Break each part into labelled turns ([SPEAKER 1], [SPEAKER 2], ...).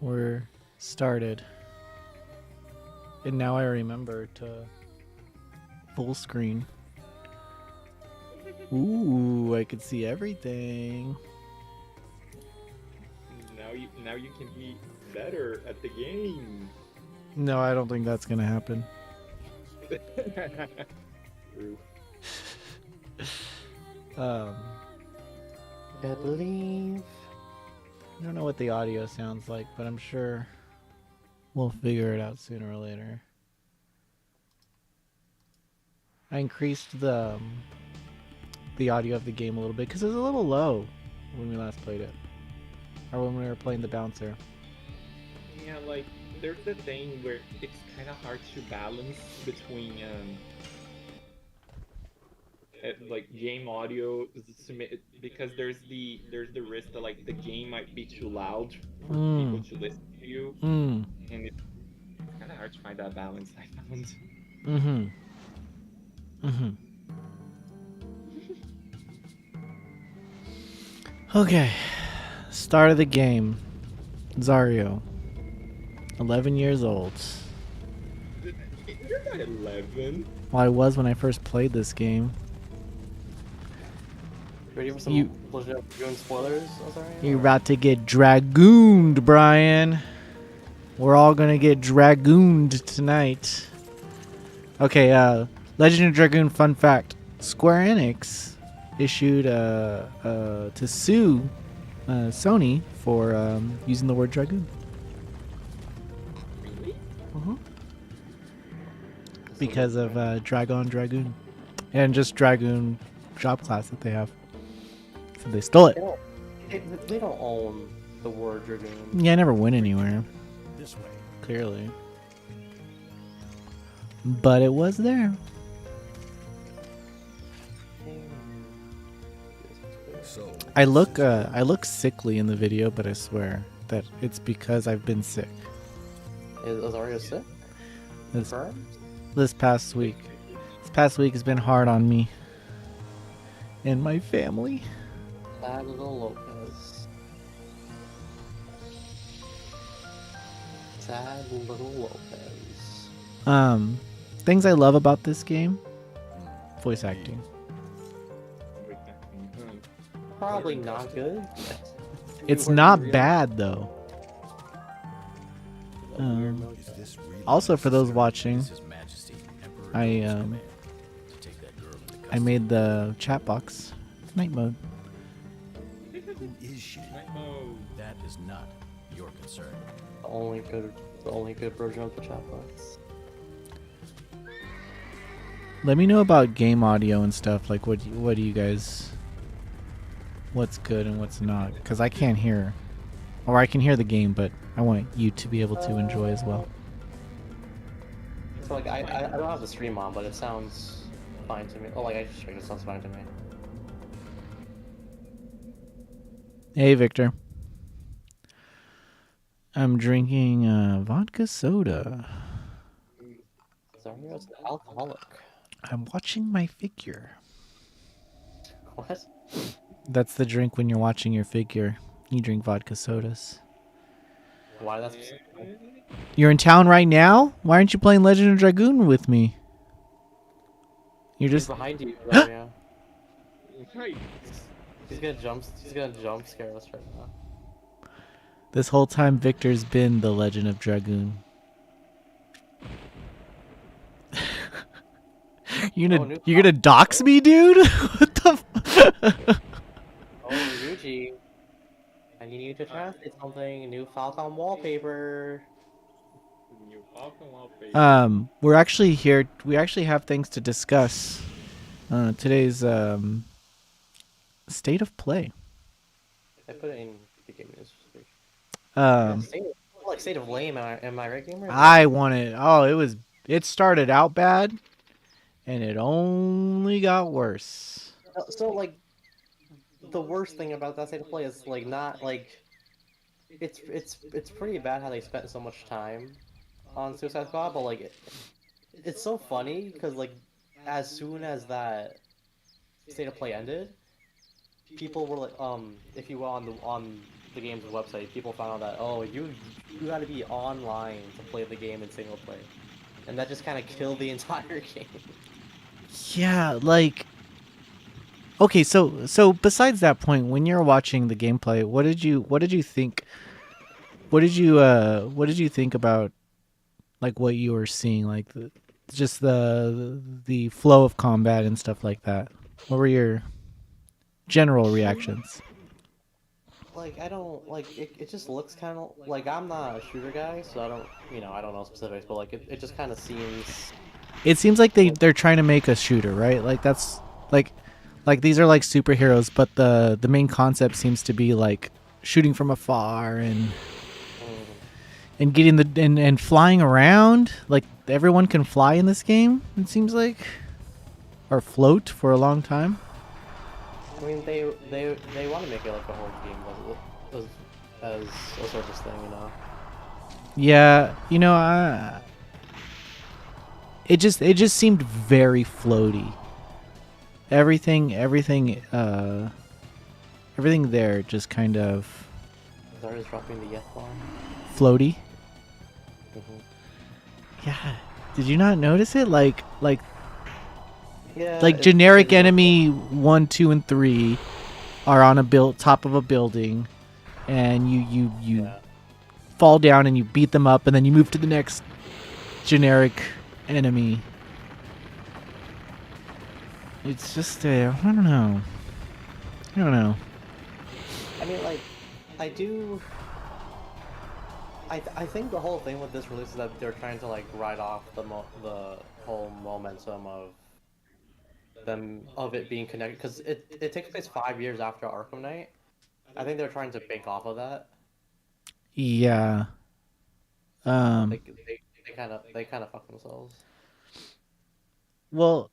[SPEAKER 1] We're started. And now I remember to full screen. Ooh, I can see everything.
[SPEAKER 2] Now you can be better at the game.
[SPEAKER 1] No, I don't think that's gonna happen.
[SPEAKER 2] True.
[SPEAKER 1] Um,
[SPEAKER 3] I believe.
[SPEAKER 1] I don't know what the audio sounds like, but I'm sure we'll figure it out sooner or later. I increased the audio of the game a little bit because it was a little low when we last played it, or when we were playing the bouncer.
[SPEAKER 2] Yeah, like there's the thing where it's kind of hard to balance between like game audio because there's the risk that like the game might be too loud for people
[SPEAKER 1] Mm.
[SPEAKER 2] to listen to you,
[SPEAKER 1] Mm.
[SPEAKER 2] and it's kind of hard to find that balance. I found.
[SPEAKER 1] Mm-hmm. Mm-hmm. Okay. Start of the game. Zario. 11 years old.
[SPEAKER 2] You're not 11.
[SPEAKER 1] Well, I was when I first played this game.
[SPEAKER 3] Ready for some
[SPEAKER 1] You-
[SPEAKER 3] Legend of Dragoon spoilers? Oh, sorry.
[SPEAKER 1] You're about to get dragooned, Brian. We're all gonna get dragooned tonight. Okay, Legend of Dragoon fun fact. Square Enix issued to sue Sony for using the word dragoon.
[SPEAKER 2] Really?
[SPEAKER 1] Because of Dragoon. And just Dragoon job class that they have. So they stole it.
[SPEAKER 3] They don't own the word Dragoon.
[SPEAKER 1] Yeah, I never went anywhere,
[SPEAKER 4] This way.
[SPEAKER 1] clearly. But it was there.
[SPEAKER 4] So
[SPEAKER 1] I look sickly in the video, but I swear that it's because I've been sick
[SPEAKER 3] Is Azario sick?
[SPEAKER 1] this,
[SPEAKER 3] Confirmed?
[SPEAKER 1] this past week. This past week has been hard on me and my family.
[SPEAKER 3] Sad little Lopez. Sad little Lopez.
[SPEAKER 1] Things I love about this game: voice acting.
[SPEAKER 3] Probably not good.
[SPEAKER 1] It's
[SPEAKER 3] Were you
[SPEAKER 1] not
[SPEAKER 3] really-
[SPEAKER 1] bad though.
[SPEAKER 4] is this really
[SPEAKER 1] Also, for those watching,
[SPEAKER 4] His Majesty Emperor
[SPEAKER 1] I
[SPEAKER 4] George's command to take that girl into
[SPEAKER 1] I
[SPEAKER 4] custody?
[SPEAKER 1] made the chat box night mode.
[SPEAKER 4] Who is she? That is not your concern.
[SPEAKER 3] The only good version of the chat box.
[SPEAKER 1] Let me know about game audio and stuff. Like, what do you guys? What's good and what's not? Because I can't hear, or I can hear the game, but I want you to be able to enjoy as well.
[SPEAKER 3] So like I don't have the stream on, but it sounds fine to me. Oh, like I just checked, it sounds fine to me.
[SPEAKER 1] Hey, Victor. I'm drinking vodka soda.
[SPEAKER 3] Zario's an alcoholic.
[SPEAKER 1] I'm watching my figure.
[SPEAKER 3] What?
[SPEAKER 1] That's the drink when you're watching your figure. You drink vodka sodas.
[SPEAKER 3] Why that's
[SPEAKER 1] You're in town right now? Why aren't you playing Legend of Dragoon with me? You're
[SPEAKER 3] He's
[SPEAKER 1] just
[SPEAKER 3] behind you, Zario.
[SPEAKER 2] Right.
[SPEAKER 3] He's gonna jump scare us right now.
[SPEAKER 1] this whole time Victor's been the Legend of Dragoon. You're gonna dox me, dude? What the
[SPEAKER 3] Oh, Yuji. I need you to translate something. New Falcon wallpaper.
[SPEAKER 2] New Falcon wallpaper.
[SPEAKER 1] We're actually here. We actually have things to discuss. Today's state of play.
[SPEAKER 3] I put it in the game news. State of lame. Am I right, gamer?
[SPEAKER 1] I wanted. Oh, it started out bad, and it only got worse.
[SPEAKER 3] So like, the worst thing about that state of play is like not like. It's pretty bad how they spent so much time on Suicide Squad, but like it's so funny because like as soon as that state of play ended, people were like if you will on the game's website, people found out that you got to be online to play the game in single player, and that just kind of killed the entire game.
[SPEAKER 1] Yeah, like okay, so besides that point, when you're watching the gameplay, what did you think? What did you think about like what you were seeing, like just the flow of combat and stuff like that? What were your general reactions?
[SPEAKER 3] Like I don't like it. Just looks kind of like I'm not a shooter guy, so I don't know specifics, but like it just kind of seems.
[SPEAKER 1] It seems like they're trying to make a shooter, right? Like that's like these are like superheroes, but the main concept seems to be like shooting from afar and getting the and flying around. Like everyone can fly in this game, it seems like, or float for a long time.
[SPEAKER 3] I mean, they want to make it like a whole game as a service thing, you know.
[SPEAKER 1] Yeah, you know, it just seemed very floaty. Everything there just kind of
[SPEAKER 3] Zarya's dropping the F-bomb.
[SPEAKER 1] floaty.
[SPEAKER 3] Mm-hmm.
[SPEAKER 1] Yeah. Did you not notice it? Like
[SPEAKER 3] Yeah,
[SPEAKER 1] generic enemy 1, 2, and 3 are on a top of a building, and you
[SPEAKER 3] Yeah.
[SPEAKER 1] fall down and you beat them up, and then you move to the next generic enemy. It's just I don't know.
[SPEAKER 3] I mean, like, I do. I think the whole thing with this release is that they're trying to like ride off the whole momentum of it being connected, because it takes place 5 years after Arkham Knight. I think they're trying to bank off of that.
[SPEAKER 1] Yeah.
[SPEAKER 3] They kind of fuck themselves.
[SPEAKER 1] Well,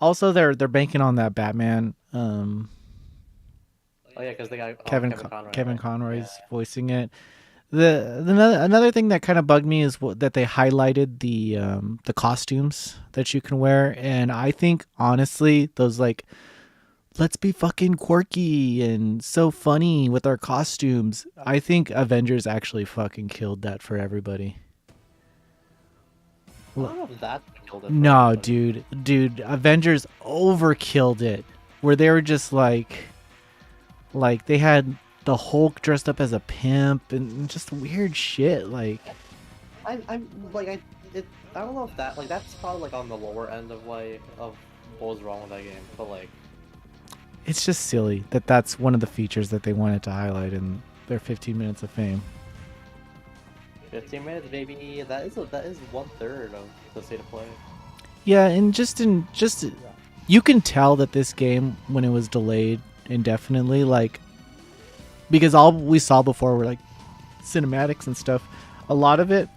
[SPEAKER 1] also they're banking on that Batman.
[SPEAKER 3] Oh yeah, because they got
[SPEAKER 1] Kevin
[SPEAKER 3] Conroy.
[SPEAKER 1] Kevin
[SPEAKER 3] Right?
[SPEAKER 1] Conroy's
[SPEAKER 3] Yeah.
[SPEAKER 1] voicing it. Another thing that kind of bugged me is that they highlighted the costumes that you can wear, and I think honestly those like, let's be fucking quirky and so funny with our costumes. I think Avengers actually fucking killed that for everybody.
[SPEAKER 3] I don't know if that killed it.
[SPEAKER 1] No, dude, Avengers overkilled it, where they were just like they had the Hulk dressed up as a pimp and just weird shit. Like,
[SPEAKER 3] I'm like I don't know if that like that's probably like on the lower end of what was wrong with that game, but like
[SPEAKER 1] it's just silly that that's one of the features that they wanted to highlight in their 15 minutes of fame.
[SPEAKER 3] 15 minutes, baby. That is 1/3 of the state of play.
[SPEAKER 1] Yeah, and just you can tell that this game, when it was delayed indefinitely, like, because all we saw before were like cinematics and stuff. A lot of it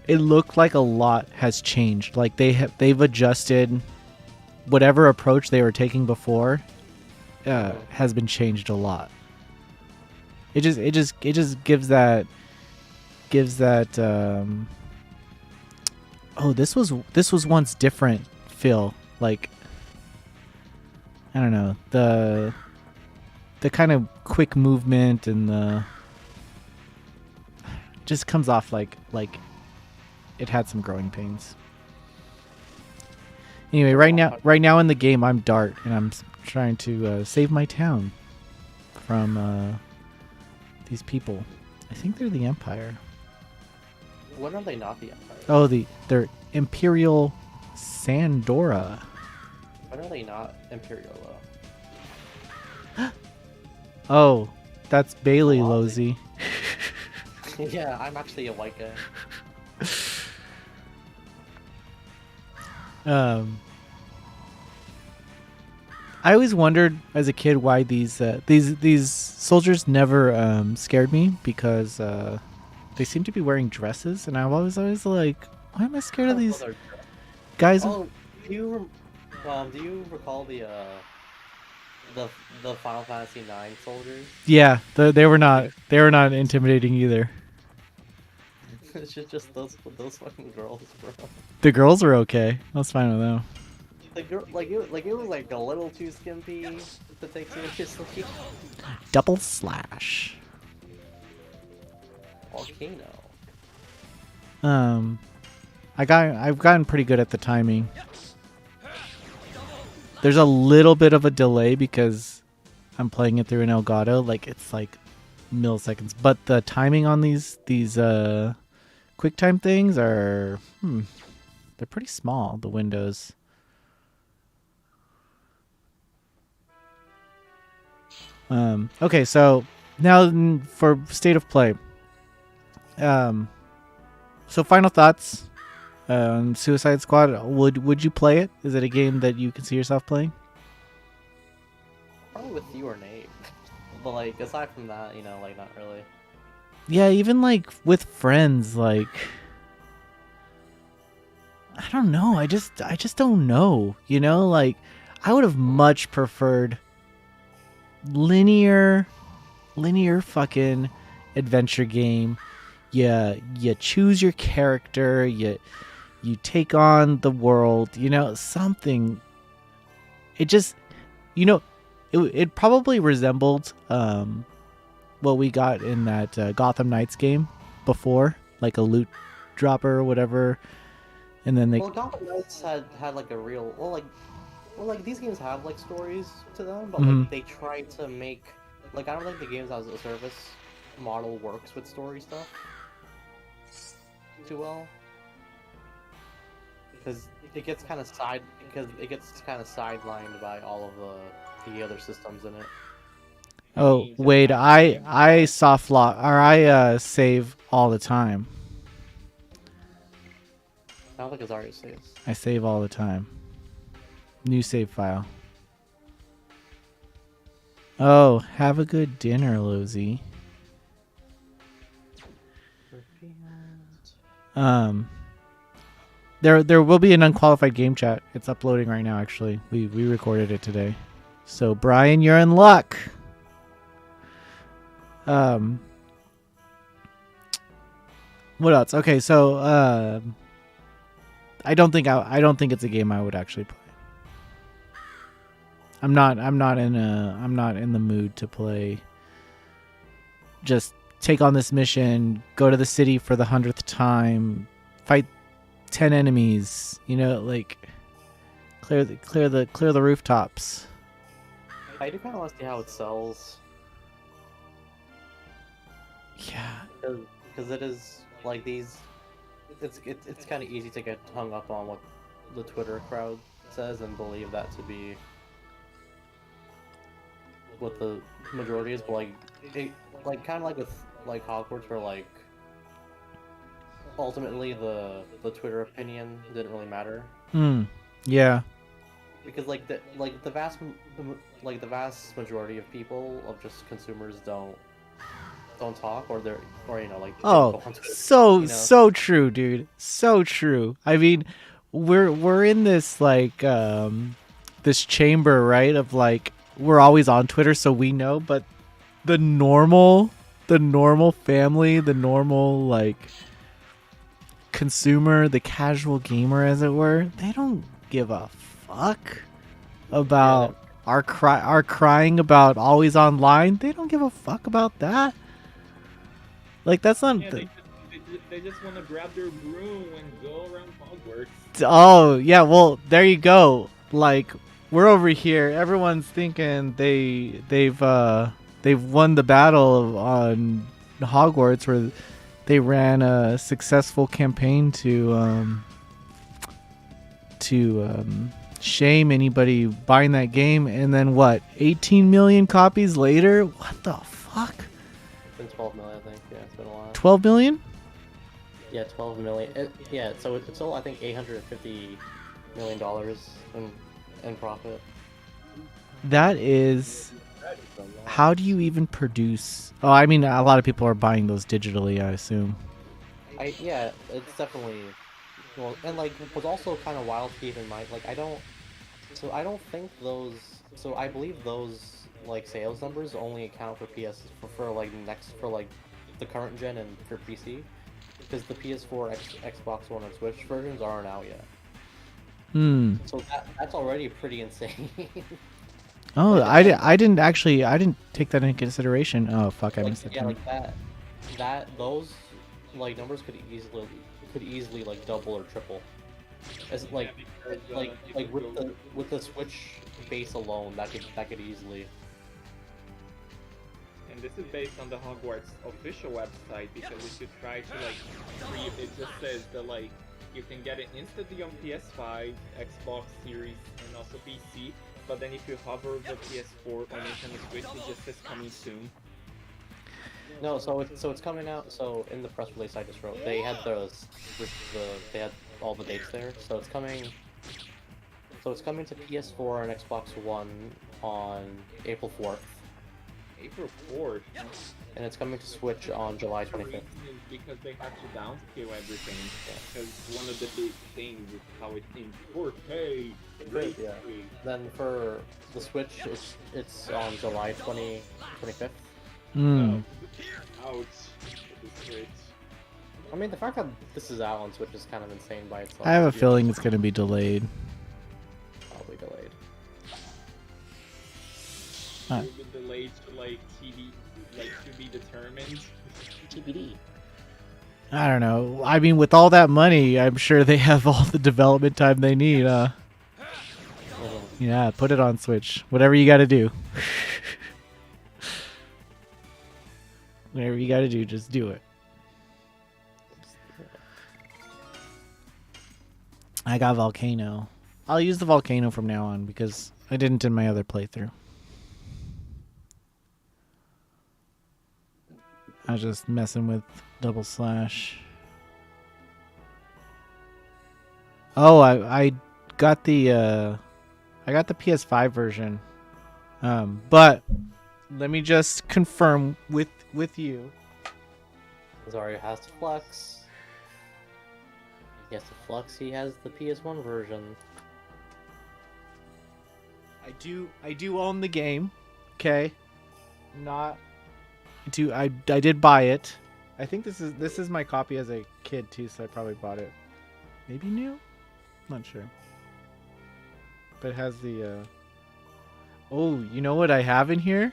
[SPEAKER 1] looked like a lot has changed. Like they've adjusted whatever approach they were taking before has been changed a lot. It just gives that oh, this was once different feel. Like, I don't know, the kind of quick movement and the just comes off like it had some growing pains. Anyway, right now in the game, I'm Dart, and I'm trying to save my town from these people. I think they're the Empire.
[SPEAKER 3] When are they not the Empire?
[SPEAKER 1] Oh, they're Imperial Sandora.
[SPEAKER 3] When are they not Imperial though?
[SPEAKER 1] Oh, that's Bailey
[SPEAKER 3] Lozzie.
[SPEAKER 1] Losey.
[SPEAKER 3] Yeah, I'm actually a white guy.
[SPEAKER 1] I always wondered as a kid why these soldiers never scared me, because they seem to be wearing dresses, and I was always like, why am I scared of these guys?
[SPEAKER 3] Oh, do you recall the Final Fantasy IX soldiers?
[SPEAKER 1] Yeah, they were not intimidating either.
[SPEAKER 3] It's just those fucking girls, bro.
[SPEAKER 1] The girls are okay. I was fine with them.
[SPEAKER 3] it was like a little too skimpy to take seriously.
[SPEAKER 1] Double slash.
[SPEAKER 3] Volcano.
[SPEAKER 1] I've gotten pretty good at the timing. There's a little bit of a delay because I'm playing it through an Elgato. Like it's like milliseconds, but the timing on these QuickTime things are they're pretty small. The windows. Okay, so now for state of play. So final thoughts. Suicide Squad. Would you play it? Is it a game that you can see yourself playing?
[SPEAKER 3] Probably with you or Nate. But like aside from that, you know, like not really.
[SPEAKER 1] Yeah, even like with friends, like I don't know. I just don't know. You know, like I would have much preferred linear fucking adventure game. You choose your character, you take on the world, you know, something. It just, you know, it probably resembled what we got in that Gotham Knights game before, like a loot dropper or whatever. And then they
[SPEAKER 3] Well, Gotham Knights had like a real like these games have like stories to them, but like they try to make like I don't think the games as a service model works with story stuff too well because it gets kind of sidelined by all of the other systems in it.
[SPEAKER 1] Oh wait, I soft lock or I save all the time.
[SPEAKER 3] I don't think it's already saves.
[SPEAKER 1] I save all the time. New save file. Oh, have a good dinner, Losey. There will be an unqualified game chat. It's uploading right now. Actually, we recorded it today. So Brian, you're in luck. What else? Okay, so I don't think it's a game I would actually play. I'm not in the mood to play. Just take on this mission, go to the city for the 100th time, fight 10 enemies, you know, like clear the rooftops.
[SPEAKER 3] I do kind of want to see how it sells.
[SPEAKER 1] Yeah,
[SPEAKER 3] because it is like these. It's kind of easy to get hung up on what the Twitter crowd says and believe that to be what the majority is, but like kind of like with like Hogwarts, where like ultimately the Twitter opinion didn't really matter.
[SPEAKER 1] Yeah.
[SPEAKER 3] Because like the vast majority of people of just consumers don't talk or you know like
[SPEAKER 1] Oh, so true, dude. So true. I mean, we're in this like this chamber, right? Of like we're always on Twitter, so we know, but the normal family, the normal like consumer, the casual gamer as it were, they don't give a fuck about our crying about always online. They don't give a fuck about that. Like that's not
[SPEAKER 2] they just want to grab their broom and go around Hogwarts.
[SPEAKER 1] Oh, yeah, well, there you go. Like we're over here, everyone's thinking they've won the battle on Hogwarts, where they ran a successful campaign to shame anybody buying that game, and then what? 18 million copies later? What the fuck?
[SPEAKER 3] It's been 12 million, I think. Yeah, it's been a while.
[SPEAKER 1] 12 million?
[SPEAKER 3] Yeah, 12 million. So it's sold, I think, $850 million in profit.
[SPEAKER 1] That is. How do you even produce? Oh, I mean, a lot of people are buying those digitally, I assume.
[SPEAKER 3] Yeah, it's definitely. Well, and like what's also kind of wild to keep in mind, like I don't think those. So I believe those like sales numbers only account for for like the current gen and for PC, because the PS4, Xbox One, and Switch versions aren't out yet.
[SPEAKER 1] Hmm.
[SPEAKER 3] So that's already pretty insane.
[SPEAKER 1] Oh,
[SPEAKER 3] Like,
[SPEAKER 1] I didn't take that into consideration. Oh fuck, I
[SPEAKER 3] like
[SPEAKER 1] missed that.
[SPEAKER 3] yeah,
[SPEAKER 1] Turn.
[SPEAKER 3] like those like numbers could easily like double or triple. As
[SPEAKER 2] Yeah, because you
[SPEAKER 3] like
[SPEAKER 2] could go.
[SPEAKER 3] with the Switch base alone, that could easily.
[SPEAKER 2] And this is based on the Hogwarts official website because if you try to like it just says that like you can get it instantly on PS5, Xbox Series, and also PC. But then if you hover the PS4 or Nintendo Switch, it just says coming soon.
[SPEAKER 3] No, so it's coming out. So in the press release I just wrote, they had they had all the dates there. So it's coming. So it's coming to PS4 and Xbox One on April 4th,
[SPEAKER 2] April 4th.
[SPEAKER 3] and it's coming to Switch on July
[SPEAKER 2] The
[SPEAKER 3] 25th.
[SPEAKER 2] reason is because they have to downscale everything. Because one of the big things is how it's in 4K.
[SPEAKER 3] Yeah. Then for the Switch, it's on July 25th.
[SPEAKER 1] Hmm.
[SPEAKER 2] Ouch. For the Switch.
[SPEAKER 3] I mean, the fact that this is out on Switch is kind of insane by itself.
[SPEAKER 1] I have a
[SPEAKER 3] Yeah,
[SPEAKER 1] feeling it's gonna be delayed.
[SPEAKER 3] probably delayed.
[SPEAKER 1] Huh.
[SPEAKER 2] Will be delayed to like TV, like to be determined.
[SPEAKER 3] TBD.
[SPEAKER 1] I don't know. I mean, with all that money, I'm sure they have all the development time they need. Yeah, put it on Switch. Whatever you got to do. Whatever you got to do, just do it. I got Volcano. I'll use the Volcano from now on because I didn't in my other playthrough. I was just messing with double slash. Oh, I got the PS5 version. But let me just confirm with you.
[SPEAKER 3] Zario has to flex. He has to flex. He has the PS1 version.
[SPEAKER 1] I do own the game. Okay. I did buy it. I think this is my copy as a kid too, so I probably bought it. Maybe new? Not sure. But it has the Oh, you know what I have in here?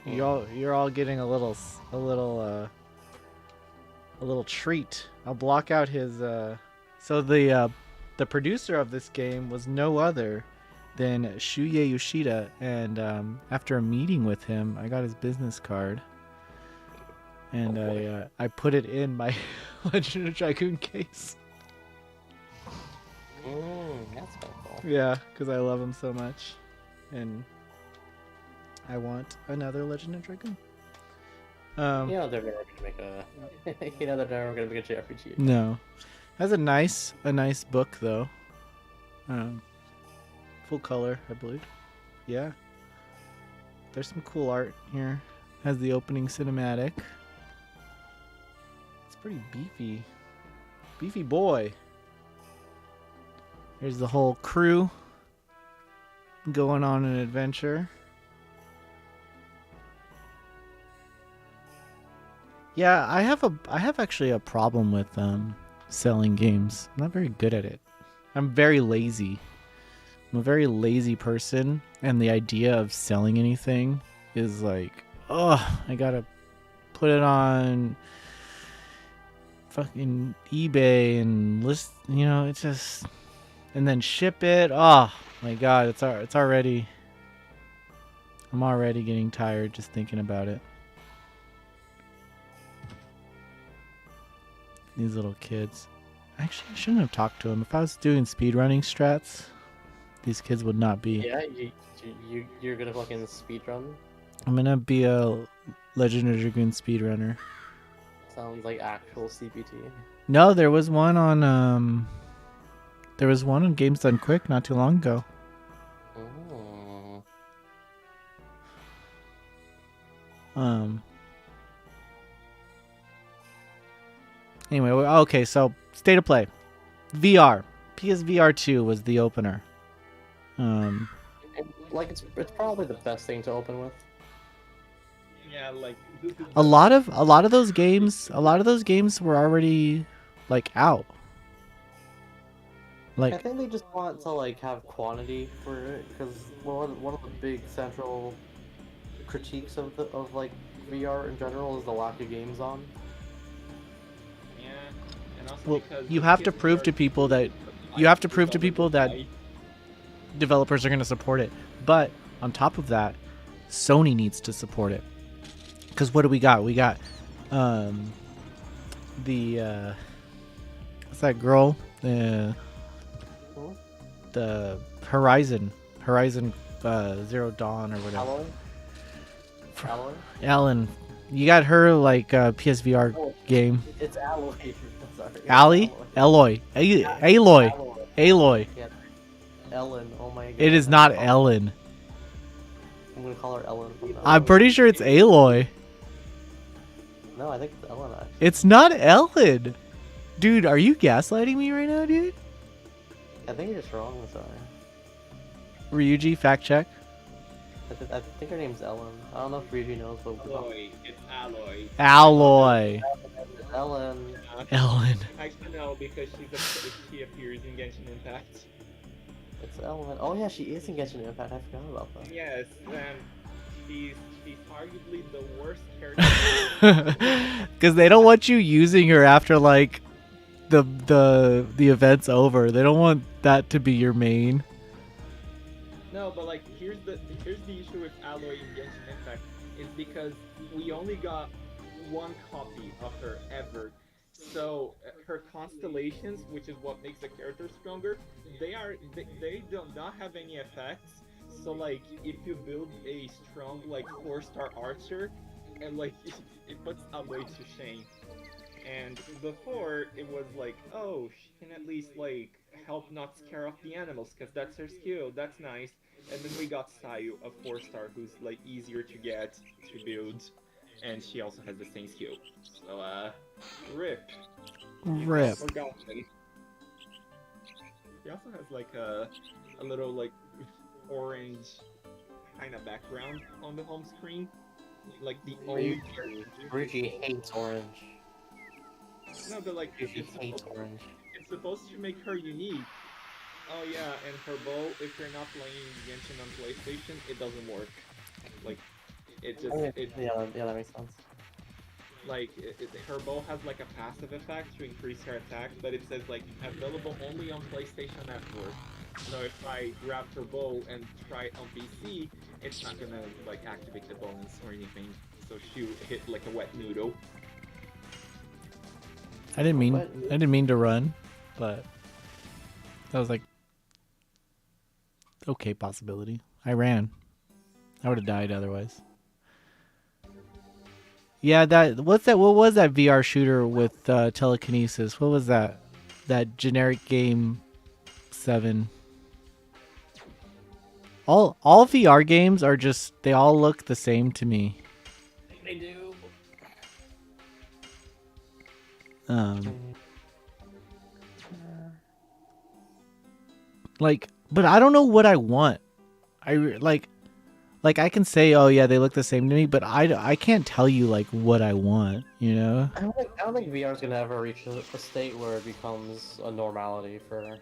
[SPEAKER 1] You're all getting a little treat. I'll block out his so the producer of this game was no other than Shuya Yoshida, and after a meeting with him, I got his business card, and I put it in my Legend of Dragoon case.
[SPEAKER 3] That's kind of cool.
[SPEAKER 1] Yeah, because I love him so much, and I want another Legend of Dragoon.
[SPEAKER 3] You know they're never gonna make a. You know they're never gonna make a JRPG.
[SPEAKER 1] No, that's a nice book though. Full color, I believe. Yeah. There's some cool art here. Has the opening cinematic. It's pretty beefy. Beefy boy. Here's the whole crew going on an adventure. Yeah, I have actually a problem with selling games. I'm not very good at it. I'm very lazy. I'm a very lazy person, and the idea of selling anything is like, oh, I gotta put it on fucking eBay and list, it's just, and then ship it. Oh my god, it's already. I'm already getting tired just thinking about it. These little kids. Actually, I shouldn't have talked to them. If I was doing speedrunning strats, these kids would not be.
[SPEAKER 3] Yeah, you're gonna fucking speedrun?
[SPEAKER 1] I'm gonna be a Legend of Dragoon speedrunner.
[SPEAKER 3] Sounds like actual CPT.
[SPEAKER 1] No, there was one on Games Done Quick not too long ago.
[SPEAKER 3] Oh.
[SPEAKER 1] Anyway, okay, so state of play. VR. PSVR 2 was the opener.
[SPEAKER 3] Like it's probably the best thing to open with.
[SPEAKER 2] Yeah, like
[SPEAKER 1] A lot of those games were already like out.
[SPEAKER 3] I
[SPEAKER 1] Like,
[SPEAKER 3] think they just want to like have quantity for it, because one of the big central critiques of like VR in general is the lack of games on.
[SPEAKER 2] Yeah, and also
[SPEAKER 1] well,
[SPEAKER 2] because
[SPEAKER 1] you
[SPEAKER 2] the
[SPEAKER 1] have to prove
[SPEAKER 2] PSVR
[SPEAKER 1] to people
[SPEAKER 2] 2
[SPEAKER 1] that
[SPEAKER 2] $500
[SPEAKER 1] developers are going to support it. But on top of that, Sony needs to support it. Because what do we got? We got the what's that girl?
[SPEAKER 3] Hmm?
[SPEAKER 1] The Horizon Zero Dawn or whatever.
[SPEAKER 3] Alloy? Alloy?
[SPEAKER 1] Alan, you got her like PSVR
[SPEAKER 3] Oh,
[SPEAKER 1] game.
[SPEAKER 3] it's Alloy. Sorry. It's
[SPEAKER 1] Alloy,
[SPEAKER 3] Alloy.
[SPEAKER 1] Aloy,
[SPEAKER 3] Alloy.
[SPEAKER 1] Aloy.
[SPEAKER 3] Yeah. Ellen. Oh my god.
[SPEAKER 1] It is
[SPEAKER 3] I'm
[SPEAKER 1] not
[SPEAKER 3] gonna call-
[SPEAKER 1] Ellen.
[SPEAKER 3] I'm gonna call her Ellen from now
[SPEAKER 1] I'm
[SPEAKER 3] on.
[SPEAKER 1] pretty sure it's Aloy.
[SPEAKER 3] No, I think it's Ellen actually.
[SPEAKER 1] It's not Ellen. Dude, are you gaslighting me right now, dude?
[SPEAKER 3] I think you're just wrong. I'm sorry.
[SPEAKER 1] Ryuji, fact check.
[SPEAKER 3] I think her name's Ellen. I don't know if Ryuji knows, but
[SPEAKER 2] Alloy, it's Alloy.
[SPEAKER 1] Alloy.
[SPEAKER 3] Ellen.
[SPEAKER 1] Ellen.
[SPEAKER 2] Actually, no, because she appears in Genshin Impact.
[SPEAKER 3] It's Ellen. Oh yeah, she is in Genshin Impact. I forgot about that.
[SPEAKER 2] Yes, and she's arguably the worst character.
[SPEAKER 1] Because they don't want you using her after like the event's over. They don't want that to be your main.
[SPEAKER 2] No, but like here's the issue with Alloy in Genshin Impact is because we only got one copy of her ever. So her constellations, which is what makes the character stronger, they do not have any effects. So like if you build a strong like 4-star archer, and like it puts Alloy to shame. And before it was like, oh, she can at least like help not scare off the animals because that's her skill. That's nice. And then we got Sayu, a 4-star, who's like easier to get to build, and she also has the same skill. So rip.
[SPEAKER 1] Rip.
[SPEAKER 2] Forgotten. She also has like a little like orange kind of background on the home screen, like the only.
[SPEAKER 3] Ryuji hates orange.
[SPEAKER 2] No, but like
[SPEAKER 3] Ryuji hates orange.
[SPEAKER 2] it's supposed to make her unique. Oh yeah, and her bow, if you're not playing Genshin on PlayStation, it doesn't work. Like, it just,
[SPEAKER 3] Yeah, that makes sense.
[SPEAKER 2] like, her bow has like a passive effect to increase her attack, but it says like, available only on PlayStation Network. So if I grab her bow and try it on PC, it's not gonna like activate the bonus or anything. So she'll hit like a wet noodle.
[SPEAKER 1] I didn't mean to run, but that was like okay possibility. I ran. I would have died otherwise. Yeah, what was that VR shooter with telekinesis? What was that? That generic game 7. All VR games are just they all look the same to me.
[SPEAKER 3] They do.
[SPEAKER 1] Like, but I don't know what I want. Like I can say, oh yeah, they look the same to me, but I can't tell you like what I want, you know?
[SPEAKER 3] I don't think VR is gonna ever reach a state where it becomes a normality for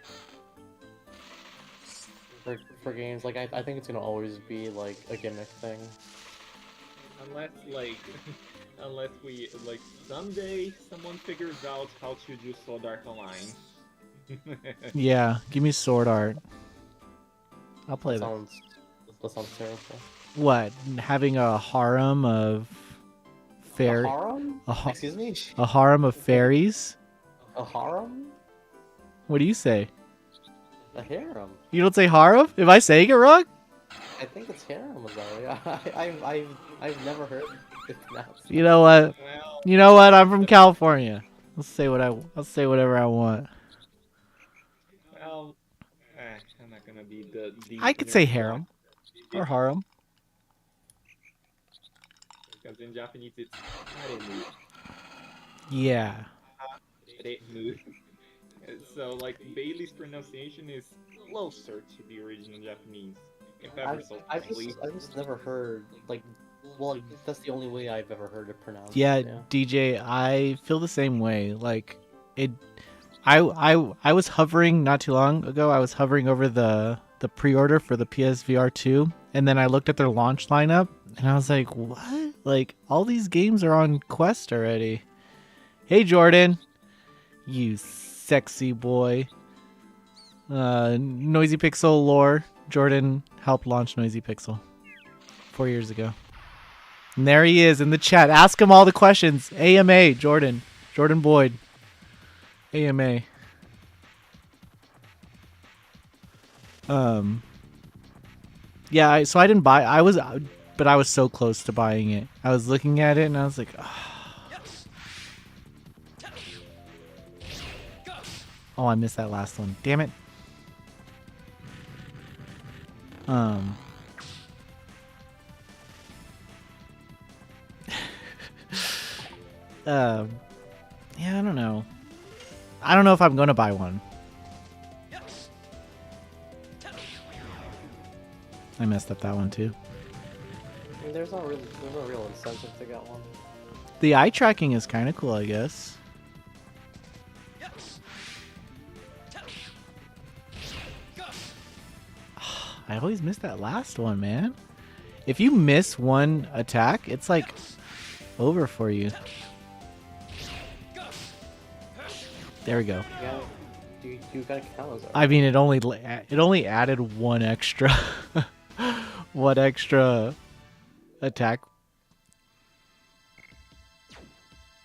[SPEAKER 3] games. Like I think it's gonna always be like a gimmick thing.
[SPEAKER 2] Unless like, unless we like someday someone figures out how to do Sword Art Online.
[SPEAKER 1] Yeah, give me sword art. I'll play that.
[SPEAKER 3] That sounds terrible.
[SPEAKER 1] What? Having a harem of fairy?
[SPEAKER 3] A harem? Excuse me?
[SPEAKER 1] A harem of fairies?
[SPEAKER 3] A harem?
[SPEAKER 1] What do you say?
[SPEAKER 3] A harem?
[SPEAKER 1] You don't say harem? Am I saying it wrong?
[SPEAKER 3] I think it's harem though. Yeah, I've never heard it pronounced.
[SPEAKER 1] You know what?
[SPEAKER 2] Well,
[SPEAKER 1] You know what? I'm from California. I'll say whatever I want.
[SPEAKER 2] well, I'm not gonna be the.
[SPEAKER 1] I could say harem or harem.
[SPEAKER 2] Because in Japanese it's haremu.
[SPEAKER 1] Yeah.
[SPEAKER 2] Haremu. So like Bailey's pronunciation is closer to the original Japanese, if ever so
[SPEAKER 3] I've
[SPEAKER 2] slightly.
[SPEAKER 3] just never heard like, well, that's the only way I've ever heard it pronounced.
[SPEAKER 1] Yeah, DJ, I feel the same way. Like it I was hovering not too long ago. I was hovering over the pre-order for the PSVR 2, and then I looked at their launch lineup, and I was like, what? Like, all these games are on Quest already. Hey, Jordan. You sexy boy. Noisy Pixel lore. Jordan helped launch Noisy Pixel 4 years ago. And there he is in the chat. Ask him all the questions. AMA, Jordan. Jordan Boyd. AMA. Yeah, so I didn't buy. But I was so close to buying it. I was looking at it and I was like, oh, I missed that last one. Damn it. Yeah, I don't know. I don't know if I'm gonna buy one. I messed up that one too.
[SPEAKER 3] I mean, there's no real incentive to get one.
[SPEAKER 1] The eye tracking is kind of cool, I guess. I always miss that last one, man. If you miss one attack, it's like over for you. There we go.
[SPEAKER 3] You gotta count those.
[SPEAKER 1] I mean, it only added one extra, one extra attack.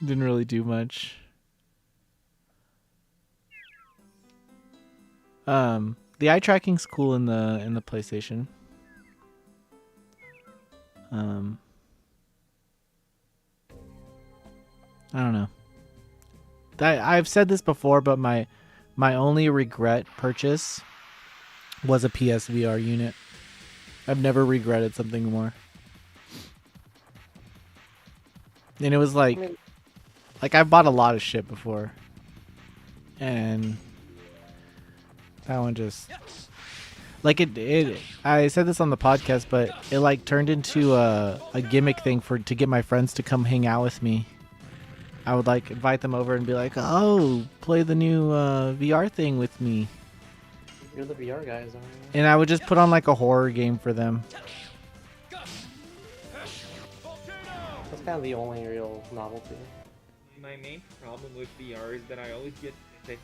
[SPEAKER 1] Didn't really do much. The eye tracking's cool in the PlayStation. I don't know. I've said this before, but my only regret purchase was a PSVR unit. I've never regretted something more. And it was like I've bought a lot of shit before. And that one just like it I said this on the podcast, but it like turned into a gimmick thing to get my friends to come hang out with me. I would like invite them over and be like, "Oh, play the new VR thing with me."
[SPEAKER 3] You're the VR guys, aren't you?
[SPEAKER 1] And I would just put on like a horror game for them.
[SPEAKER 3] That's kind of the only real novelty.
[SPEAKER 2] My main problem with VR is that I always get sick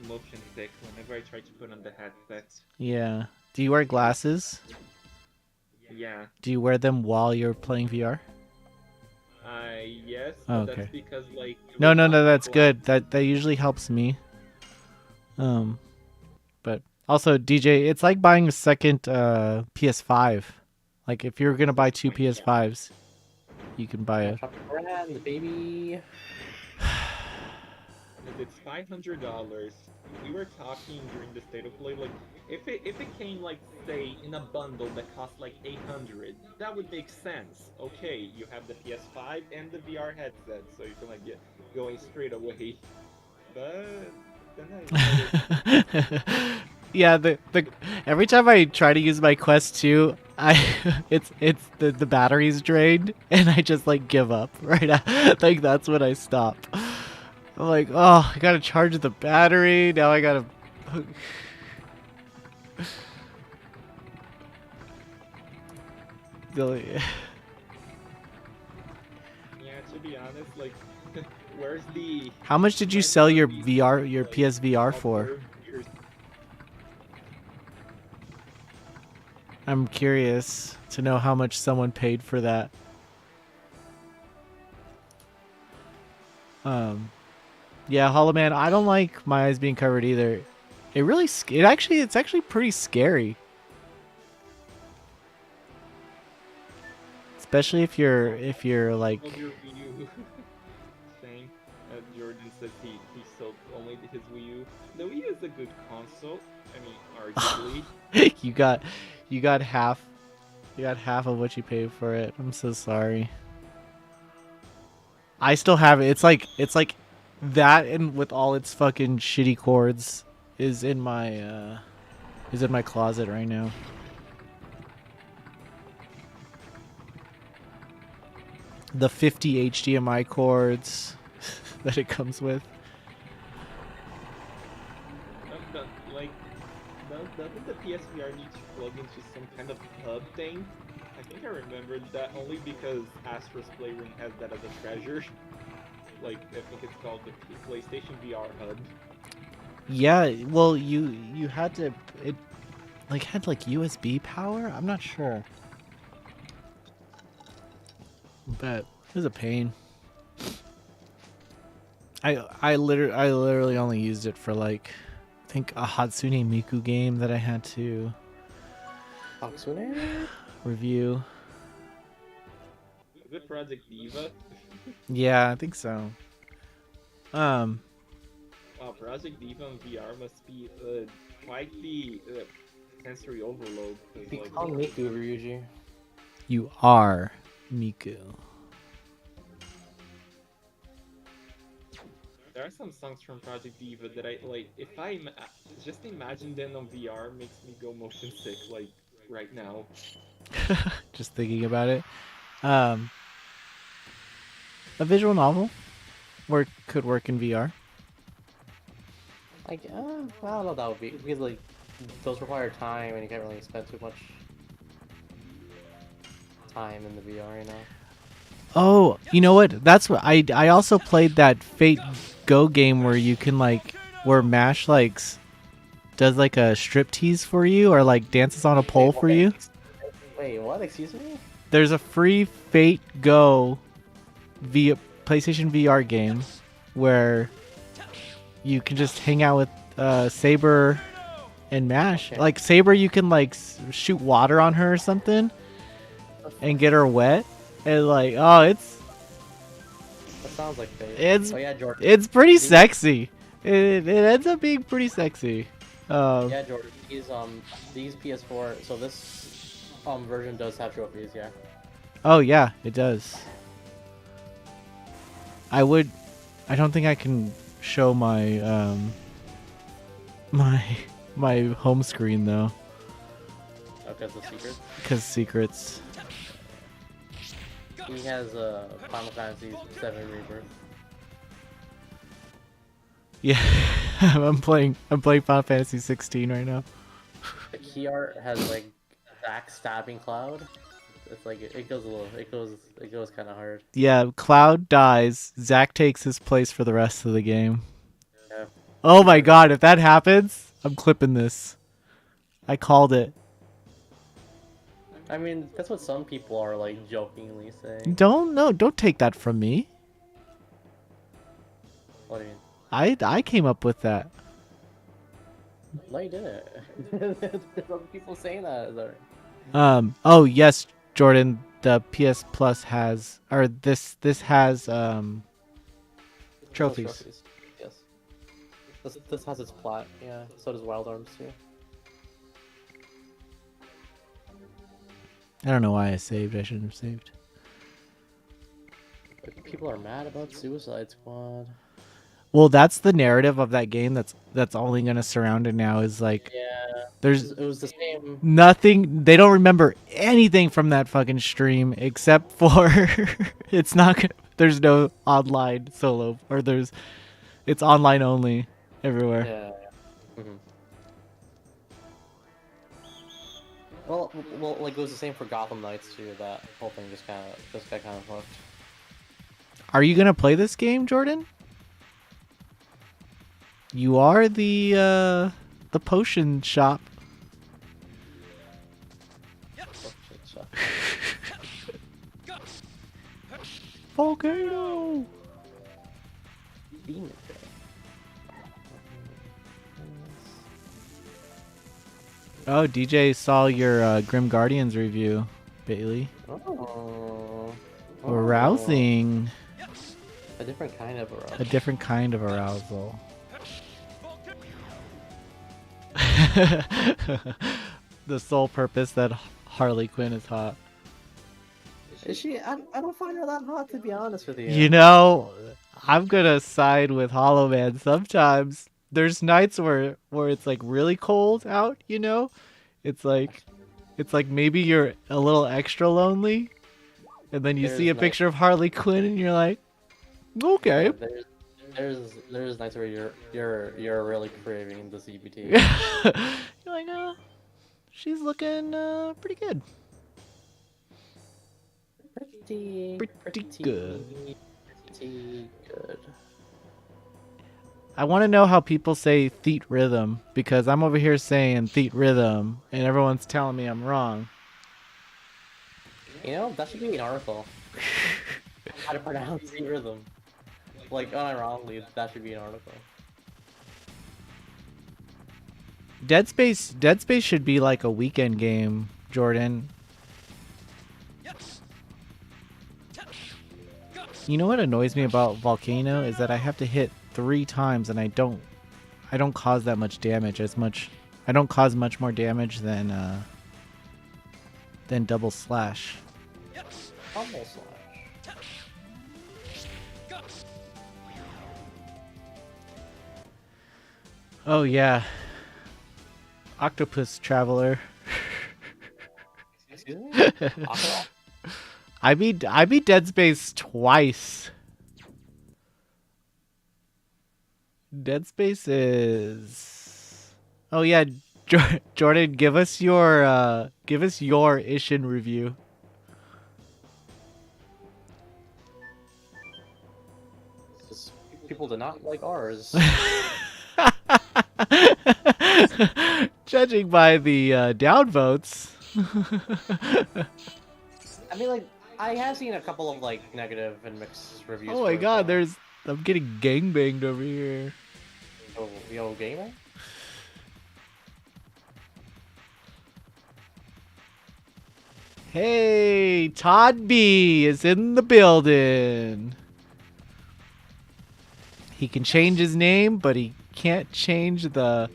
[SPEAKER 2] motion sick whenever I try to put on the headset.
[SPEAKER 1] Yeah. Do you wear glasses?
[SPEAKER 2] Yeah.
[SPEAKER 1] Do you wear them while you're playing VR?
[SPEAKER 2] Yes,
[SPEAKER 1] Oh,
[SPEAKER 2] but
[SPEAKER 1] okay.
[SPEAKER 2] that's because like
[SPEAKER 1] No, that's good. That usually helps me. But also DJ, it's like buying a second PS5. Like if you're gonna buy two PS5s, you can buy a.
[SPEAKER 3] Brad, the baby.
[SPEAKER 2] It's $500. We were talking during the state of play, like if it came like say in a bundle that cost like 800, that would make sense. Okay, you have the PS5 and the VR headset, so you can like get going straight away. But then
[SPEAKER 1] Yeah, the every time I try to use my Quest 2, it's the battery's drained and I just like give up right like that's when I stop. I'm like, oh, I gotta charge the battery. Now I gotta.
[SPEAKER 2] yeah, to be honest, like, where's the?
[SPEAKER 1] How much did you sell your PSVR for? I'm curious to know how much someone paid for that. Yeah, Hollow Man, I don't like my eyes being covered either. It's actually pretty scary. Especially if you're like
[SPEAKER 2] Saying Jordan says he sold only his Wii U. The Wii U is a good console. I mean, arguably.
[SPEAKER 1] you got half of what you paid for it. I'm so sorry. I still have it. It's like that, and with all its fucking shitty cords is in my closet right now. The 50 HDMI cords that it comes with.
[SPEAKER 2] doesn't the PSVR need to plug into some kind of hub thing? I think I remembered that only because Astra's Playroom has that as a treasure. Like, I think it's called the PlayStation VR hub.
[SPEAKER 1] Yeah, well, you had to it like had like USB power. I'm not sure, but it was a pain. I literally only used it for like I think a Hatsune Miku game that I had to
[SPEAKER 3] Hatsune?
[SPEAKER 1] review.
[SPEAKER 2] Is it Project Diva?
[SPEAKER 1] Yeah, I think so.
[SPEAKER 2] Wow, Project Diva on VR must be quite the sensory overload. 'Cause, like,
[SPEAKER 3] Become Miku, Ryuji.
[SPEAKER 1] You are Miku.
[SPEAKER 2] there are some songs from Project Diva that I like. If I just imagine them on VR, makes me go motion sick. Like right now.
[SPEAKER 1] Just thinking about it. A visual novel could work in VR.
[SPEAKER 3] Like, I don't know that would be because like those require time, and you can't really spend too much time in the VR, you know.
[SPEAKER 1] Oh, you know what? That's what I also played that Fate Go game where you can like where Mash does like a strip tease for you or like dances on a pole for you.
[SPEAKER 3] Wait, what? Excuse me?
[SPEAKER 1] There's a free Fate Go via PlayStation VR game where you can just hang out with Saber and Mash.
[SPEAKER 3] Okay.
[SPEAKER 1] Like Saber, you can like shoot water on her or something and get her wet. And like, oh,
[SPEAKER 3] That sounds like Fate.
[SPEAKER 1] It's-
[SPEAKER 3] Oh yeah, Jordan.
[SPEAKER 1] it's pretty sexy. It ends up being pretty sexy.
[SPEAKER 3] Yeah, Jordan. These PS4. So this version does have trophies. Yeah.
[SPEAKER 1] Oh yeah, it does. I don't think I can show my my home screen though,
[SPEAKER 3] Okay, the secret.
[SPEAKER 1] because secrets.
[SPEAKER 3] He has Final Fantasy 7 Rebirth.
[SPEAKER 1] Yeah, I'm playing Final Fantasy 16 right now.
[SPEAKER 3] The key art has like Zack stabbing Cloud. It's like it goes kind of hard.
[SPEAKER 1] Yeah, Cloud dies. Zack takes his place for the rest of the game.
[SPEAKER 3] Yeah.
[SPEAKER 1] Oh my god, if that happens, I'm clipping this. I called it.
[SPEAKER 3] I mean, that's what some people are like jokingly saying.
[SPEAKER 1] Don't take that from me.
[SPEAKER 3] What do you mean?
[SPEAKER 1] I came up with that.
[SPEAKER 3] No, you didn't. There's other people saying that. Is that right?
[SPEAKER 1] Oh yes, Jordan, the PS Plus has this has trophies.
[SPEAKER 3] Yes. This has its plot. Yeah. So does Wild Arms too.
[SPEAKER 1] I don't know why I saved. I shouldn't have saved.
[SPEAKER 3] People are mad about Suicide Squad.
[SPEAKER 1] Well, that's the narrative of that game. That's only gonna surround it now. Is like
[SPEAKER 3] Yeah.
[SPEAKER 1] there's
[SPEAKER 3] It was the same.
[SPEAKER 1] nothing. They don't remember anything from that fucking stream except for it's not. There's no online solo or it's online only everywhere.
[SPEAKER 3] Yeah. Mm-hmm. Well, like it was the same for Gotham Knights too. That whole thing just got kind of fucked.
[SPEAKER 1] Are you gonna play this game, Jordan? You are the potion shop.
[SPEAKER 3] Oh, shit, shut.
[SPEAKER 1] Volcano.
[SPEAKER 3] Demon Day.
[SPEAKER 1] Oh, DJ saw your Grim Guardians review, Bailey.
[SPEAKER 3] Oh.
[SPEAKER 1] Arousing.
[SPEAKER 3] A different kind of arousal.
[SPEAKER 1] A different kind of arousal. The sole purpose that Harley Quinn is hot.
[SPEAKER 3] Is she? I don't find her that hot, to be honest with you.
[SPEAKER 1] You know, I'm gonna side with Hollow Man sometimes. There's nights where it's like really cold out, you know? It's like maybe you're a little extra lonely, and then you see a
[SPEAKER 3] There's
[SPEAKER 1] picture of Harley Quinn and you're like, okay.
[SPEAKER 3] There's There's nights where you're really craving the CBT.
[SPEAKER 1] You're like, she's looking pretty good. Pretty good.
[SPEAKER 3] Pretty good.
[SPEAKER 1] I want to know how people say theat rhythm, because I'm over here saying theat rhythm, and everyone's telling me I'm wrong.
[SPEAKER 3] You know, that should be an article. How to pronounce the rhythm. Like, unironically, that should be an article.
[SPEAKER 1] Dead Space should be like a weekend game, Jordan. You know what annoys me about Volcano is that I have to hit 3 times and I don't cause that much damage. I don't cause much more damage than double slash.
[SPEAKER 3] Double slash.
[SPEAKER 1] Oh yeah. Octopus Traveler.
[SPEAKER 3] Excuse me?
[SPEAKER 1] I beat Dead Space twice. Dead Space is... Oh yeah, Jordan, give us your Ishin review.
[SPEAKER 3] People did not like ours.
[SPEAKER 1] Judging by the downvotes.
[SPEAKER 3] I mean, like, I have seen a couple of, like, negative and mixed reviews.
[SPEAKER 1] Oh my
[SPEAKER 3] for it,
[SPEAKER 1] god,
[SPEAKER 3] though.
[SPEAKER 1] I'm getting gangbanged over here.
[SPEAKER 3] Yo, gamer?
[SPEAKER 1] Hey, Todd B is in the building. He can change his name, but he can't change the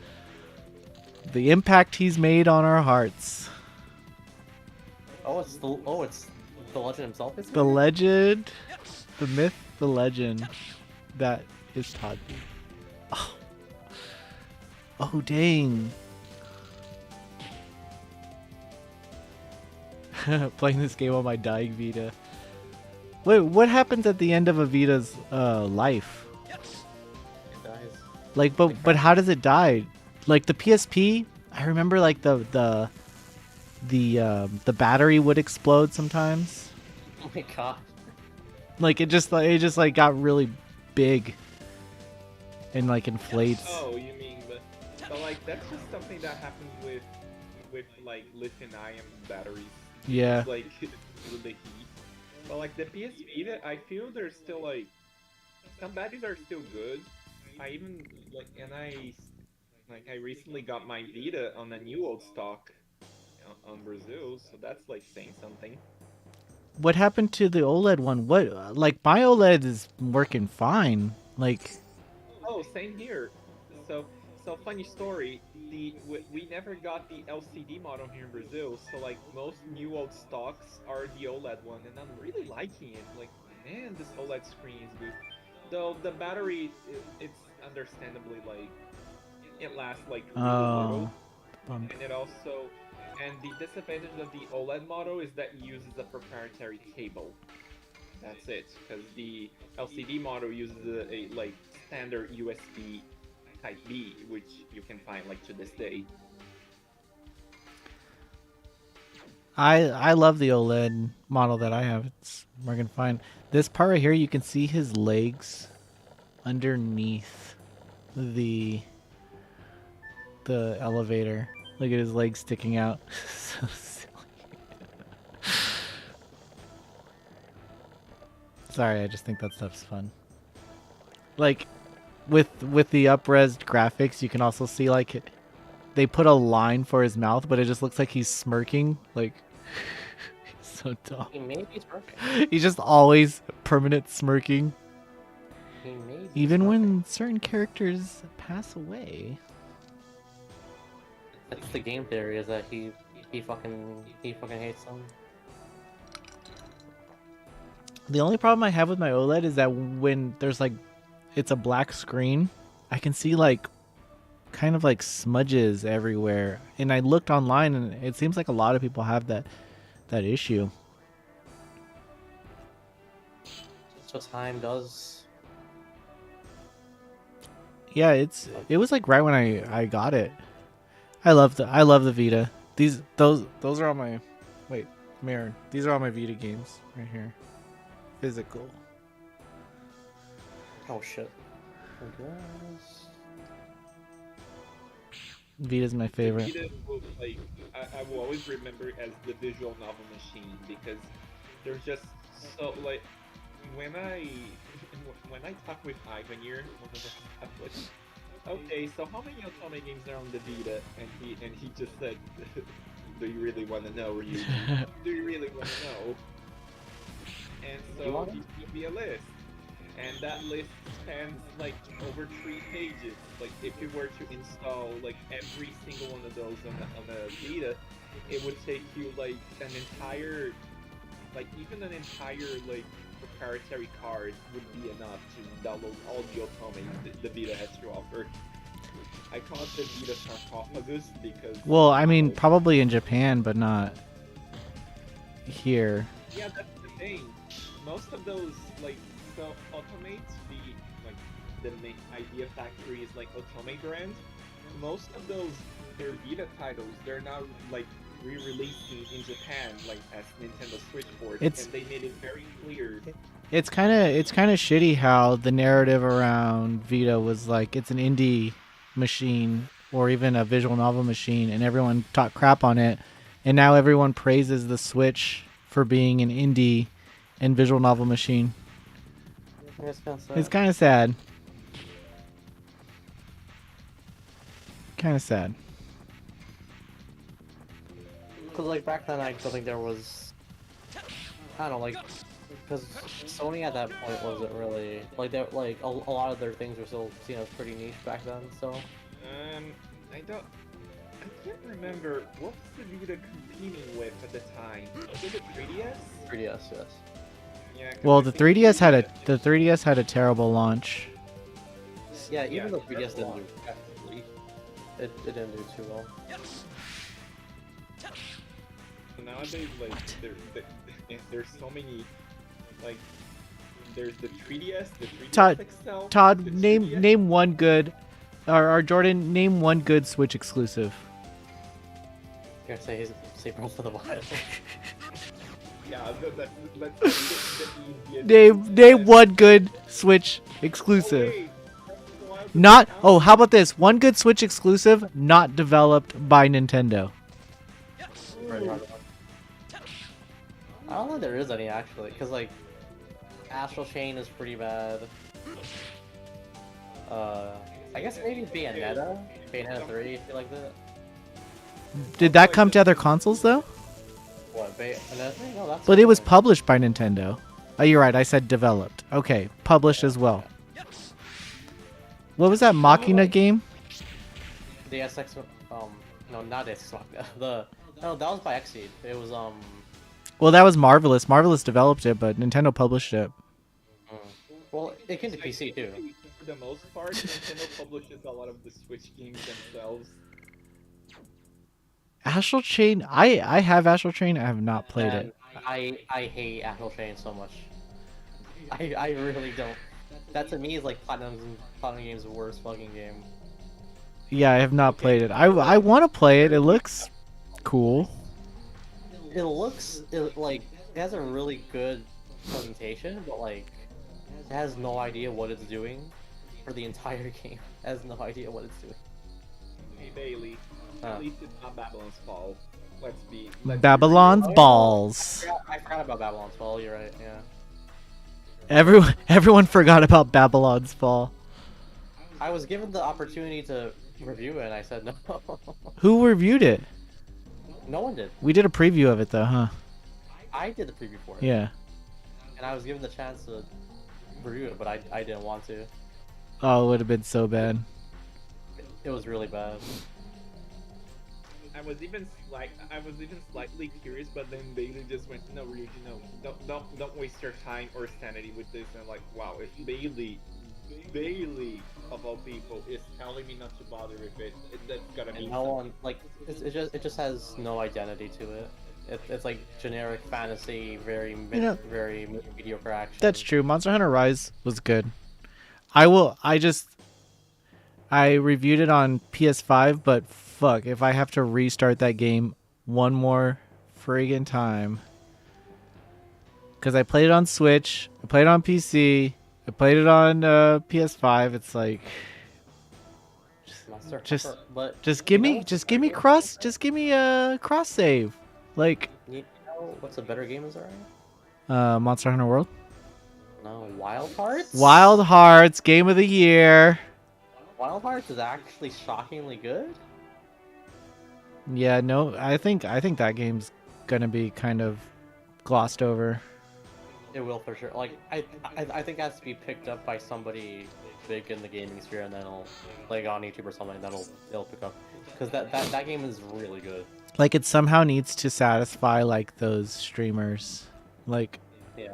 [SPEAKER 1] impact he's made on our hearts.
[SPEAKER 3] Oh, it's the legend himself. Is
[SPEAKER 1] The legend, the myth, the legend. That is Todd B. Oh dang. Playing this game on my dying Vita. Wait, what happens at the end of a Vita's life?
[SPEAKER 3] It dies.
[SPEAKER 1] Like, but how does it die? Like the PSP, I remember like the battery would explode sometimes.
[SPEAKER 3] Oh my god.
[SPEAKER 1] Like it just like got really big and like inflates.
[SPEAKER 2] Oh, you mean but like that's just something that happens with like lithium-ion batteries.
[SPEAKER 1] Yeah.
[SPEAKER 2] Like with the heat. But like the PS Vita, I feel there's still like some batteries are still good. I even like I recently got my Vita on a new old stock on Brazil, so that's like saying something.
[SPEAKER 1] What happened to the OLED one? What like my OLED is working fine. Like
[SPEAKER 2] Oh, same here. So funny story. We never got the LCD model here in Brazil. So like most new old stocks are the OLED one, and I'm really liking it. Like man, this OLED screen is good. Though the battery, it's understandably like it lasts like really little,
[SPEAKER 1] bump.
[SPEAKER 2] and it also and the disadvantage of the OLED model is that it uses a proprietary cable. That's it, because the LCD model uses a like standard USB Type B, which you can find like to this day.
[SPEAKER 1] I love the OLED model that I have. It's working fine. This part right here, you can see his legs underneath the elevator. Look at his legs sticking out. So silly. Sorry, I just think that stuff's fun. Like with the up-resed graphics, you can also see like they put a line for his mouth, but it just looks like he's smirking. Like he's so dumb.
[SPEAKER 3] He may be smirking.
[SPEAKER 1] He's just always permanent smirking.
[SPEAKER 3] He may be
[SPEAKER 1] Even
[SPEAKER 3] smirking.
[SPEAKER 1] when certain characters pass away.
[SPEAKER 3] That's the game theory, is that he fucking hates them.
[SPEAKER 1] The only problem I have with my OLED is that when there's like, it's a black screen, I can see like kind of like smudges everywhere. And I looked online and it seems like a lot of people have that issue.
[SPEAKER 3] That's what time does.
[SPEAKER 1] Yeah, it was like right when I got it. I love the Vita. Those are all my wait, Marin. These are all my Vita games right here. Physical.
[SPEAKER 3] Oh shit. I guess.
[SPEAKER 1] Vita's my favorite.
[SPEAKER 2] The Vita will, like, I will always remember it as the visual novel machine because there's just so like when I when I talk with Ivan here, one of the tablets. Okay, so how many Otome games are on the Vita? And he just said, "Do you really want to know? Ryu? Do you really want to know?" And so he gave me a list, and that list spans like over 3 pages. Like if you were to install like every single one of those on a Vita, it would take you like an entire, like even an entire like proprietary card would be enough to download all the Otome the Vita has to offer. I call it the Vita sarcophagus because...
[SPEAKER 1] Well, I mean, probably in Japan, but not here.
[SPEAKER 2] Yeah, that's the thing. Most of those, like, self-automates, the main Idea Factory is like Otome brand. Most of those, their Vita titles, they're now, like, re-releasing in Japan, like, as Nintendo Switch ports, and they made it very clear.
[SPEAKER 1] It's kind of shitty how the narrative around Vita was like it's an indie machine or even a visual novel machine, and everyone talked crap on it, and now everyone praises the Switch for being an indie and visual novel machine. It's kind of sad. Kind of sad.
[SPEAKER 3] Because like back then, I don't think there was. I don't know, like, because Sony at that point wasn't really like a lot of their things were still seen as pretty niche back then. So.
[SPEAKER 2] I can't remember what was the Vita competing with at the time. Was it the 3DS?
[SPEAKER 3] 3DS, yes.
[SPEAKER 2] Yeah.
[SPEAKER 1] Well, the 3DS had a terrible launch.
[SPEAKER 3] Yeah, even though 3DS didn't do it didn't do too well.
[SPEAKER 2] So nowadays, like, there's so many, like, there's the 3DS, the 3DS XL.
[SPEAKER 1] Todd,
[SPEAKER 2] the
[SPEAKER 1] name one good, or Jordan, name one good Switch exclusive.
[SPEAKER 3] You're gonna say Breath of the Wild.
[SPEAKER 2] Yeah, that's the easiest.
[SPEAKER 1] Name one good Switch exclusive.
[SPEAKER 2] Oh, wait.
[SPEAKER 1] Not how about this? One good Switch exclusive, not developed by Nintendo.
[SPEAKER 3] I don't think there is any actually, because like Astral Chain is pretty bad. I guess maybe Bayonetta 3, if you like that.
[SPEAKER 1] Did that come to other consoles though?
[SPEAKER 3] What, Bayonetta 3? No, that's.
[SPEAKER 1] But it was published by Nintendo. Oh, you're right. I said developed. Okay, published as well. What was that Machina game?
[SPEAKER 3] The SX. No, not SX. No, that was by Xseed. It was
[SPEAKER 1] Well, that was Marvelous. Marvelous developed it, but Nintendo published it.
[SPEAKER 3] Well, it came to PC too.
[SPEAKER 2] For the most part, Nintendo publishes a lot of the Switch games themselves.
[SPEAKER 1] Astral Chain. I have Astral Chain. I have not played it.
[SPEAKER 3] I hate Astral Chain so much. I really don't. That to me is like Platinum Game's worst fucking game.
[SPEAKER 1] Yeah, I have not played it. I want to play it. It looks cool.
[SPEAKER 3] It looks like it has a really good presentation, but like it has no idea what it's doing for the entire game. It has no idea what it's doing.
[SPEAKER 2] Hey Bailey, at least it's not Babylon's Fall. Let's be
[SPEAKER 1] Babylon's balls.
[SPEAKER 3] I forgot about Babylon's Fall. You're right. Yeah.
[SPEAKER 1] Everyone forgot about Babylon's Fall.
[SPEAKER 3] I was given the opportunity to review it, and I said no.
[SPEAKER 1] Who reviewed it?
[SPEAKER 3] No one did.
[SPEAKER 1] We did a preview of it though, huh?
[SPEAKER 3] I did the preview for it.
[SPEAKER 1] Yeah.
[SPEAKER 3] And I was given the chance to review it, but I didn't want to.
[SPEAKER 1] Oh, it would have been so bad.
[SPEAKER 3] It was really bad.
[SPEAKER 2] I was even slightly curious, but then Bailey just went, "No, Ryuji, no, don't waste your time or sanity with this." And I'm like, wow, if Bailey of all people is telling me not to bother with it, that's gotta be.
[SPEAKER 3] And no one like it just has no identity to it. It's like generic fantasy, very mediocre action.
[SPEAKER 1] That's true. Monster Hunter Rise was good. I reviewed it on PS5, but fuck, if I have to restart that game one more friggin' time. Because I played it on Switch, I played it on PC, I played it on PS5. It's like,
[SPEAKER 3] Monster
[SPEAKER 1] just,
[SPEAKER 3] Hunter, but
[SPEAKER 1] just
[SPEAKER 3] you
[SPEAKER 1] give
[SPEAKER 3] know
[SPEAKER 1] me,
[SPEAKER 3] what's a
[SPEAKER 1] just
[SPEAKER 3] better
[SPEAKER 1] give me
[SPEAKER 3] game?
[SPEAKER 1] cross, just give me a cross save, like
[SPEAKER 3] You know what's a better game is already?
[SPEAKER 1] Monster Hunter World,
[SPEAKER 3] No, Wild Hearts.
[SPEAKER 1] Wild Hearts, Game of the Year.
[SPEAKER 3] Wild Hearts is actually shockingly good.
[SPEAKER 1] Yeah, no, I think that game's gonna be kind of glossed over.
[SPEAKER 3] It will for sure. Like I think it has to be picked up by somebody big in the gaming sphere, and then it'll like on YouTube or something. Then it'll pick up because that game is really good.
[SPEAKER 1] Like it somehow needs to satisfy like those streamers, like
[SPEAKER 3] Yeah.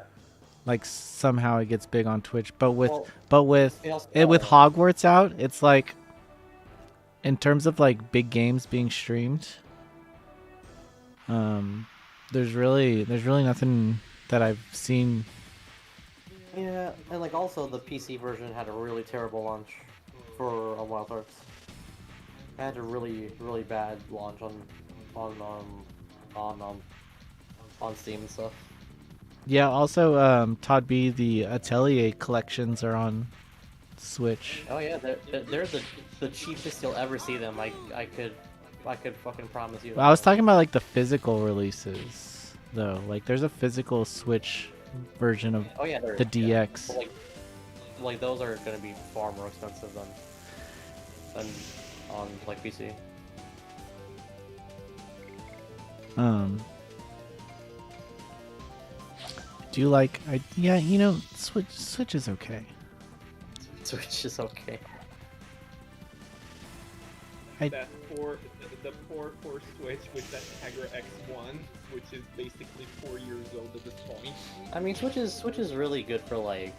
[SPEAKER 1] like somehow it gets big on Twitch. But with
[SPEAKER 3] Well,
[SPEAKER 1] with
[SPEAKER 3] it also
[SPEAKER 1] with Hogwarts out, it's like in terms of like big games being streamed, there's really nothing that I've seen.
[SPEAKER 3] yeah, and like also the PC version had a really terrible launch for Wild Hearts. It had a really bad launch on Steam and stuff.
[SPEAKER 1] Yeah, also Todd B, the Atelier collections are on Switch.
[SPEAKER 3] Oh yeah, they're the cheapest you'll ever see them. I could fucking promise you.
[SPEAKER 1] Well, I was talking about like the physical releases though. Like there's a physical Switch version of
[SPEAKER 3] Oh yeah,
[SPEAKER 1] the DX.
[SPEAKER 3] Yeah. Like those are gonna be far more expensive than on like PC.
[SPEAKER 1] Do you like yeah, you know, Switch is okay.
[SPEAKER 3] Switch is okay.
[SPEAKER 2] That the poor Switch with that Tegra X1, which is basically 4 years old at this point.
[SPEAKER 3] I mean, Switch is really good for like.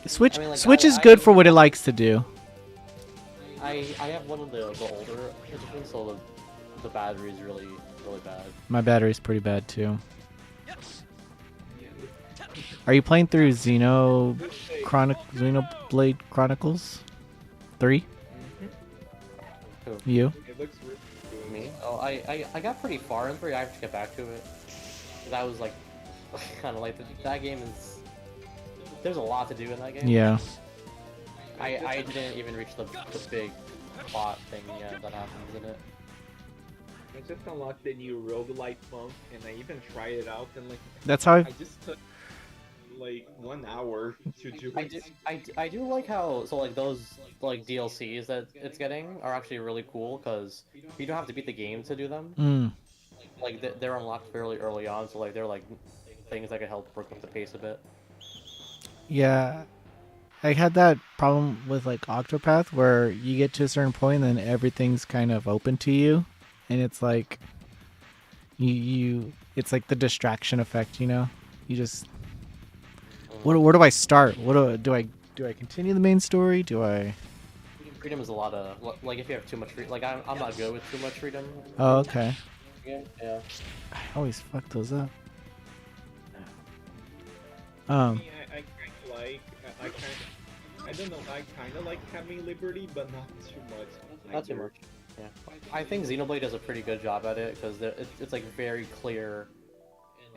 [SPEAKER 1] Switch
[SPEAKER 3] I mean, like,
[SPEAKER 1] Switch is
[SPEAKER 3] I-
[SPEAKER 1] good for what it likes to do.
[SPEAKER 3] I have one of the older editions, so the battery is really bad.
[SPEAKER 1] My battery's pretty bad too. Are you playing through Xenoblade Chronicles 3?
[SPEAKER 3] Who?
[SPEAKER 1] You?
[SPEAKER 2] It looks really good.
[SPEAKER 3] Me? Oh, I got pretty far in 3. I have to get back to it. That was like kind of like that game is. There's a lot to do in that game.
[SPEAKER 1] Yeah.
[SPEAKER 3] I didn't even reach the big plot thing yet that happens in it.
[SPEAKER 2] I just unlocked the new roguelite monk, and I even tried it out, and like
[SPEAKER 1] That's how
[SPEAKER 2] I just took like 1 hour to do it.
[SPEAKER 3] I do like how like those like DLCs that it's getting are actually really cool because you don't have to beat the game to do them.
[SPEAKER 1] Mm.
[SPEAKER 3] Like they're unlocked fairly early on, so like they're like things that could help break up the pace a bit.
[SPEAKER 1] Yeah. I had that problem with like Octopath where you get to a certain point and then everything's kind of open to you, and it's like you it's like the distraction effect, you know? You just where do I start? What do I continue the main story? Do I
[SPEAKER 3] Freedom is a lot of like if you have too much freedom. Like I'm not good with too much freedom.
[SPEAKER 1] Oh, okay.
[SPEAKER 3] Yeah.
[SPEAKER 1] I always fuck those up.
[SPEAKER 2] Me, I kind of like I don't know, I kind of like having liberty, but not too much.
[SPEAKER 3] Not too much. Yeah. I think Xenoblade does a pretty good job at it because it's like very clear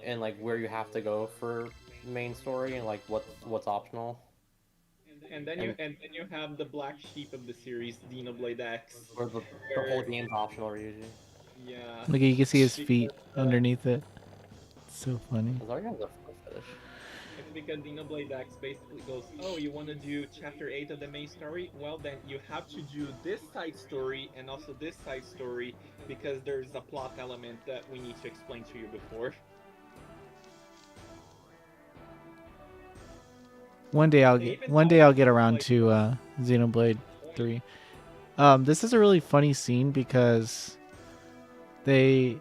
[SPEAKER 3] and like where you have to go for main story and like what's optional.
[SPEAKER 2] And then you have the black sheep of the series, Xenoblade X.
[SPEAKER 3] Or the whole game's optional usually.
[SPEAKER 2] Yeah.
[SPEAKER 1] Look, you can see his feet underneath it. It's so funny.
[SPEAKER 3] Because already has a foot fetish.
[SPEAKER 2] It's because Xenoblade X basically goes, oh, you want to do chapter 8 of the main story? Well, then you have to do this side story and also this side story because there's a plot element that we need to explain to you before.
[SPEAKER 1] One day I'll get around to Xenoblade 3. This is a really funny scene because they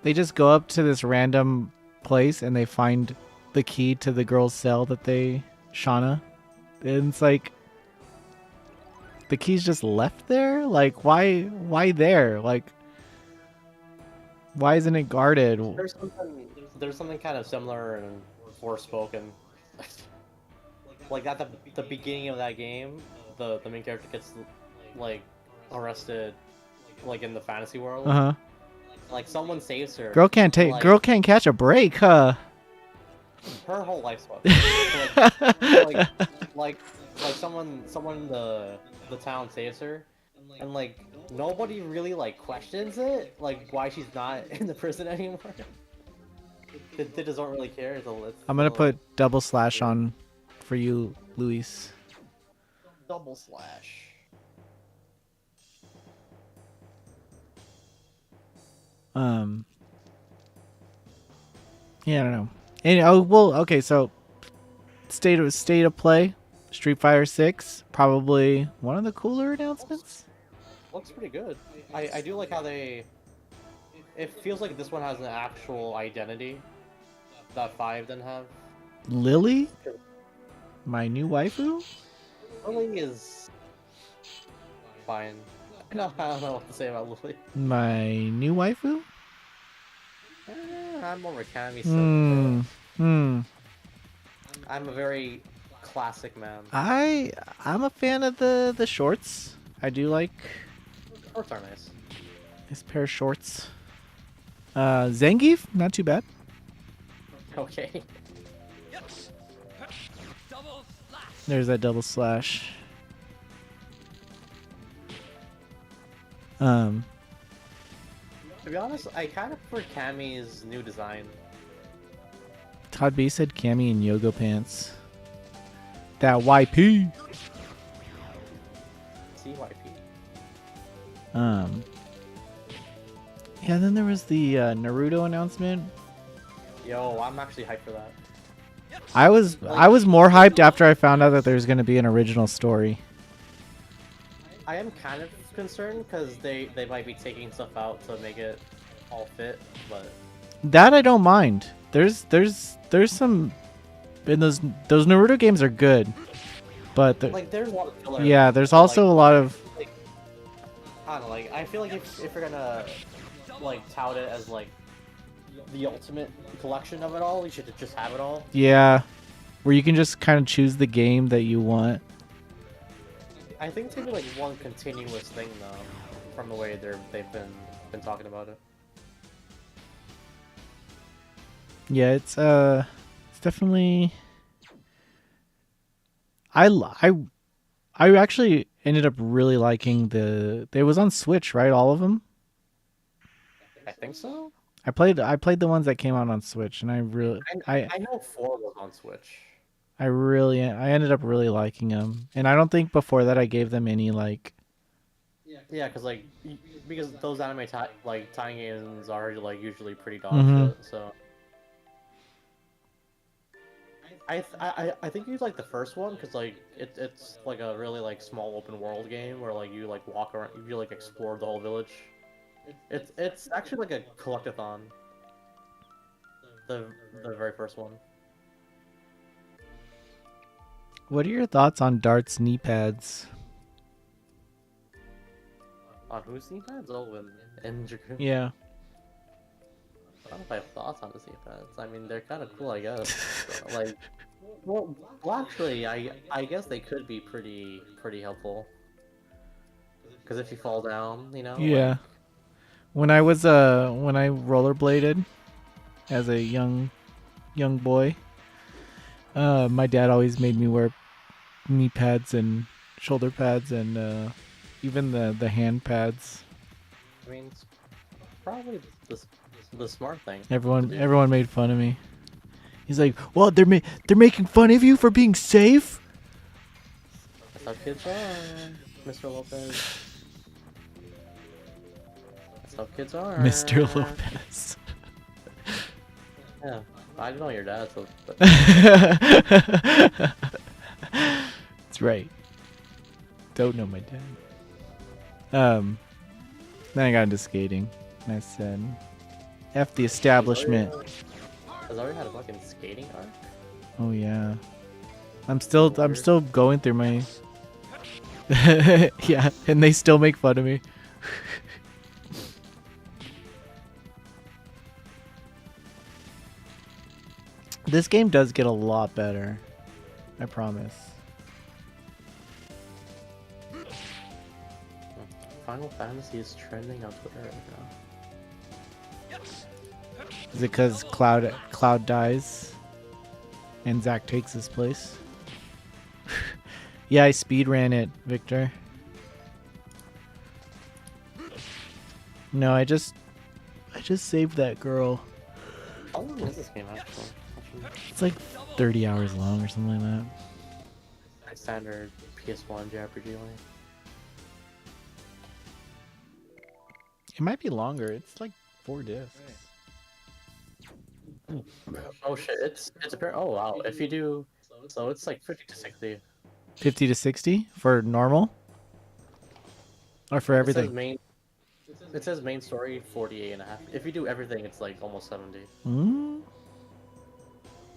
[SPEAKER 1] just go up to this random place and they find the key to the girl's cell that Shauna. And it's like the key's just left there? Like why there? Like why isn't it guarded?
[SPEAKER 3] There's something kind of similar in Forspoken. Like at the beginning of that game, the main character gets like arrested, like in the fantasy world.
[SPEAKER 1] Uh-huh.
[SPEAKER 3] Like someone saves her.
[SPEAKER 1] Girl can't catch a break, huh?
[SPEAKER 3] Her whole life's fucked. like someone in the town saves her, and like nobody really like questions it, like why she's not in the prison anymore. They just don't really care.
[SPEAKER 1] I'm gonna put double slash on for you, Luis.
[SPEAKER 3] double slash.
[SPEAKER 1] Yeah, I don't know. Okay, so state of play, Street Fighter 6, probably one of the cooler announcements.
[SPEAKER 3] Looks pretty good. I do like how it feels like this one has an actual identity that 5 didn't have.
[SPEAKER 1] Lily, my new waifu.
[SPEAKER 3] Lily is fine. No, I don't know what to say about Lily.
[SPEAKER 1] My new waifu.
[SPEAKER 3] I'm more of a Cammy I'm a very classic man.
[SPEAKER 1] I'm a fan of the shorts. I do like
[SPEAKER 3] Shorts are nice.
[SPEAKER 1] this pair of shorts. Zangief, not too bad.
[SPEAKER 3] Okay.
[SPEAKER 1] There's that double slash. Um,
[SPEAKER 3] To be honest, I kind of prefer Cammy's new design.
[SPEAKER 1] Todd B said Cammy in yoga pants. That YP.
[SPEAKER 3] CYP.
[SPEAKER 1] Yeah, then there was the Naruto announcement.
[SPEAKER 3] Yo, I'm actually hyped for that.
[SPEAKER 1] I was more hyped after I found out that there's going to be an original story.
[SPEAKER 3] I am kind of concerned because they might be taking stuff out to make it all fit, but
[SPEAKER 1] That I don't mind. There's some in those Naruto games are good, but
[SPEAKER 3] like there's a lot of filler.
[SPEAKER 1] yeah, there's
[SPEAKER 3] but,
[SPEAKER 1] also a lot of
[SPEAKER 3] like, I don't know, like I feel like if you're gonna like tout it as like the ultimate collection of it all, you should just have it all.
[SPEAKER 1] yeah, where you can just kind of choose the game that you want.
[SPEAKER 3] I think it's gonna be like one continuous thing though, from the way they've been talking about it.
[SPEAKER 1] Yeah, it's definitely. I actually ended up really liking it was on Switch, right? All of them.
[SPEAKER 3] I think so.
[SPEAKER 1] I played the ones that came out on Switch, and I
[SPEAKER 3] know 4 was on Switch.
[SPEAKER 1] I ended up really liking them, and I don't think before that I gave them any like.
[SPEAKER 3] Yeah, because those anime tying ins are like usually pretty dog shit. So I think you like the first one because like it's like a really like small open world game where like you like walk around, you like explore the whole village. It's actually like a collectathon. The very first one.
[SPEAKER 1] What are your thoughts on Dart's knee pads?
[SPEAKER 3] On whose knee pads? Oh, in Dragoon.
[SPEAKER 1] Yeah.
[SPEAKER 3] I don't know if I have thoughts on the knee pads. I mean, they're kind of cool, I guess. Like, well, actually, I guess they could be pretty helpful. Because if you fall down, you know.
[SPEAKER 1] Yeah.
[SPEAKER 3] Like,
[SPEAKER 1] when I rollerbladed as a young boy, my dad always made me wear knee pads and shoulder pads and even the hand pads.
[SPEAKER 3] I mean, it's probably the smart thing.
[SPEAKER 1] Everyone made fun of me. He's like, "Well, they're making fun of you for being safe."
[SPEAKER 3] That's how kids are, Mr. Lopez. That's how kids are.
[SPEAKER 1] Mr. Lopez.
[SPEAKER 3] Yeah, I know your dad, so.
[SPEAKER 1] That's right. Don't know my dad. Then I got into skating. And I said, "F the establishment."
[SPEAKER 3] Has already had a fucking skating arc?
[SPEAKER 1] Oh yeah. I'm still going through my. Yeah, and they still make fun of me. This game does get a lot better. I promise.
[SPEAKER 3] Final Fantasy is trending on Twitter right now.
[SPEAKER 1] Is it because Cloud dies and Zack takes his place? Yeah, I speed ran it, Victor. No, I just saved that girl.
[SPEAKER 3] How long is this game actually?
[SPEAKER 1] It's like 30 hours long or something like that.
[SPEAKER 3] Standard PS1 JRPG length.
[SPEAKER 1] It might be longer. It's like 4 discs.
[SPEAKER 3] Oh shit! It's apparent. Oh wow! If you do, so it's like 50 to 60.
[SPEAKER 1] 50 to 60 for normal? Or for everything?
[SPEAKER 3] It says main story 48 and a half. If you do everything, it's like almost 70.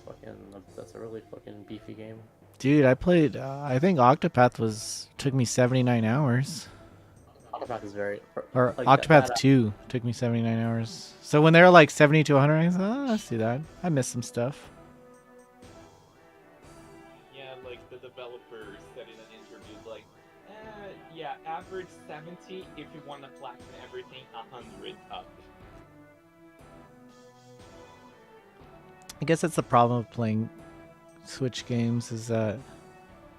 [SPEAKER 3] Fucking, that's a really fucking beefy game.
[SPEAKER 1] Dude, I played, I think Octopath took me 79 hours.
[SPEAKER 3] Octopath is very...
[SPEAKER 1] Or
[SPEAKER 3] like,
[SPEAKER 1] Octopath 2 took me 79 hours. So when they were like 70 to 100, I was like, oh, I see that. I missed some stuff.
[SPEAKER 2] Yeah, like the developer said in an interview, like, yeah, average 70 if you want to platinum everything, 100 up.
[SPEAKER 1] I guess that's the problem of playing Switch games is that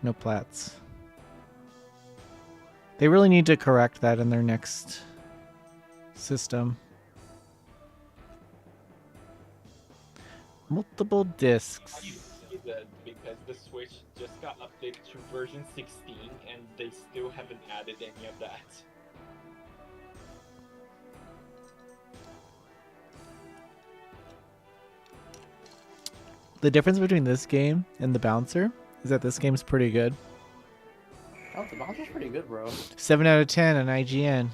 [SPEAKER 1] no plats. They really need to correct that in their next system. Multiple discs.
[SPEAKER 2] You see that because the Switch just got updated to version 16 and they still haven't added any of that.
[SPEAKER 1] The difference between this game and the Bouncer is that this game's pretty good.
[SPEAKER 3] Oh, the Bouncer's pretty good, bro.
[SPEAKER 1] 7 out of 10 on IGN.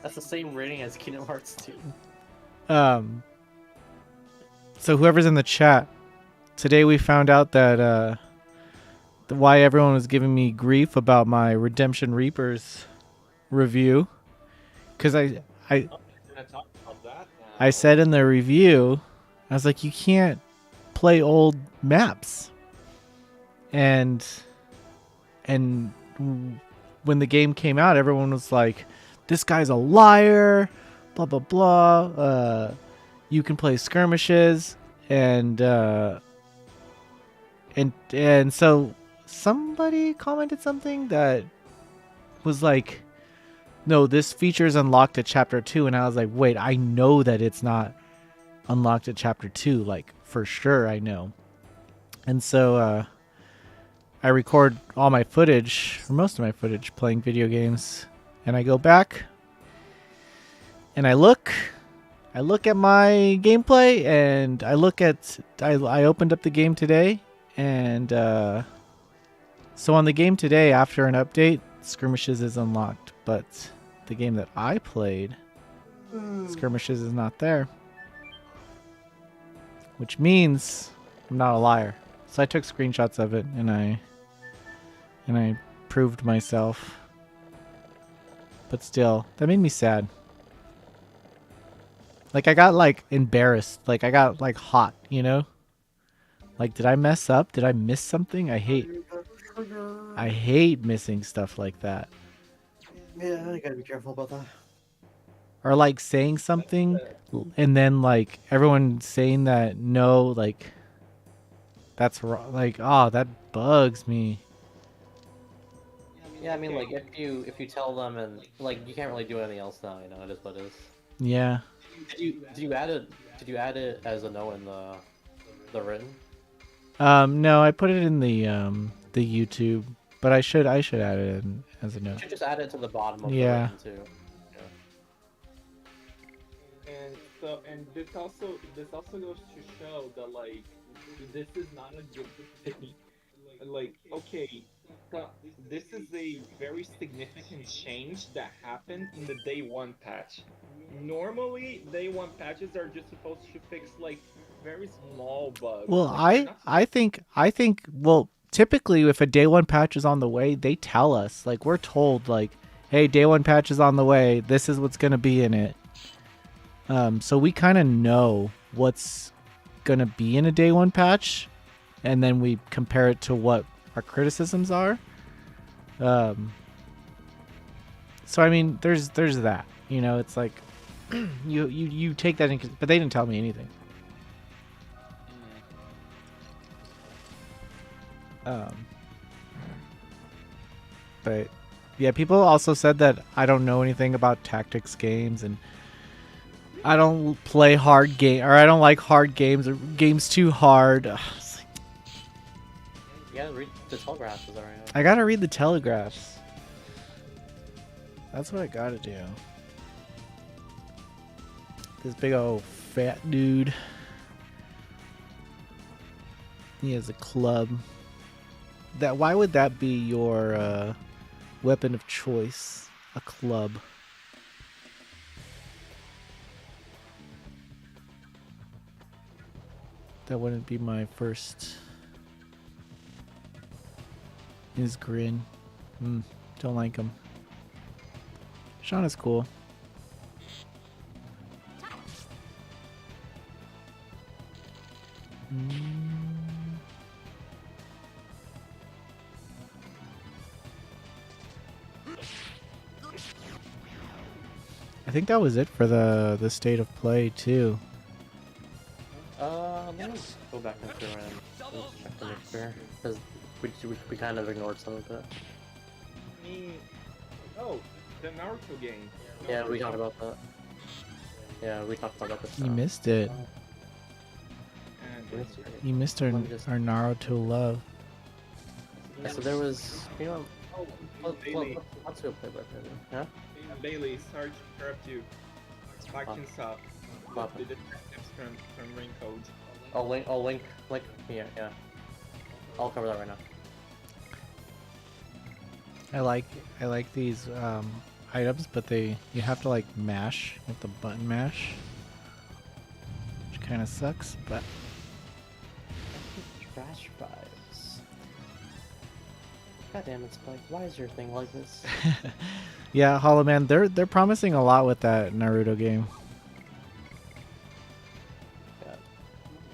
[SPEAKER 3] That's the same rating as Kingdom Hearts 2.
[SPEAKER 1] So whoever's in the chat, today we found out that why everyone was giving me grief about my Redemption Reapers review, because I said in the review, I was like, you can't play old maps, and when the game came out, everyone was like, this guy's a liar, blah blah blah. You can play skirmishes, and so somebody commented something that was like, no, this feature is unlocked at chapter 2, and I was like, wait, I know that it's not unlocked at chapter 2, like for sure I know. And so I record all my footage, or most of my footage, playing video games, and I go back and I look at my gameplay, and I opened up the game today, and so on the game today, after an update, skirmishes is unlocked, but the game that I played, skirmishes is not there, which means I'm not a liar. So I took screenshots of it, and I proved myself. But still, that made me sad. Like, I got, like, embarrassed. Like, I got, like, hot, you know? Like, did I mess up? Did I miss something? I hate missing stuff like that.
[SPEAKER 3] Yeah, I gotta be careful about that.
[SPEAKER 1] Or, like, saying something, and then, like, everyone saying that, no, like, that's wrong. Like, oh, that bugs me.
[SPEAKER 3] Yeah, I mean, like, if you tell them, and, like, you can't really do anything else now, you know, it is what it is.
[SPEAKER 1] Yeah.
[SPEAKER 3] Did you add it as a no in the written?
[SPEAKER 1] No, I put it in the YouTube, but I should add it in as a note.
[SPEAKER 3] You should just add it to the bottom of
[SPEAKER 1] the written
[SPEAKER 3] too. Yeah.
[SPEAKER 2] And this also goes to show that, like, this is not a good thing. Like, okay, this is a very significant change that happened in the day 1 patch. Normally, day 1 patches are just supposed to fix, like, very small bugs.
[SPEAKER 1] Well,
[SPEAKER 2] like,
[SPEAKER 1] I think well, typically if a day 1 patch is on the way, they tell us. Like, we're told, like, hey, day 1 patch is on the way. This is what's gonna be in it. So we kind of know what's gonna be in a day 1 patch, and then we compare it to what our criticisms are. So I mean, there's that. You know, it's like you take that in, but they didn't tell me anything. But yeah, people also said that I don't know anything about tactics games and I don't play hard game, or I don't like hard games, or games too hard. It's like,
[SPEAKER 3] You gotta read the telegraphs already.
[SPEAKER 1] I gotta read the telegraphs. That's what I gotta do. This big old fat dude. He has a club. Why would that be your weapon of choice? A club. That wouldn't be my first. His grin. Don't like him. Sean is cool. I think that was it for the state of play too.
[SPEAKER 3] Let me go back and through and check to make sure, because we kind of ignored some of it.
[SPEAKER 2] Oh, the Naruto game.
[SPEAKER 3] Yeah, we talked about that. Yeah, we talked about this.
[SPEAKER 1] You missed it.
[SPEAKER 2] And
[SPEAKER 1] You missed our Naruto love.
[SPEAKER 3] Yeah, so there was, you know,
[SPEAKER 2] Bailey.
[SPEAKER 3] let's go play by play. Yeah.
[SPEAKER 2] Bailey, sorry to interrupt you. Back
[SPEAKER 3] What?
[SPEAKER 2] things up.
[SPEAKER 3] What?
[SPEAKER 2] The detectives from Raincoat.
[SPEAKER 3] I'll link, yeah. I'll cover that right now.
[SPEAKER 1] I like these items, but you have to like mash. You have to button mash, which kind of sucks. But
[SPEAKER 3] Trash vibes. God damn it, Spike. Why is your thing like this?
[SPEAKER 1] yeah, Hollow Man, they're promising a lot with that Naruto game.
[SPEAKER 3] God.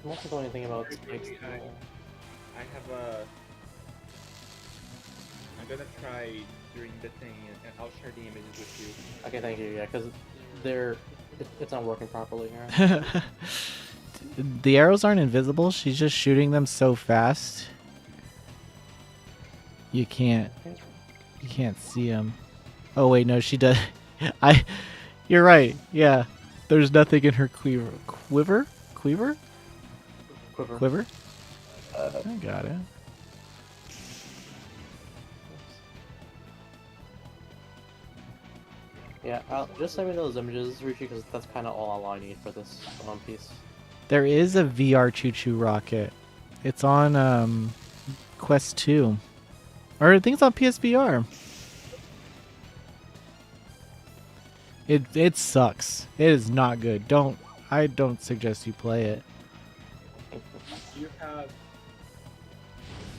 [SPEAKER 3] I don't know anything about Spike's
[SPEAKER 2] I have a. I'm gonna try during the thing, and I'll share the images with you.
[SPEAKER 3] Okay, thank you. Yeah, because it's not working properly here.
[SPEAKER 1] The arrows aren't invisible. She's just shooting them so fast. You can't see them. Oh wait, no, she does. You're right. Yeah, there's nothing in her quiver. I got it.
[SPEAKER 3] Yeah, just send me those images, Richie, because that's kind of all I need for this One Piece.
[SPEAKER 1] There is a VR Choo Choo Rocket. It's on Quest 2. Or I think it's on PSVR. It sucks. It is not good. I don't suggest you play it.
[SPEAKER 2] Do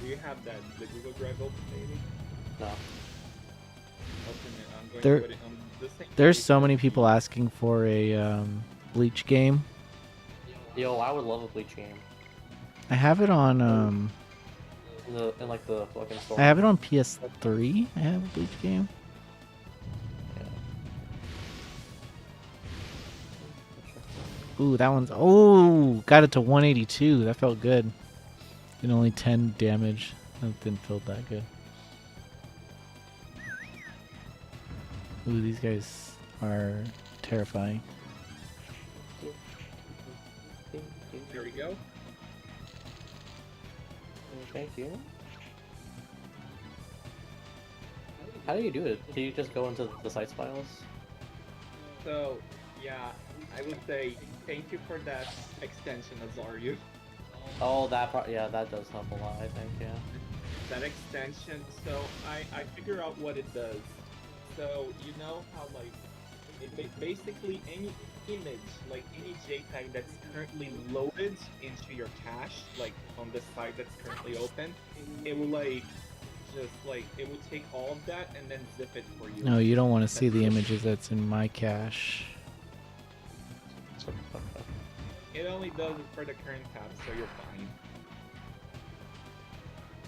[SPEAKER 2] you have that the Google Drive open, maybe?
[SPEAKER 3] No.
[SPEAKER 2] Open it. I'm going
[SPEAKER 1] There-
[SPEAKER 2] to put it on the same.
[SPEAKER 1] There's so many people asking for a Bleach game.
[SPEAKER 3] Yo, I would love a Bleach game.
[SPEAKER 1] I have it on
[SPEAKER 3] In like the fucking store.
[SPEAKER 1] I have it on PS3. I have a Bleach game. Ooh, that one's got it to 182. That felt good. And only 10 damage. That didn't feel that good. Ooh, these guys are terrifying.
[SPEAKER 2] Here we go.
[SPEAKER 3] Thank you. How do you do it? Do you just go into the sites files?
[SPEAKER 2] So, yeah, I would say thank you for that extension, Azario.
[SPEAKER 3] Oh, yeah, that does help a lot, I think, yeah.
[SPEAKER 2] That extension, so I figure out what it does. So, you know how, like, basically any image, like any JPEG that's currently loaded into your cache, like on the site that's currently open, it will like it will take all of that and then zip it for you.
[SPEAKER 1] No, you don't want to see the images that's in my cache.
[SPEAKER 2] It only does it for the current tab, so you're fine.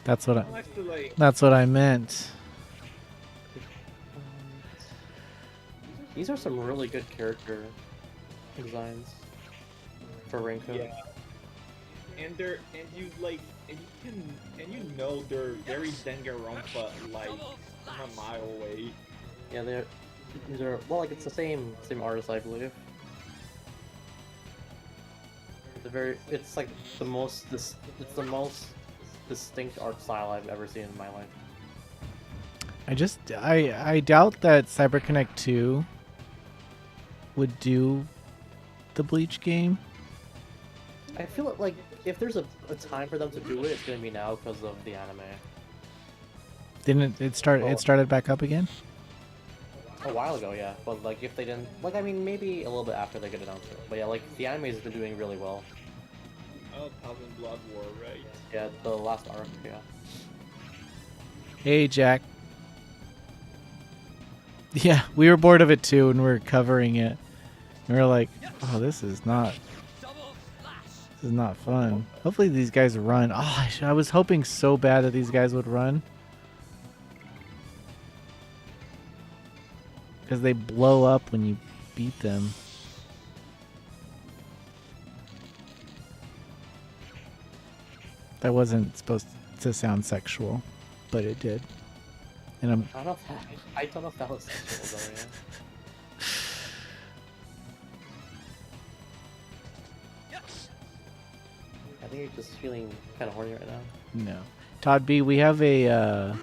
[SPEAKER 1] That's what
[SPEAKER 2] I'll have to, like,
[SPEAKER 1] That's what I meant.
[SPEAKER 3] These are some really good character designs for Raincoat.
[SPEAKER 2] Yeah. And they're and you like and you can and you know they're very Danganronpa like from a mile away.
[SPEAKER 3] Yeah, they're well, like it's the same artist, I believe. It's like it's the most distinct art style I've ever seen in my life.
[SPEAKER 1] I doubt that CyberConnect 2 would do the Bleach game.
[SPEAKER 3] I feel like if there's a time for them to do it, it's gonna be now because of the anime.
[SPEAKER 1] Didn't it start?
[SPEAKER 3] Well,
[SPEAKER 1] It started back up again.
[SPEAKER 3] a while ago, yeah. But like if they didn't, like I mean, maybe a little bit after they get announced it. But yeah, like the anime has been doing really well.
[SPEAKER 2] Oh, Thousand Blood War, right?
[SPEAKER 3] Yeah, the last arc, yeah.
[SPEAKER 1] Hey, Jack. Yeah, we were bored of it too, and we were covering it. And we were like, "Oh, this is not fun." Hopefully, these guys run. Oh, I was hoping so bad that these guys would run, because they blow up when you beat them. That wasn't supposed to sound sexual, but it did. And
[SPEAKER 3] I don't know if that was sexual though, yeah. I think you're just feeling kind of horny right now.
[SPEAKER 1] No. Todd B, we have a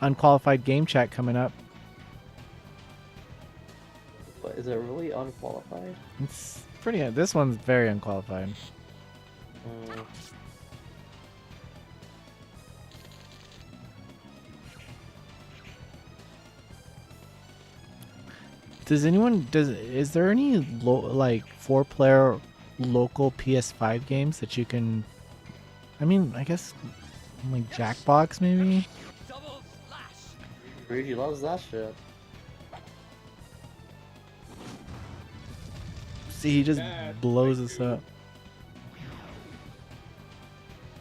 [SPEAKER 1] unqualified game chat coming up.
[SPEAKER 3] But is it really unqualified?
[SPEAKER 1] It's pretty. This one's very unqualified.
[SPEAKER 3] Mm.
[SPEAKER 1] Is there any like 4-player local PS5 games that you can? I mean, I guess like Jackbox maybe.
[SPEAKER 3] Rudy loves that shit.
[SPEAKER 1] See, he just
[SPEAKER 2] That's
[SPEAKER 1] blows
[SPEAKER 2] my
[SPEAKER 1] us
[SPEAKER 2] dude.
[SPEAKER 1] up.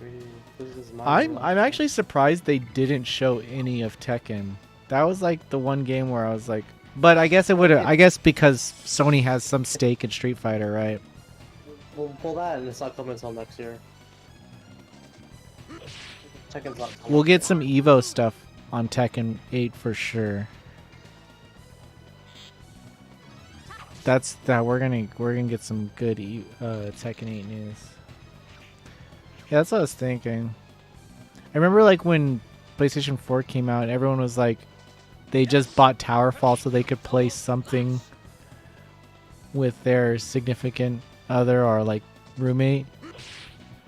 [SPEAKER 3] Rudy, this is my
[SPEAKER 1] I'm actually surprised they didn't show any of Tekken. That was like the one game where I was like, but I guess it would. I guess because Sony has some stake in Street Fighter, right?
[SPEAKER 3] We'll pull that and it's not coming until next year. Tekken's not coming.
[SPEAKER 1] We'll get some Evo stuff on Tekken 8 for sure. We're gonna get some good Tekken 8 news. Yeah, that's what I was thinking. I remember like when PlayStation 4 came out, everyone was like, they just bought Towerfall so they could play something with their significant other or like roommate,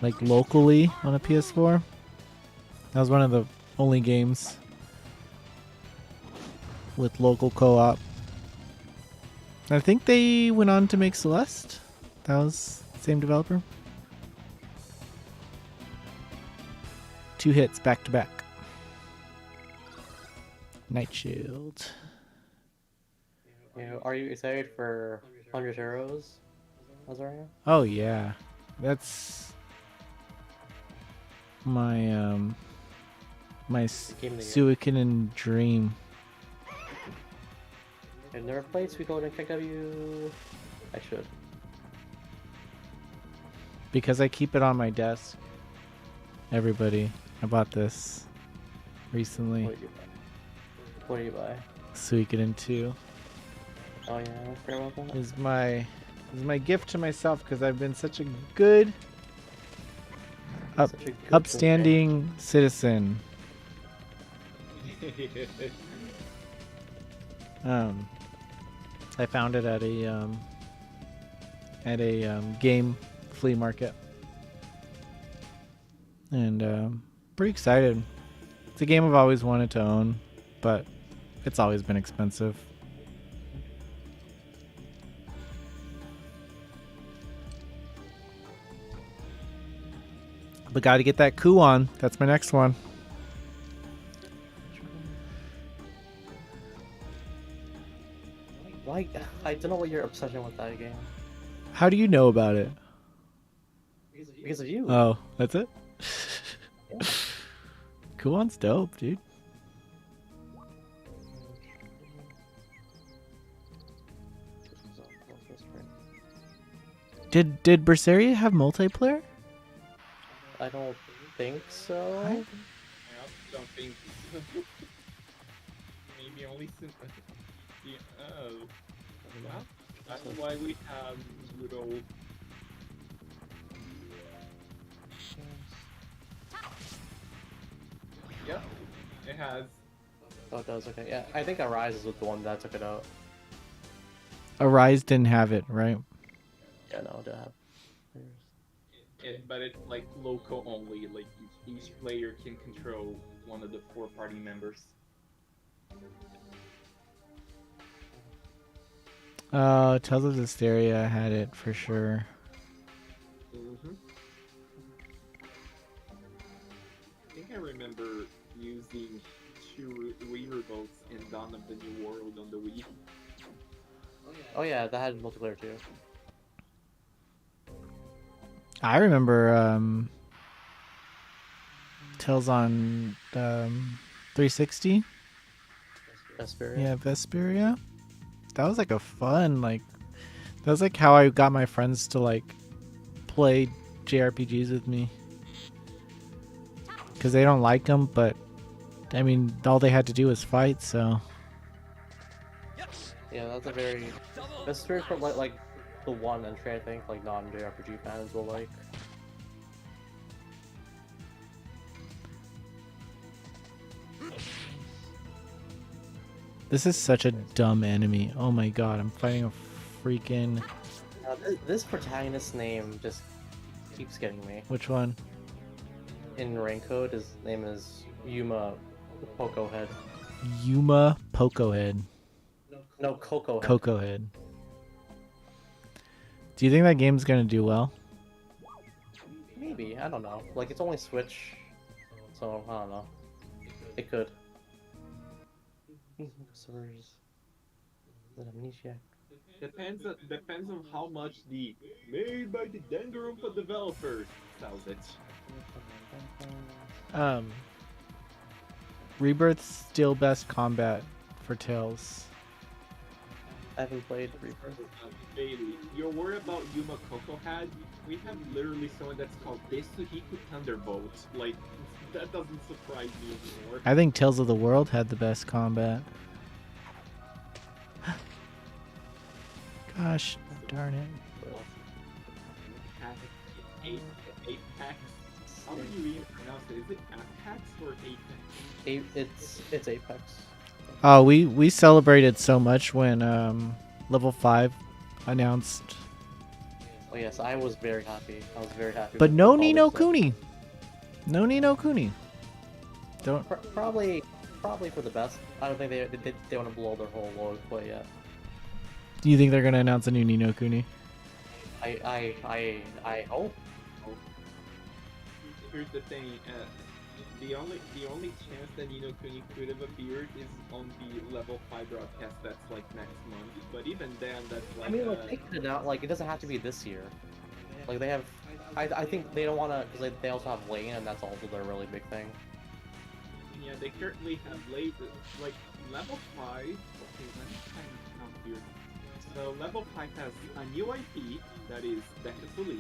[SPEAKER 1] like locally on a PS4. That was one of the only games with local co-op. I think they went on to make Celeste. That was the same developer. 2 hits back to back. Night Shield.
[SPEAKER 3] Yeah, are you excited for 100 Heroes, Azaria?
[SPEAKER 1] Oh yeah, that's my my
[SPEAKER 3] Game of the year.
[SPEAKER 1] Suikoden dream.
[SPEAKER 3] I've never played Suikoden KW. I should.
[SPEAKER 1] Because I keep it on my desk. Everybody, I bought this recently.
[SPEAKER 3] What did you buy? What do you buy?
[SPEAKER 1] Suikoden 2
[SPEAKER 3] Oh yeah, I forgot about that.
[SPEAKER 1] is my gift to myself because I've been such a good,
[SPEAKER 3] Such a good
[SPEAKER 1] upstanding citizen. I found it at a game flea market, and pretty excited. It's a game I've always wanted to own, but it's always been expensive. But got to get that coup on. That's my next one.
[SPEAKER 3] Why? I don't know what your obsession with that game.
[SPEAKER 1] How do you know about it?
[SPEAKER 3] Because of you.
[SPEAKER 1] Oh, that's it?
[SPEAKER 3] Yeah.
[SPEAKER 1] Kuon's dope, dude. Did Berseria have multiplayer?
[SPEAKER 3] I don't think so.
[SPEAKER 2] I also don't think so. Maybe only since. Oh. Well, that's why we have good old. Yep, it has.
[SPEAKER 3] Oh, it does. Okay, yeah. I think Arise is the one that took it out.
[SPEAKER 1] Arise didn't have it, right?
[SPEAKER 3] Yeah, no, it did have.
[SPEAKER 2] But it's like local only. Like each player can control one of the 4 party members.
[SPEAKER 1] Tales of Hysteria had it for sure.
[SPEAKER 2] Mm-hmm. I think I remember using 2 reroboats in Dawn of the New World on the Wii.
[SPEAKER 3] Oh yeah, that had multiplayer too.
[SPEAKER 1] I remember Tales on 360.
[SPEAKER 3] Vesperia.
[SPEAKER 1] Yeah, Vesperia. That was like a fun, like, that was like how I got my friends to like play JRPGs with me. Because they don't like them, but I mean, all they had to do was fight, so.
[SPEAKER 3] Yeah, that's a very. Vesperia for like the one entry I think like non-JRPG fans will like.
[SPEAKER 1] This is such a dumb enemy. Oh my god, I'm fighting a freaking.
[SPEAKER 3] This protagonist's name just keeps getting me.
[SPEAKER 1] Which one?
[SPEAKER 3] In Rain Code, his name is Yuma Poco Head.
[SPEAKER 1] Yuma Poco Head.
[SPEAKER 3] No, Coco Head.
[SPEAKER 1] Coco Head. Do you think that game's gonna do well?
[SPEAKER 3] Maybe, I don't know. Like, it's only Switch, so I don't know. It could. Sorry. Amnesia.
[SPEAKER 2] Depends on how much the made by the Danganronpa developers sells it.
[SPEAKER 1] Rebirth's still best combat for Tales.
[SPEAKER 3] I haven't played Rebirth.
[SPEAKER 2] Bailey, you're worried about Yuma Coco Head? We have literally someone that's called Desuhiku Thunderbolt. Like, that doesn't surprise me anymore.
[SPEAKER 1] I think Tales of the World had the best combat. Gosh, darn it.
[SPEAKER 2] Apex. How do you even pronounce it? Is it Apex or Apex?
[SPEAKER 3] It's Apex.
[SPEAKER 1] Oh, we celebrated so much when level 5 announced.
[SPEAKER 3] Oh yes, I was very happy. I was very happy.
[SPEAKER 1] But
[SPEAKER 3] with
[SPEAKER 1] no
[SPEAKER 3] all
[SPEAKER 1] Ni no
[SPEAKER 3] this stuff.
[SPEAKER 1] Kuni. No Ni no Kuni. Don't.
[SPEAKER 3] Probably for the best. I don't think they want to blow their whole load play yet.
[SPEAKER 1] Do you think they're gonna announce a new Ni no Kuni?
[SPEAKER 3] I hope.
[SPEAKER 2] Here's the thing. The only chance that Ni no Kuni could have appeared is on the level 5 broadcast that's like next month. But even then, that's like.
[SPEAKER 3] I mean, like they could announce, like it doesn't have to be this year. Like they have, I think they don't want to because they also have Lane and that's also their really big thing.
[SPEAKER 2] Yeah, they currently have late like level 5. Okay, let me try and count here. So level 5 has a new IP that is Deca Police.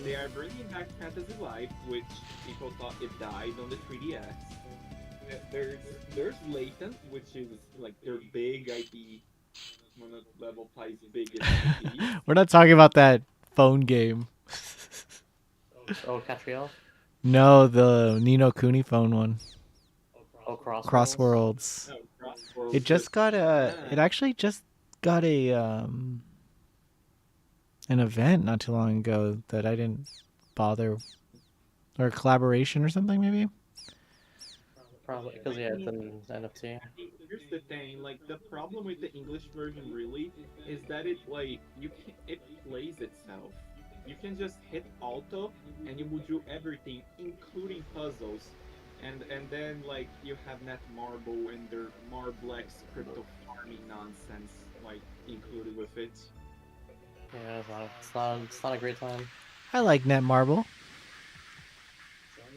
[SPEAKER 2] They are bringing back Fantasy Life, which people thought it died on the 3DS. There's Latent, which is like their big IP, one of level 5's biggest IPs.
[SPEAKER 1] We're not talking about that phone game.
[SPEAKER 3] Oh, Catriel?
[SPEAKER 1] No, the Ni no Kuni phone one.
[SPEAKER 3] Oh, Crossworlds.
[SPEAKER 1] Crossworlds.
[SPEAKER 2] No, Crossworlds,
[SPEAKER 1] It just got a. It actually just got a an event not too long ago that I didn't bother, or a collaboration or something maybe.
[SPEAKER 3] Probably because yeah, it's an NFT.
[SPEAKER 2] Here's the thing, like the problem with the English version really is that it like it plays itself. You can just hit Alto and you will do everything, including puzzles. And then like you have Netmarble and their Marblex crypto farming nonsense like included with it.
[SPEAKER 3] Yeah, it's not a great time.
[SPEAKER 1] I like Netmarble.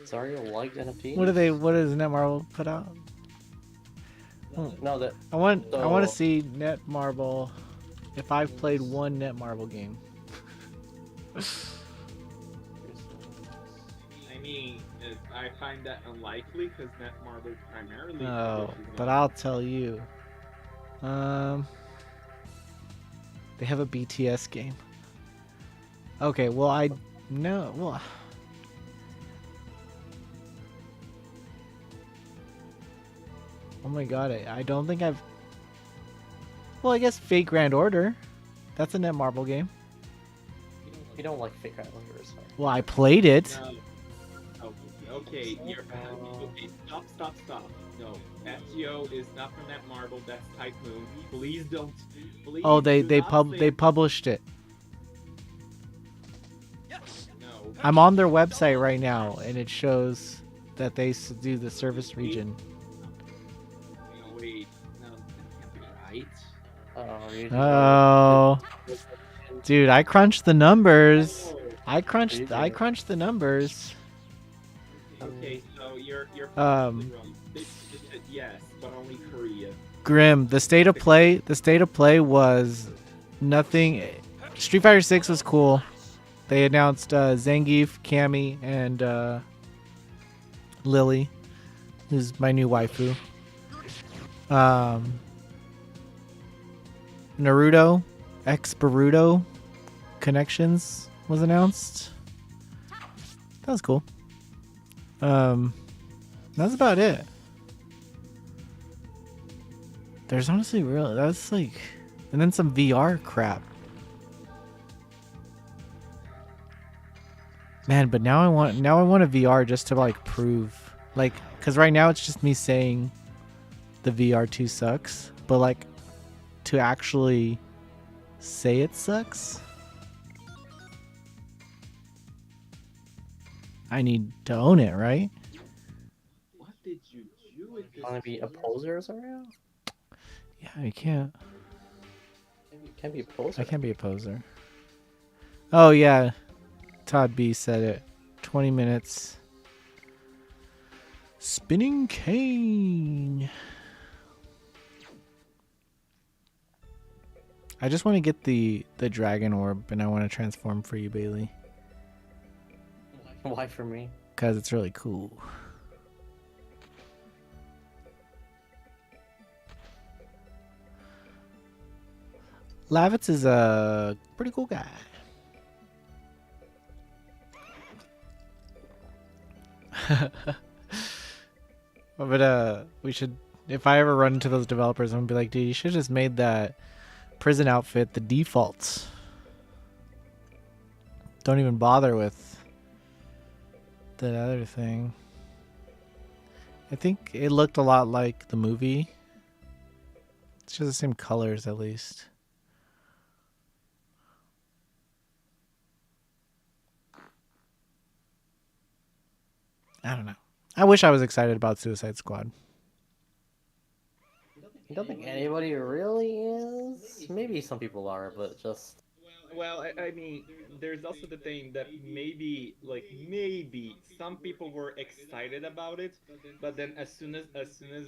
[SPEAKER 3] Sorry, you like NFT?
[SPEAKER 1] What does Netmarble put out?
[SPEAKER 3] No, that
[SPEAKER 1] I want to
[SPEAKER 3] So-
[SPEAKER 1] see Netmarble if I've played one Netmarble game.
[SPEAKER 2] I mean, I find that unlikely because Netmarble primarily
[SPEAKER 1] Oh,
[SPEAKER 2] publishes
[SPEAKER 1] but
[SPEAKER 2] games.
[SPEAKER 1] I'll tell you. They have a BTS game. Okay, well I no, well oh my god, I don't think I've. Well, I guess Fate Grand Order. That's a Netmarble game.
[SPEAKER 3] You don't like Fake Islanders. Huh?
[SPEAKER 1] Well, I played it.
[SPEAKER 2] No. Oh, okay, okay. Stop. No, FGO is not from Netmarble. That's Tycoon. Please don't. Please
[SPEAKER 1] Oh,
[SPEAKER 2] do not say
[SPEAKER 1] they published it.
[SPEAKER 2] no.
[SPEAKER 1] I'm on their website right now, and it shows that they do the service region.
[SPEAKER 2] No, wait. No, that can't be right.
[SPEAKER 1] Oh, dude, I crunched the numbers. I crunched the numbers.
[SPEAKER 2] Okay, so you're
[SPEAKER 1] Um,
[SPEAKER 2] wrong. They said yes, but only Korea.
[SPEAKER 1] Grim, the state of play was nothing. Street Fighter 6 was cool. They announced Zangief, Cammy, and Lily, who's my new waifu. Naruto, X Boruto Connections was announced. That was cool. That's about it. There's honestly that's like, and then some VR crap. Man, but now I want a VR just to like prove, like, cause right now it's just me saying the VR2 sucks, but like to actually say it sucks, I need to own it, right?
[SPEAKER 2] What did you do with this?
[SPEAKER 3] Want to be a poser, Zario?
[SPEAKER 1] Yeah, I can't.
[SPEAKER 3] Can't be a poser.
[SPEAKER 1] I can't be a poser. Oh yeah, Todd B said it. 20 minutes. Spinning cane. I just want to get the dragon orb, and I want to transform for you, Bailey,
[SPEAKER 3] Why for me?
[SPEAKER 1] because it's really cool. Lavitz is a pretty cool guy. But we should, if I ever run into those developers, I'm gonna be like, dude, you should have just made that prison outfit the default. Don't even bother with that other thing. I think it looked a lot like the movie. It's just the same colors, at least. I don't know. I wish I was excited about Suicide Squad.
[SPEAKER 3] I don't think anybody really is. Maybe some people are, but just
[SPEAKER 2] Well, I mean, there's also the thing that maybe some people were excited about it, but then as soon as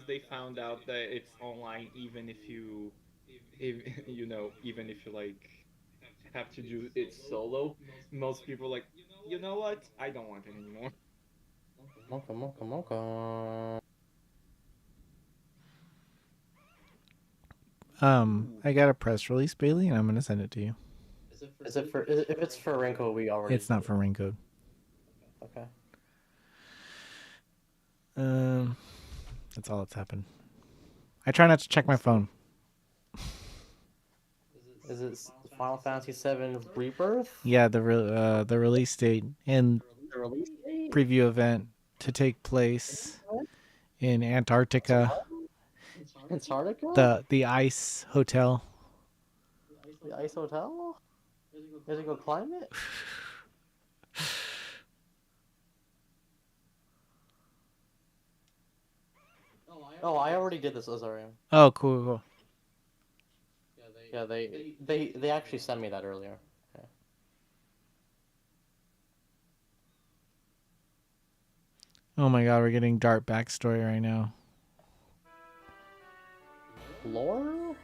[SPEAKER 2] they found out that it's online, if even if you like have to do it solo, most people are like, you know what? I don't want it anymore.
[SPEAKER 3] Monka.
[SPEAKER 1] I got a press release, Bailey, and I'm gonna send it to you.
[SPEAKER 3] Is it for? If it's for Renko, we already.
[SPEAKER 1] It's not for Ring Code.
[SPEAKER 3] Okay.
[SPEAKER 1] That's all that's happened. I try not to check my phone.
[SPEAKER 3] Is it Final Fantasy VII Rebirth?
[SPEAKER 1] Yeah, the release date and
[SPEAKER 3] The release date?
[SPEAKER 1] preview event to take place in Antarctica.
[SPEAKER 3] Antarctica?
[SPEAKER 1] The ice hotel.
[SPEAKER 3] The Ice Hotel? You guys go climb it? Oh, I already did this, Azarian.
[SPEAKER 1] Oh, cool.
[SPEAKER 3] Yeah, they actually sent me that earlier. Okay.
[SPEAKER 1] Oh my god, we're getting Dart backstory right now.
[SPEAKER 3] Lore?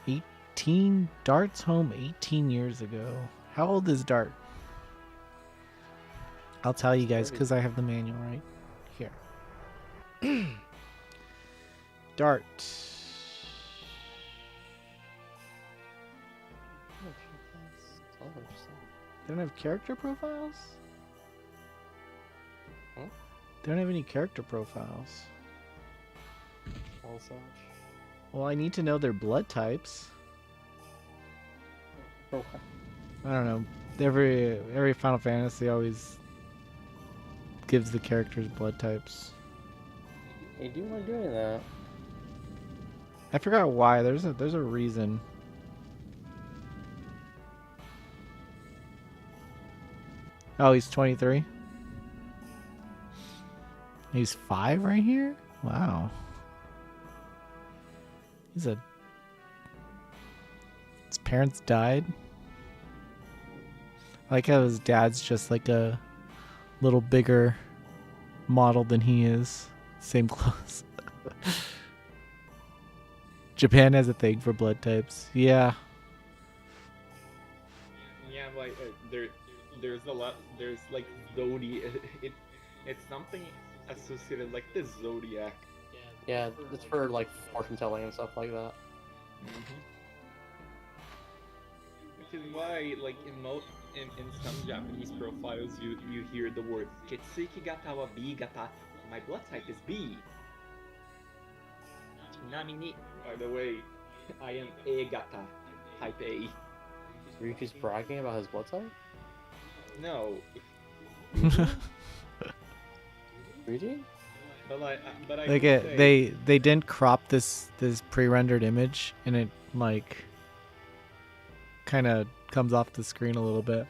[SPEAKER 1] 18 Dart's home 18 years ago. How old is Dart? I'll tell you guys because I have the manual right here. Dart. They don't have character profiles?
[SPEAKER 3] Huh?
[SPEAKER 1] They don't have any character profiles.
[SPEAKER 3] All such.
[SPEAKER 1] Well, I need to know their blood types.
[SPEAKER 3] Okay.
[SPEAKER 1] I don't know. Every Final Fantasy always gives the characters blood types.
[SPEAKER 3] They do like doing that.
[SPEAKER 1] I forgot why. There's a reason. Oh, he's 23. He's 5 right here? Wow. His parents died. I like how his dad's just like a little bigger model than he is. Same clothes. Japan has a thing for blood types. Yeah.
[SPEAKER 2] Yeah, like there's a lot. There's like zodiac. It's something associated like the zodiac.
[SPEAKER 3] Yeah, it's for like fortune telling and stuff like that.
[SPEAKER 2] Which is why, like in some Japanese profiles, you hear the word Ketsuki gata wa B gata. My blood type is B. Chinamini, by the way, I am A gata, type A.
[SPEAKER 3] Ryuji's bragging about his blood type?
[SPEAKER 2] No,
[SPEAKER 3] Ryuji?
[SPEAKER 2] but I
[SPEAKER 1] Like
[SPEAKER 2] can say,
[SPEAKER 1] they didn't crop this pre-rendered image, and it like kind of comes off the screen a little bit.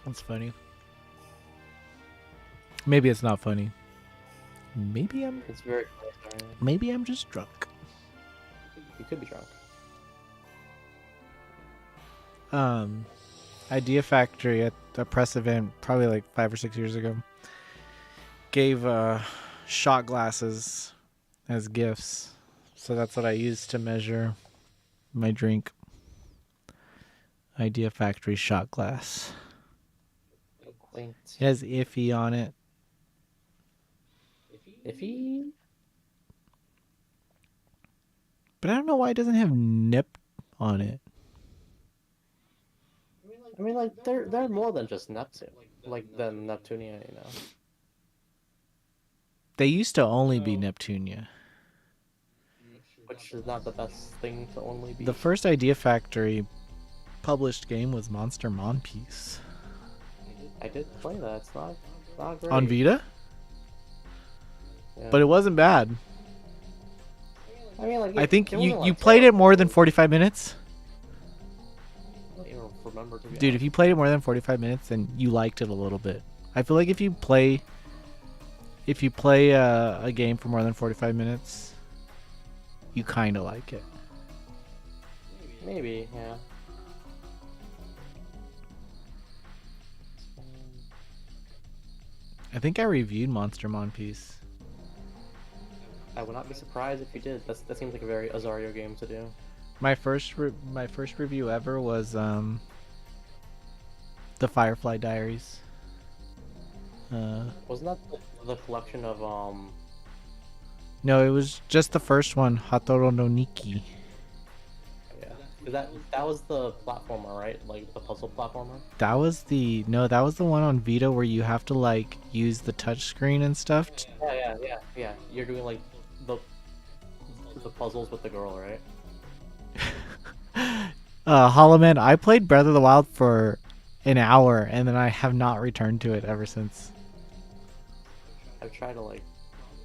[SPEAKER 1] That's funny. Maybe it's not funny. Maybe I'm
[SPEAKER 3] It's very
[SPEAKER 1] just drunk.
[SPEAKER 3] You could be drunk.
[SPEAKER 1] Idea Factory at a press event probably like 5 or 6 years ago gave shot glasses as gifts. So that's what I use to measure my drink. Idea Factory shot glass.
[SPEAKER 3] Quaint.
[SPEAKER 1] It has iffy on it.
[SPEAKER 3] Iffy?
[SPEAKER 1] But I don't know why it doesn't have nip on it.
[SPEAKER 3] I mean, like they're more than just Neptune, like than Neptunia, you know.
[SPEAKER 1] They used to only be Neptunia.
[SPEAKER 3] Which is not the best thing to only be.
[SPEAKER 1] The first Idea Factory published game was Monster Monpiece.
[SPEAKER 3] I did play that. It's not great.
[SPEAKER 1] On Vita?
[SPEAKER 3] Yeah.
[SPEAKER 1] But it wasn't bad.
[SPEAKER 3] I mean, like
[SPEAKER 1] I think
[SPEAKER 3] it wasn't,
[SPEAKER 1] you
[SPEAKER 3] like,
[SPEAKER 1] played it more than 45 minutes?
[SPEAKER 3] I don't even remember, to be
[SPEAKER 1] Dude, if
[SPEAKER 3] honest.
[SPEAKER 1] you played it more than 45 minutes, then you liked it a little bit. I feel like if you play a game for more than 45 minutes, you kind of like it.
[SPEAKER 3] Maybe, yeah.
[SPEAKER 1] I think I reviewed Monster Monpiece.
[SPEAKER 3] I would not be surprised if you did. That seems like a very Azario game to do.
[SPEAKER 1] My first review ever was the Firefly Diaries.
[SPEAKER 3] Wasn't that the collection of
[SPEAKER 1] No, it was just the first one, Hatoro no Niki.
[SPEAKER 3] Yeah. That was the platformer, right? Like the puzzle platformer.
[SPEAKER 1] That was the one on Vita where you have to like use the touch screen and stuff.
[SPEAKER 3] Yeah. You're doing like the puzzles with the girl, right?
[SPEAKER 1] Hollow Man, I played Breath of the Wild for an hour and then I have not returned to it ever since.
[SPEAKER 3] I've tried to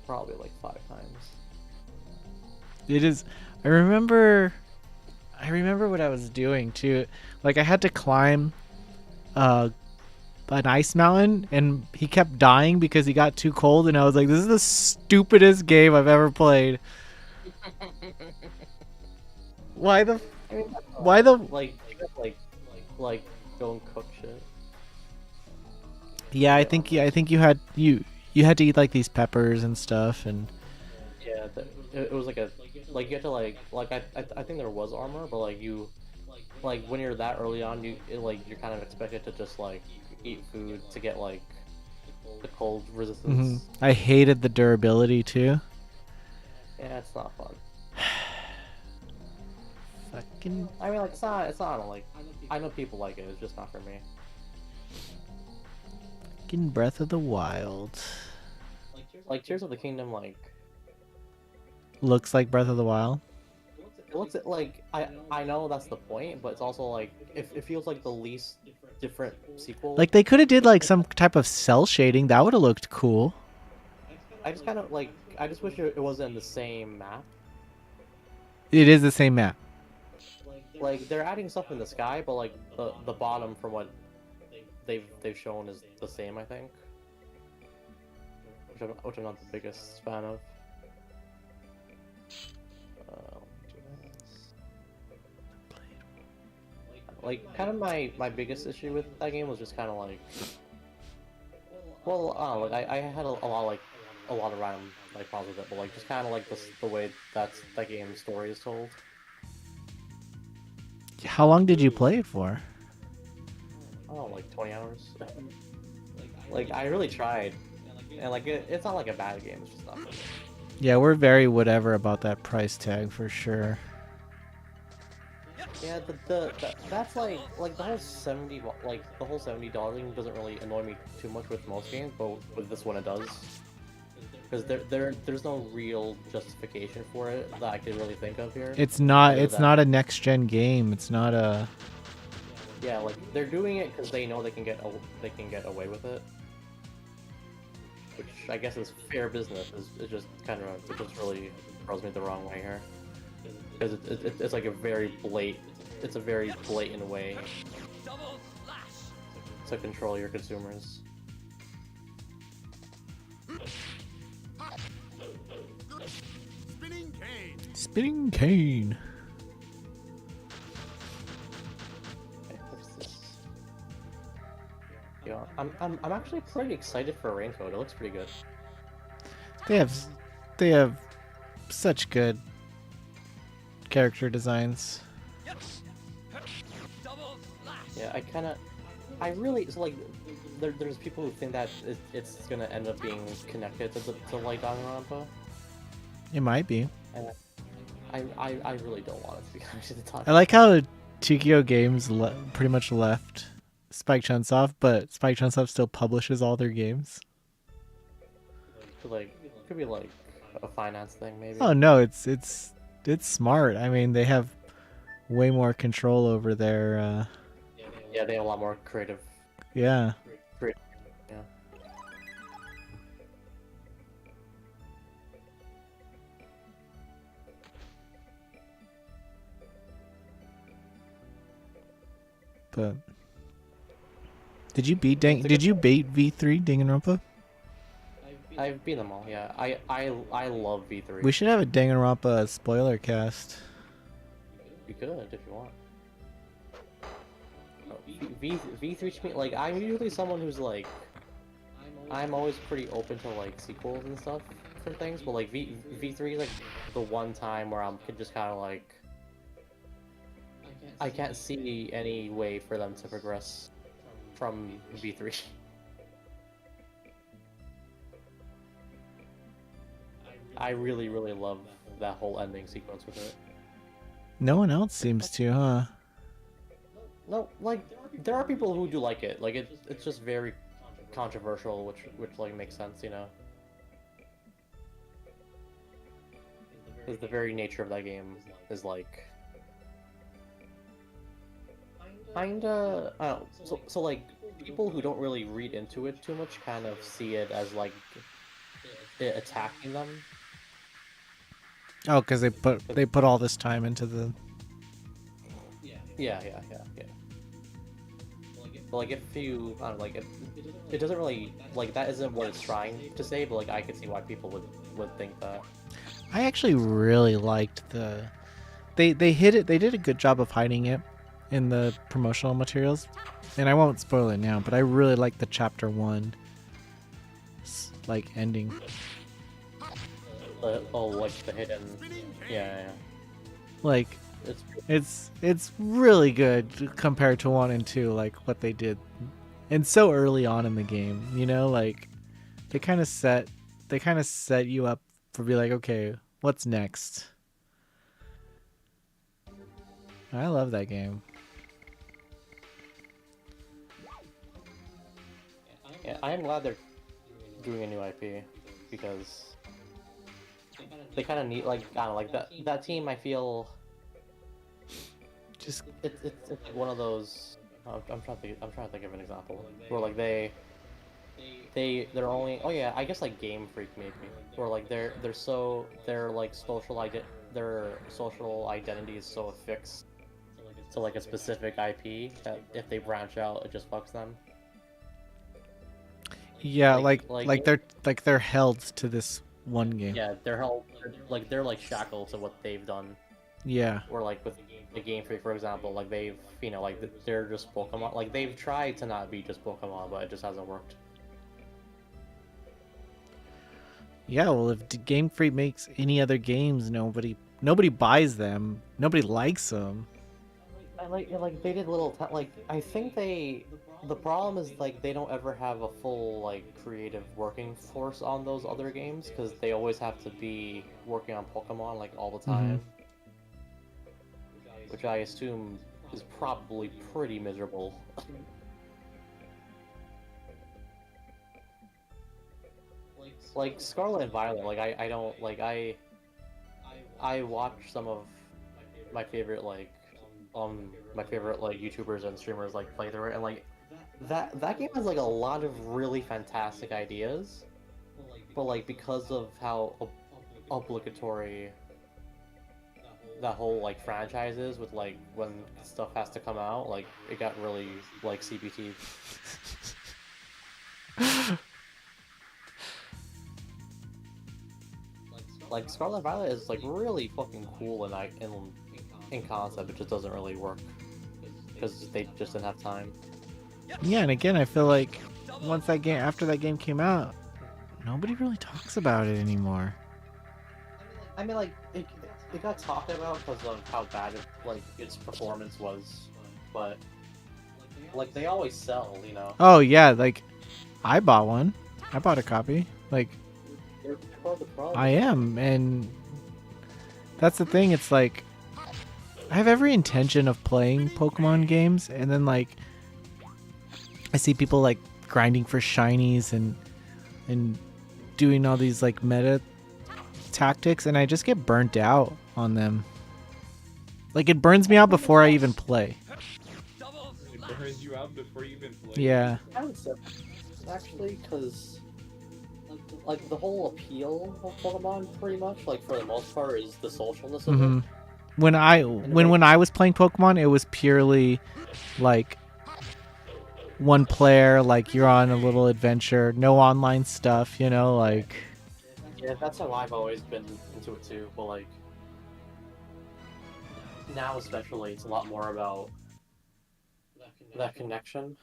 [SPEAKER 3] probably 5 times.
[SPEAKER 1] It is. I remember what I was doing too. Like I had to climb an ice mountain and he kept dying because he got too cold and I was like, this is the stupidest game I've ever played. Why the
[SPEAKER 3] Like you got like go and cook shit.
[SPEAKER 1] Yeah, I think you had to eat like these peppers and stuff and
[SPEAKER 3] Yeah, it was like you had to I think there was armor, but you like when you're that early on, you're kind of expected to just like eat food to get like the cold resistance.
[SPEAKER 1] I hated the durability too.
[SPEAKER 3] Yeah, it's not fun.
[SPEAKER 1] Fucking
[SPEAKER 3] I mean, like it's not like I know people like it. It's just not for me.
[SPEAKER 1] fucking Breath of the Wild.
[SPEAKER 3] Like Tears of the Kingdom, like
[SPEAKER 1] Looks like Breath of the Wild.
[SPEAKER 3] it looks like I know that's the point, but it's also like it feels like the least different sequel.
[SPEAKER 1] Like they could have did like some type of cell shading. That would have looked cool.
[SPEAKER 3] I just kind of like I just wish it wasn't in the same map.
[SPEAKER 1] It is the same map.
[SPEAKER 3] Like they're adding stuff in the sky, but like the bottom from what they've shown is the same, I think. Which I'm not the biggest fan of. Like kind of my biggest issue with that game was just kind of like, well, like I had a lot of random like problems with it, but like just kind of like the way that game's story is told.
[SPEAKER 1] How long did you play it for?
[SPEAKER 3] Oh, like 20 hours. Like I really tried, and like it's not like a bad game. It's just not.
[SPEAKER 1] Yeah, we're very whatever about that price tag for sure.
[SPEAKER 3] Yeah, that's like the whole $70 thing doesn't really annoy me too much with most games, but with this one it does. Because there's no real justification for it that I could really think of here.
[SPEAKER 1] It's not
[SPEAKER 3] other
[SPEAKER 1] it's
[SPEAKER 3] than-
[SPEAKER 1] not a next gen game. It's not a
[SPEAKER 3] Yeah, like they're doing it because they know they can get away with it, which I guess is fair business. It just really rubs me the wrong way here, because it's like a very blatant way to control your consumers.
[SPEAKER 4] Spinning cane.
[SPEAKER 1] spinning cane.
[SPEAKER 3] Okay, what's this? Yeah, I'm actually pretty excited for Raincoat. It looks pretty good.
[SPEAKER 1] They have such good character designs.
[SPEAKER 3] Yeah, I really, so like, there's people who think that it's gonna end up being connected to like Danganronpa,
[SPEAKER 1] It might be.
[SPEAKER 3] and I really don't want it to be connected to Danganronpa.
[SPEAKER 1] I like how Tokyo Games pretty much left Spike Chunsoft, but Spike Chunsoft still publishes all their games.
[SPEAKER 3] Like, it could be like a finance thing, maybe.
[SPEAKER 1] Oh no, it's smart. I mean, they have way more control over their
[SPEAKER 3] Yeah, they have a lot more creative.
[SPEAKER 1] yeah.
[SPEAKER 3] Yeah.
[SPEAKER 1] But did you beat V3 Danganronpa?
[SPEAKER 3] I've beaten them all. Yeah, I love V3.
[SPEAKER 1] We should have a Danganronpa spoiler cast.
[SPEAKER 3] You could if you want. V3 to me, like, I'm usually someone who's like, I'm always pretty open to like sequels and stuff for things, but like V3 is like the one time where I'm just kind of like, I can't see any way for them to progress from V3. I really love that whole ending sequence with it.
[SPEAKER 1] No one else seems to, huh?
[SPEAKER 3] No, like, there are people who do like it. Like, it's just very controversial, which like makes sense, you know. Because the very nature of that game is like, kinda, I don't know. So like, people who don't really read into it too much kind of see it as like it attacking them.
[SPEAKER 1] Oh, because they put all this time into the.
[SPEAKER 3] Yeah. But like, if you, I don't know, like, it doesn't really, like, that isn't what it's trying to say, but like, I could see why people would think that.
[SPEAKER 1] I actually really liked the. They hit it. They did a good job of hiding it in the promotional materials, and I won't spoil it now. But I really liked the chapter 1, like ending.
[SPEAKER 3] Oh, like the hidden, yeah.
[SPEAKER 1] Like It's really good compared to 1 and 2, like what they did, and so early on in the game. You know, like they kind of set you up for be like, okay, what's next? I love that game.
[SPEAKER 3] Yeah, I am glad they're doing a new IP because they kind of need like I don't know, like that team. I feel
[SPEAKER 1] Just
[SPEAKER 3] it's like one of those. I'm trying to think of an example where like they're only I guess like Game Freak maybe where like their like their social identity is so affixed to like a specific IP that if they branch out, it just fucks them.
[SPEAKER 1] yeah,
[SPEAKER 3] Like-
[SPEAKER 1] they're held to this one game.
[SPEAKER 3] Yeah, they're like shackled to what they've done.
[SPEAKER 1] Yeah.
[SPEAKER 3] Or like with the Game Freak, for example, like they've like they're just Pokemon. Like they've tried to not be just Pokemon, but it just hasn't worked.
[SPEAKER 1] Yeah, well, if Game Freak makes any other games, nobody buys them. Nobody likes them.
[SPEAKER 3] I like they did like I think the problem is like they don't ever have a full like creative working force on those other games because they always have to be working on Pokemon like all the time, which I assume is probably pretty miserable. Like Scarlet and Violet, like I don't like I watch some of my favorite like YouTubers and streamers like play through it, and like that game has like a lot of really fantastic ideas, but like because of how obligatory that whole like franchise is with like when stuff has to come out, like it got really like CBT. Like Scarlet Violet is like really fucking cool in concept, it just doesn't really work because they just didn't have time.
[SPEAKER 1] Yeah, and again, I feel like after that game came out, nobody really talks about it anymore.
[SPEAKER 3] I mean, like it got talked about because of how bad its performance was, but like they always sell, you know.
[SPEAKER 1] Oh yeah, like I bought one. I bought a copy. Like
[SPEAKER 3] You're part of the problem.
[SPEAKER 1] I am, and that's the thing. It's like I have every intention of playing Pokemon games, and then like I see people like grinding for shinies and doing all these like meta tactics, and I just get burnt out on them. Like it burns me out before I even play.
[SPEAKER 2] It burns you out before you even play.
[SPEAKER 1] Yeah.
[SPEAKER 3] I would say actually because like the whole appeal of Pokemon, pretty much, like for the most part, is the socialness of it.
[SPEAKER 1] When I was playing Pokemon, it was purely like one player, like you're on a little adventure, no online stuff, you know, like
[SPEAKER 3] Yeah, that's how I've always been into it too, but like now especially it's a lot more about that connection.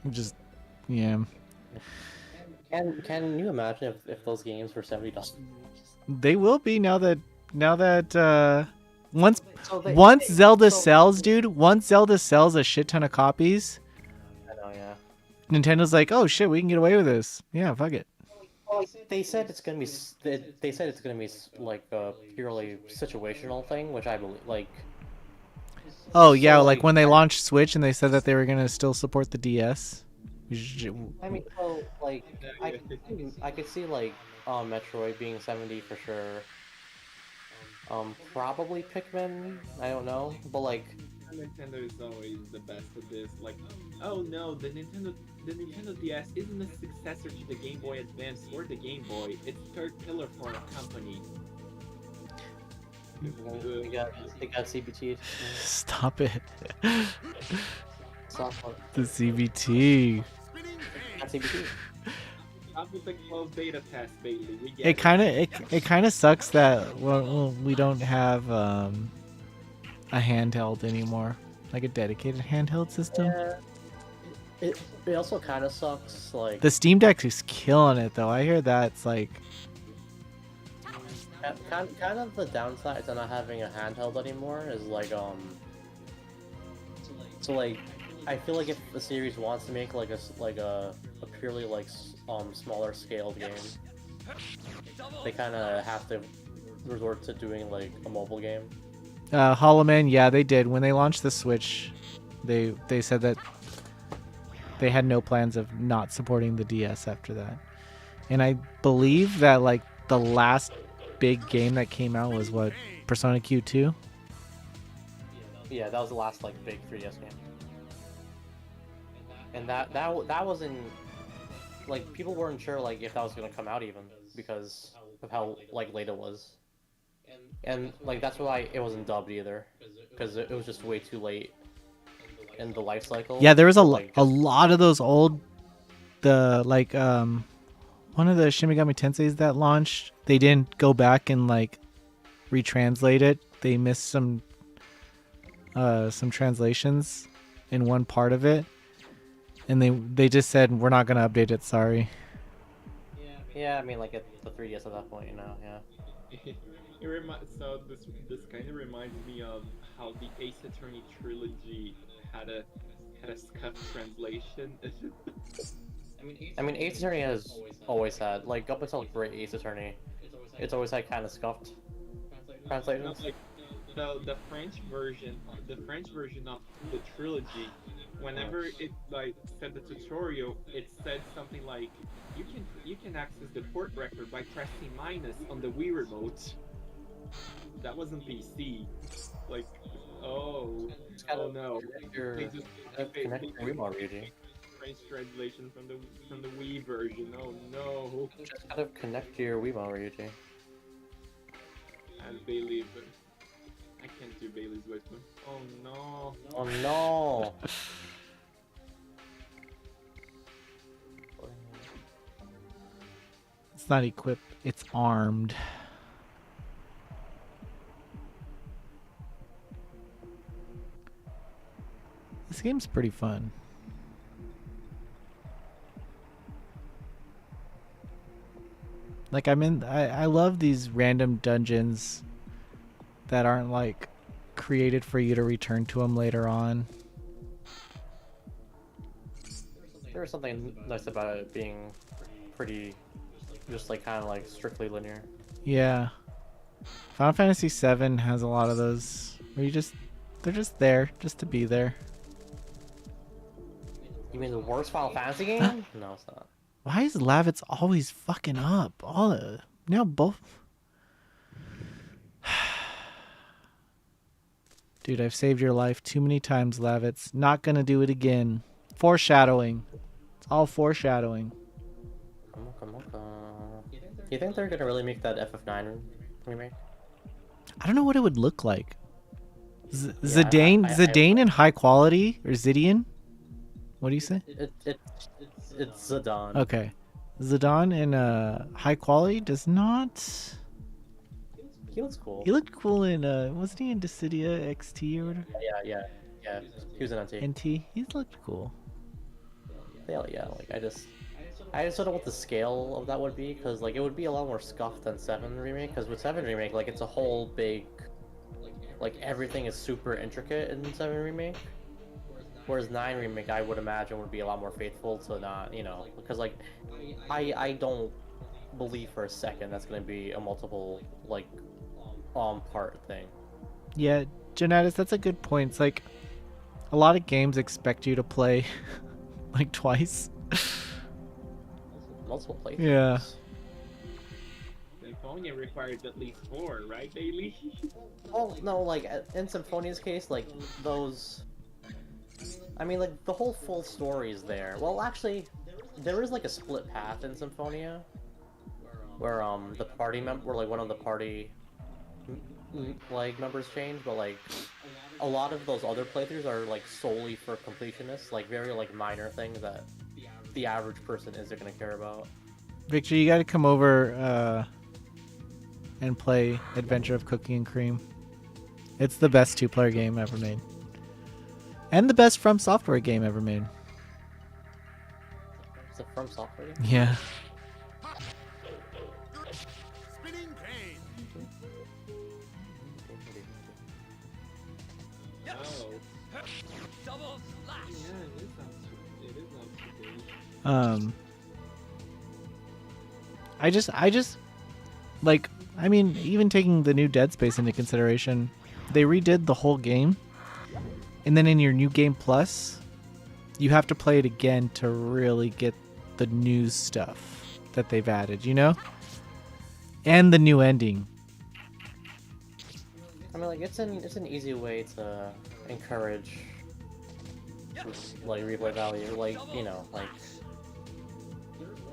[SPEAKER 1] Just yeah.
[SPEAKER 3] Can you imagine if those games were $70?
[SPEAKER 1] They will be now that once
[SPEAKER 3] So
[SPEAKER 1] Zelda sells, dude, once Zelda sells a shit ton of copies,
[SPEAKER 3] I know, yeah.
[SPEAKER 1] Nintendo's like, oh shit, we can get away with this. Yeah, fuck it.
[SPEAKER 3] Well, they said it's gonna be like a purely situational thing, which I believe. Like,
[SPEAKER 1] Oh yeah,
[SPEAKER 3] So,
[SPEAKER 1] like
[SPEAKER 3] like,
[SPEAKER 1] when they launched Switch and they said that they were gonna still support the DS.
[SPEAKER 3] I mean, so like I could see like Metroid being 70 for sure. Probably Pikmin. I don't know, but like.
[SPEAKER 2] Nintendo is always the best at this. Like, oh no, the Nintendo DS isn't a successor to the Game Boy Advance or the Game Boy. It's third pillar for a company.
[SPEAKER 3] They got CBT.
[SPEAKER 1] Stop it.
[SPEAKER 3] Stop
[SPEAKER 1] The CBT.
[SPEAKER 3] CBT.
[SPEAKER 2] Stop with the closed beta test, baby. We get
[SPEAKER 1] It kind of sucks that we don't have a handheld anymore, like a dedicated handheld system.
[SPEAKER 3] It also kind of sucks. Like
[SPEAKER 1] The Steam Deck is killing it though. I hear that it's like
[SPEAKER 3] kind of the downside to not having a handheld anymore is like so like I feel like if the series wants to make like a purely like smaller scaled game, they kind of have to resort to doing like a mobile game.
[SPEAKER 1] Hollow Man, yeah, they did. When they launched the Switch, they said that they had no plans of not supporting the DS after that. And I believe that like the last big game that came out was what, Persona Q2?
[SPEAKER 3] Yeah, that was the last like big 3DS game. And that wasn't like people weren't sure like if that was gonna come out even because of how like late it was. And like that's why it wasn't dubbed either, because it was just way too late in the life cycle.
[SPEAKER 1] Yeah, there was
[SPEAKER 3] like,
[SPEAKER 1] a lot of those old one of the Shin Megami Tenseis that launched, they didn't go back and like retranslate it. They missed some translations in one part of it. And they just said we're not gonna update it, sorry.
[SPEAKER 3] Yeah, I mean like it's the 3DS at that point, you know, yeah.
[SPEAKER 2] So this kind of reminds me of how the Ace Attorney trilogy had a scuffed translation.
[SPEAKER 3] I mean Ace Attorney has always had, like up until Great Ace Attorney, it's always had kind of scuffed translations.
[SPEAKER 2] Like, the French version of the trilogy, whenever it like said the tutorial, it said something like you can access the port record by pressing minus on the Wii remote. That wasn't PC. Like, oh no.
[SPEAKER 3] Connect your Wii more, Ryuji.
[SPEAKER 2] French translation from the Wii version. Oh no.
[SPEAKER 3] Just gotta connect to your Wii more, Ryuji.
[SPEAKER 2] And Bailey, but I can't do Bailey's wisdom. Oh no.
[SPEAKER 3] Oh no.
[SPEAKER 1] It's not equipped, it's armed. This game's pretty fun. Like I love these random dungeons that aren't like created for you to return to them later on.
[SPEAKER 3] There was something nice about it being pretty, just like kind of like strictly linear.
[SPEAKER 1] Yeah. Final Fantasy VII has a lot of those where they're just there just to be there.
[SPEAKER 3] You mean the worst Final Fantasy game? No, it's not.
[SPEAKER 1] Why is Lavitz always fucking up? Now both. Dude, I've saved your life too many times, Lavitz. Not gonna do it again. Foreshadowing. It's all foreshadowing.
[SPEAKER 3] Come on. You think they're gonna really make that FF9 remake?
[SPEAKER 1] I don't know what it would look like. Zidane in high quality, or Zidian? What do you say?
[SPEAKER 3] It's Zidane.
[SPEAKER 1] Okay. Zidane in high quality does not.
[SPEAKER 3] He looks cool.
[SPEAKER 1] He looked cool in wasn't he in Dissidia XT or whatever?
[SPEAKER 3] Yeah. He was in NT.
[SPEAKER 1] NT. He looked cool.
[SPEAKER 3] Yeah, like I just don't know what the scale of that would be, because like it would be a lot more scuffed than 7 remake, because with 7 remake like it's a whole big, like everything is super intricate in 7 remake. Whereas 9 remake, I would imagine, would be a lot more faithful to not, you know, because like, I don't believe for a second that's gonna be a multiple like, part thing.
[SPEAKER 1] Yeah, Janatus, that's a good point. It's like, a lot of games expect you to play, like twice.
[SPEAKER 3] Multiple playthroughs.
[SPEAKER 1] Yeah.
[SPEAKER 2] Symphonia requires at least 4, right, Bailey?
[SPEAKER 3] Well, no, like in Symphonia's case, like those. I mean, like, the whole full story is there. Well, actually, there is, like, a split path in Symphonia, where, the party where, like, one of the party, like, members change, but, like, a lot of those other playthroughs are, like, solely for completionists, like, very, like, minor things that the average person isn't gonna care about.
[SPEAKER 1] Victor, you gotta come over, and play Adventure of Cookie and Cream. It's the best 2-player game ever made. And the best From Software game ever made.
[SPEAKER 3] It's a From Software game.
[SPEAKER 1] Yeah.
[SPEAKER 4] Spinning cane.
[SPEAKER 2] Oh.
[SPEAKER 5] Double slash.
[SPEAKER 2] Yeah, it is not too big.
[SPEAKER 1] I just like, I mean, even taking the new Dead Space into consideration, they redid the whole game, and then in your new game plus, you have to play it again to really get the new stuff that they've added, you know? And the new ending.
[SPEAKER 3] I mean, like it's an easy way to encourage like replay value. Like, you know, like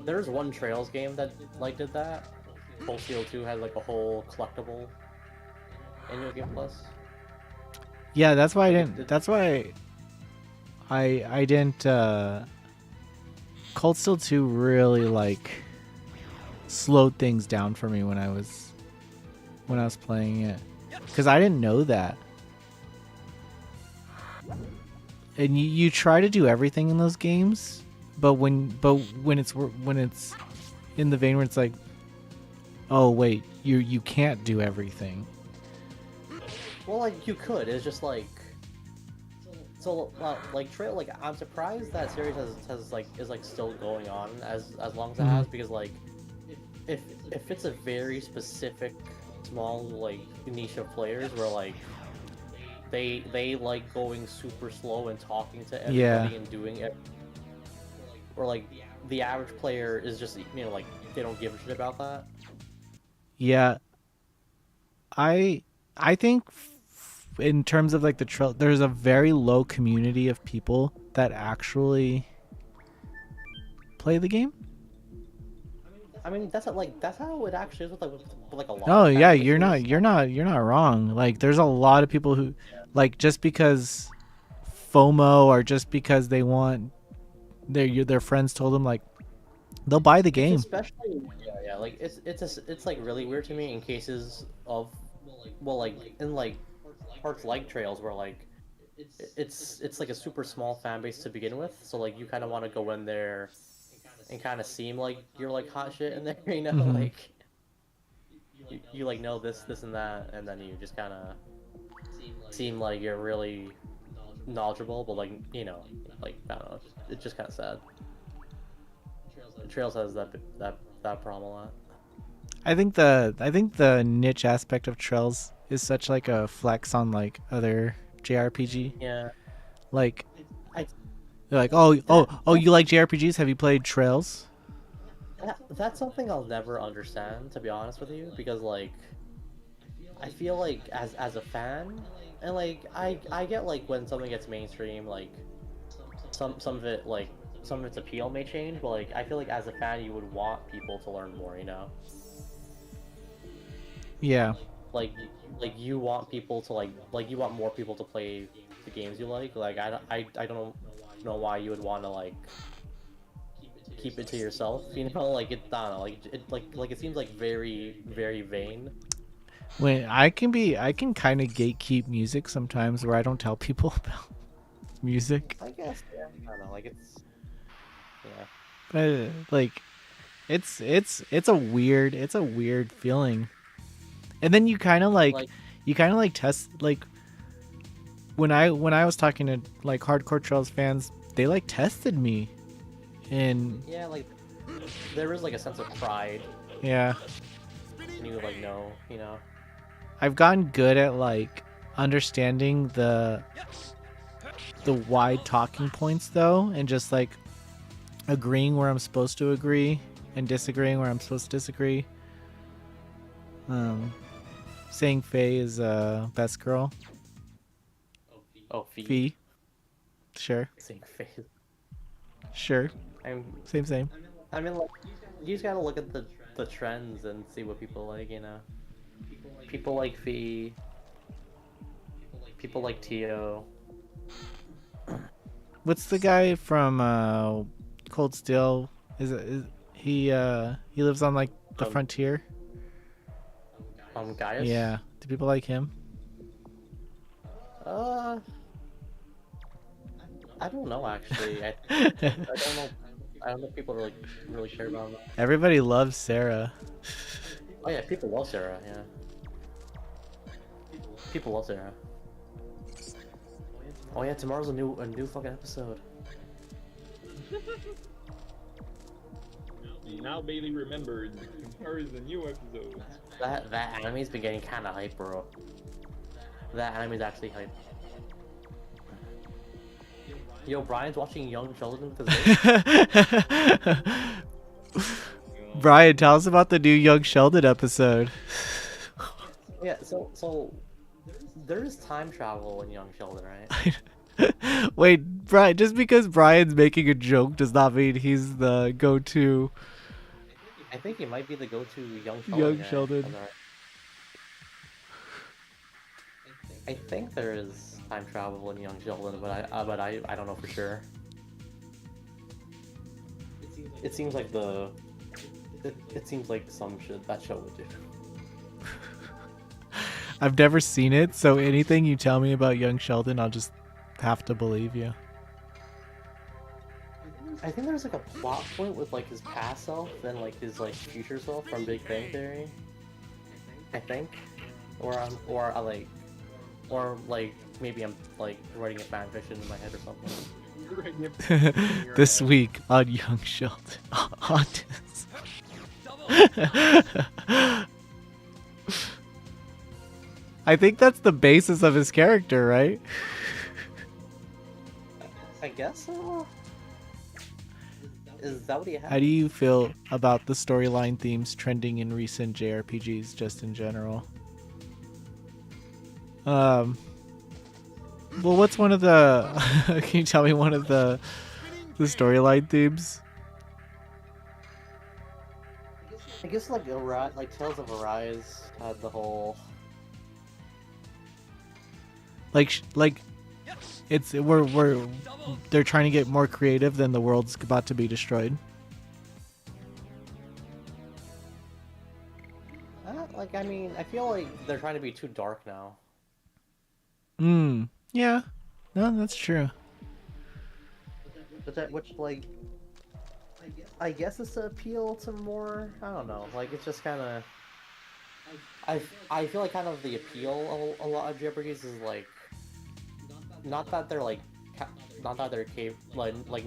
[SPEAKER 3] there's one Trails game that like did that. Cold Steel 2 had like a whole collectible in your game plus.
[SPEAKER 1] Yeah, that's why I didn't. That's why I didn't. Cold Steel 2 really like slowed things down for me when I was playing it, because I didn't know that. And you try to do everything in those games, but when it's in the vein where it's like, oh wait, you can't do everything.
[SPEAKER 3] Well, like you could. It's just like so like Trail. Like I'm surprised that series has like is like still going on as long as it has, because like if it's a very specific small like niche of players where like they like going super slow and talking to everybody and doing it, or like the average player is just, you know, like they don't give a shit about that.
[SPEAKER 1] Yeah, I think in terms of like the trail, there's a very low community of people that actually play the game.
[SPEAKER 3] I mean, that's how it actually is with like a lot.
[SPEAKER 1] Oh
[SPEAKER 3] of
[SPEAKER 1] yeah,
[SPEAKER 3] fan
[SPEAKER 1] you're
[SPEAKER 3] bases.
[SPEAKER 1] not wrong. Like there's a lot of people who like, just because FOMO or just because they want their friends told them, like they'll buy the game.
[SPEAKER 3] Especially, yeah, like it's like really weird to me in cases of, well, like in like parts like Trails where like it's like a super small fan base to begin with, so like you kind of want to go in there and kind of seem like you're like hot shit in there, you know, like you like know this and that, and then you just kind of seem like you're really knowledgeable, but like, you know, like I don't know, it's just kind of sad. Trails has that problem a lot.
[SPEAKER 1] I think the niche aspect of Trails is such like a flex on like other JRPG.
[SPEAKER 3] Yeah,
[SPEAKER 1] Like
[SPEAKER 3] I
[SPEAKER 1] they're like, oh, you like JRPGs? Have you played Trails?
[SPEAKER 3] that's something I'll never understand, to be honest with you, because like I feel like as a fan, and like I get like when something gets mainstream, like some of it, like some of its appeal may change, but like I feel like as a fan you would want people to learn more, you know?
[SPEAKER 1] Yeah.
[SPEAKER 3] Like you want people to like you want more people to play the games you like. Like I don't know why you would want to like keep it to yourself, you know? Like I don't know, like it seems like very vain.
[SPEAKER 1] When I can kind of gatekeep music sometimes, where I don't tell people about music.
[SPEAKER 3] I guess, yeah. I don't know, like it's, yeah.
[SPEAKER 1] But like it's a weird feeling. And then you kind of like test, like when I was talking to like hardcore Trails fans, they like tested me, and
[SPEAKER 3] Yeah, like there is like a sense of pride,
[SPEAKER 1] yeah,
[SPEAKER 3] and you like know, you know.
[SPEAKER 1] I've gotten good at like understanding the wide talking points though, and just like agreeing where I'm supposed to agree and disagreeing where I'm supposed to disagree. Saying Faye is best girl.
[SPEAKER 3] Oh,
[SPEAKER 1] Fee. Sure.
[SPEAKER 3] Same face.
[SPEAKER 1] Sure.
[SPEAKER 3] I'm.
[SPEAKER 1] Same.
[SPEAKER 3] I mean, like, you just gotta look at the trends and see what people like, you know. People like Fee. People like Tio.
[SPEAKER 1] What's the guy from Cold Steel? Is he lives on like the frontier?
[SPEAKER 3] Gaius?
[SPEAKER 1] Yeah. Do people like him?
[SPEAKER 3] I don't know actually. I don't know. I don't know if people really care about him.
[SPEAKER 1] Everybody loves Sarah.
[SPEAKER 3] Oh yeah, people love Sarah. Yeah, people love Sarah. Oh yeah, tomorrow's a new fucking episode.
[SPEAKER 2] Now Bailey remembered. Tomorrow is a new episode.
[SPEAKER 3] That anime's been getting kind of hype, bro. That anime's actually hype. Yo, Brian's watching Young Sheldon today.
[SPEAKER 1] Brian, tell us about the new Young Sheldon episode.
[SPEAKER 3] Yeah, so there is time travel in Young Sheldon, right?
[SPEAKER 1] Wait, Brian, just because Brian's making a joke does not mean he's the go-to.
[SPEAKER 3] I think he might be the go-to Young Sheldon.
[SPEAKER 1] Young
[SPEAKER 3] guy.
[SPEAKER 1] Sheldon.
[SPEAKER 3] I think there is time travel in Young Sheldon, but I don't know for sure. It seems like it seems like some shit that show would do.
[SPEAKER 1] I've never seen it, so anything you tell me about Young Sheldon, I'll just have to believe you.
[SPEAKER 3] I think there's like a plot point with like his past self and like his like future self from Big Bang Theory. I think, or maybe I'm like writing a fan fiction in my head or something.
[SPEAKER 1] This week on Young Sheldon, autism. I think that's the basis of his character, right?
[SPEAKER 3] I guess so. Is that what he has?
[SPEAKER 1] How do you feel about the storyline themes trending in recent JRPGs, just in general? Well, what's one of the? Can you tell me one of the storyline themes?
[SPEAKER 3] I guess like Tales of Arise had the whole.
[SPEAKER 1] Like they're trying to get more creative than the world's about to be destroyed.
[SPEAKER 3] I mean, I feel like they're trying to be too dark now.
[SPEAKER 1] Yeah. No, that's true.
[SPEAKER 3] But I guess it's to appeal to more. I don't know. Like it's just kind of. I feel like kind of the appeal of a lot of JRPGs is like. Not that they're not that they're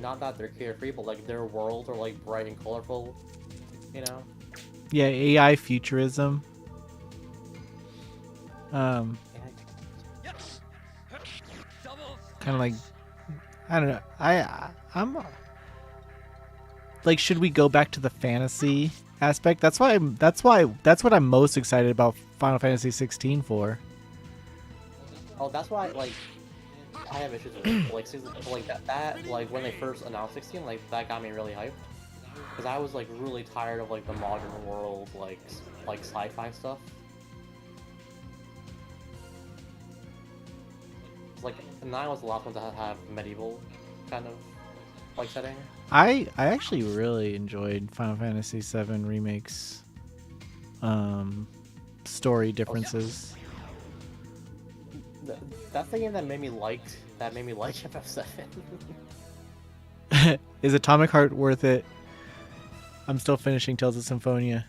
[SPEAKER 3] not that they're carefree, but like their worlds are like bright and colorful, you know.
[SPEAKER 1] Yeah, AI futurism. Kind of like, I don't know. I'm like, should we go back to the fantasy aspect? That's what I'm most excited about Final Fantasy 16 for.
[SPEAKER 3] Oh, that's why I have issues with it. That when they first announced 16, like that got me really hyped because I was like really tired of like the modern world like sci-fi stuff. Like 9 was the last one to have medieval kind of like setting.
[SPEAKER 1] I actually really enjoyed Final Fantasy 7 Remake's story differences.
[SPEAKER 3] That's the game that made me like FF7.
[SPEAKER 1] Is Atomic Heart worth it? I'm still finishing Tales of Symphonia.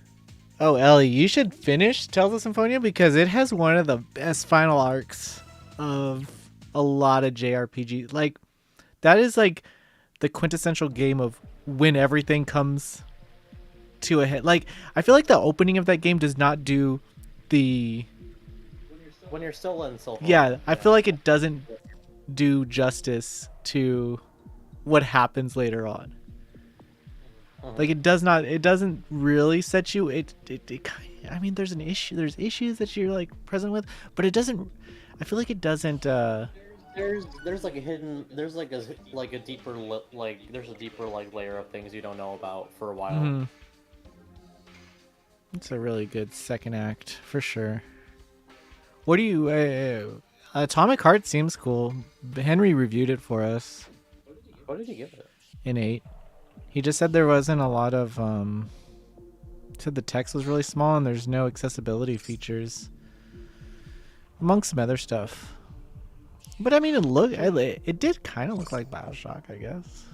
[SPEAKER 1] Oh, Ellie, you should finish Tales of Symphonia because it has one of the best final arcs of a lot of JRPG. Like, that is like the quintessential game of when everything comes to a head. Like, I feel like the opening of that game does not do the...
[SPEAKER 3] When you're still in Soul.
[SPEAKER 1] Yeah, I feel like it doesn't do justice to what happens later on. Like it doesn't really set you I mean there's issues that you're like present with, but it doesn't, I feel like it doesn't
[SPEAKER 3] there's like a hidden, there's a deeper layer of things you don't know about for a while.
[SPEAKER 1] Mm-hmm. It's a really good second act for sure. What do you Atomic Heart seems cool. Henry reviewed it for us.
[SPEAKER 3] What did he give it?
[SPEAKER 1] An 8. He just said there wasn't a lot of said the text was really small and there's no accessibility features among some other stuff. But I mean it did kind of look like BioShock, I guess.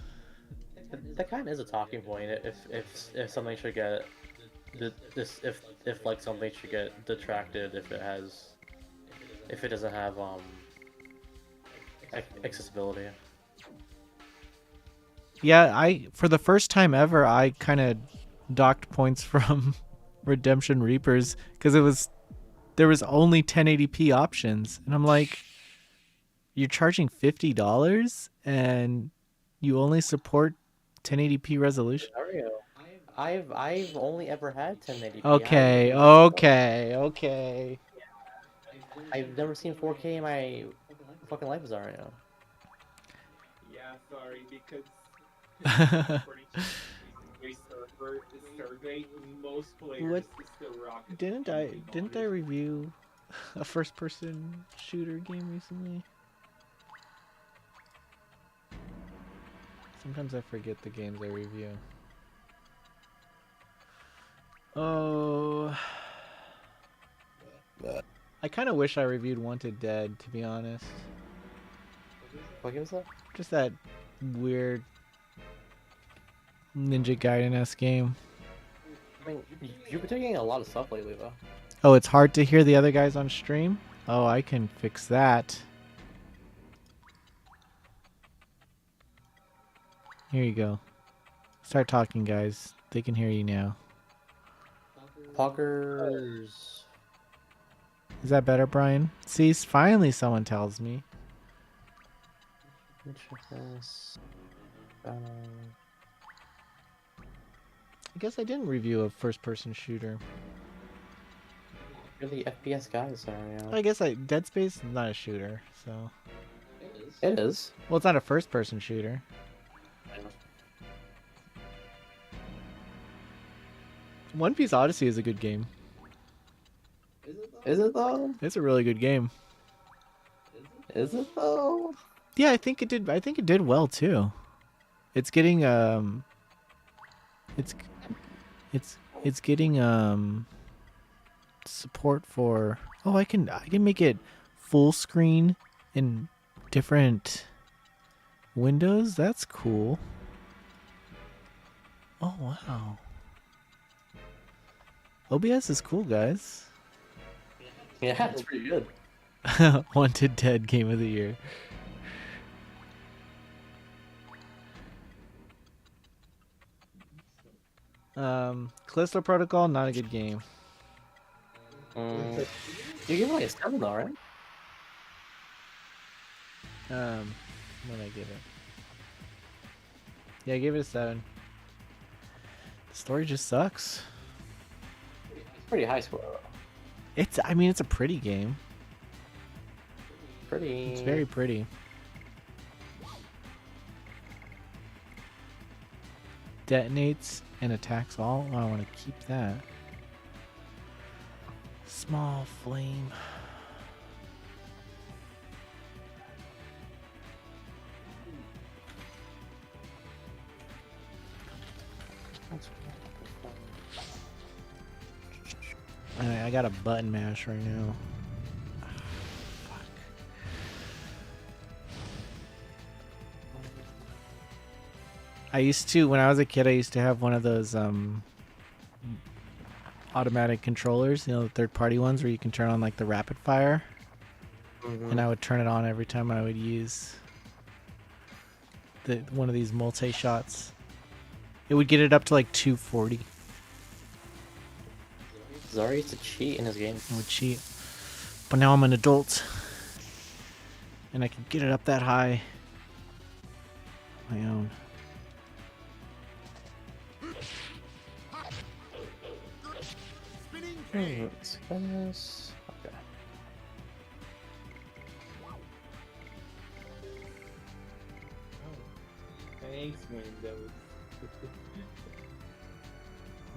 [SPEAKER 3] That kind of is a talking point. If something should get this if like something should get detracted if it doesn't have accessibility.
[SPEAKER 1] Yeah, for the first time ever, I kind of docked points from Redemption Reapers because there was only 1080p options, and I'm like, you're charging $50 and you only support 1080p resolution.
[SPEAKER 3] Mario, I've only ever had 1080p.
[SPEAKER 1] Okay.
[SPEAKER 3] I've never seen 4K in my fucking life, Zario.
[SPEAKER 2] Yeah, sorry, because according to the survey, most players
[SPEAKER 1] What?
[SPEAKER 2] still rock.
[SPEAKER 1] Didn't I review a first-person shooter game recently? Sometimes I forget the games I review. Oh, I kind of wish I reviewed Wanted Dead, to be honest.
[SPEAKER 3] What game is that?
[SPEAKER 1] Just that weird Ninja Gaiden-esque game.
[SPEAKER 3] I mean, you've been taking a lot of stuff lately, though.
[SPEAKER 1] Oh, it's hard to hear the other guys on stream? Oh, I can fix that. Here you go. Start talking, guys. They can hear you now.
[SPEAKER 3] Poggers.
[SPEAKER 1] Is that better, Brian? See, finally someone tells me. I guess I didn't review a first-person shooter.
[SPEAKER 3] You're the FPS guy, Zario.
[SPEAKER 1] I guess Dead Space is not a shooter, so.
[SPEAKER 3] It is.
[SPEAKER 1] Well, it's not a first-person shooter. One Piece Odyssey is a good game.
[SPEAKER 3] Is it though?
[SPEAKER 1] It's a really good game.
[SPEAKER 3] Is it though?
[SPEAKER 1] Yeah, I think it did. I think it did well too. It's getting it's getting support for. Oh, I can make it full screen in different windows. That's cool. Oh wow. OBS is cool, guys.
[SPEAKER 3] Yeah, it's pretty good.
[SPEAKER 1] Wanted Dead Game of the Year. Callisto Protocol, not a good game.
[SPEAKER 3] You give it like a 7 though, right?
[SPEAKER 1] What did I give it? Yeah, I gave it a 7. The story just sucks.
[SPEAKER 3] It's pretty high score though.
[SPEAKER 1] I mean, it's a pretty game.
[SPEAKER 3] Pretty.
[SPEAKER 1] It's very pretty. Detonates and attacks all. Oh, I want to keep that. Small flame. I got a button mash right now. Fuck. I used to, when I was a kid, I used to have one of those automatic controllers, you know, the third-party ones where you can turn on like the rapid fire. And I would turn it on every time I would use one of these multi-shots. It would get it up to like 240.
[SPEAKER 3] Zari used to cheat in his game.
[SPEAKER 1] I would cheat. But now I'm an adult. And I can get it up that high. On my own.
[SPEAKER 3] Let's finish. Okay.
[SPEAKER 2] Thanks, Windows.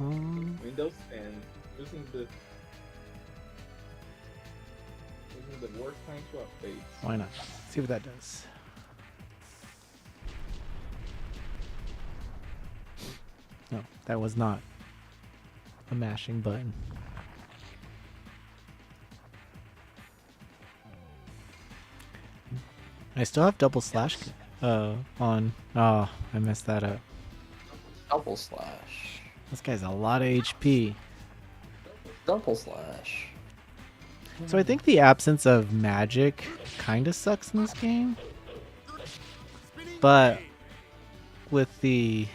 [SPEAKER 2] Windows 10. Isn't the worst time to update.
[SPEAKER 1] Why not? See what that does. No, that was not a mashing button. I still have double slash on. Oh, I messed that up.
[SPEAKER 3] Double slash.
[SPEAKER 1] This guy's a lot of HP.
[SPEAKER 3] Double slash.
[SPEAKER 1] So I think the absence of magic kind of sucks in this game. But with the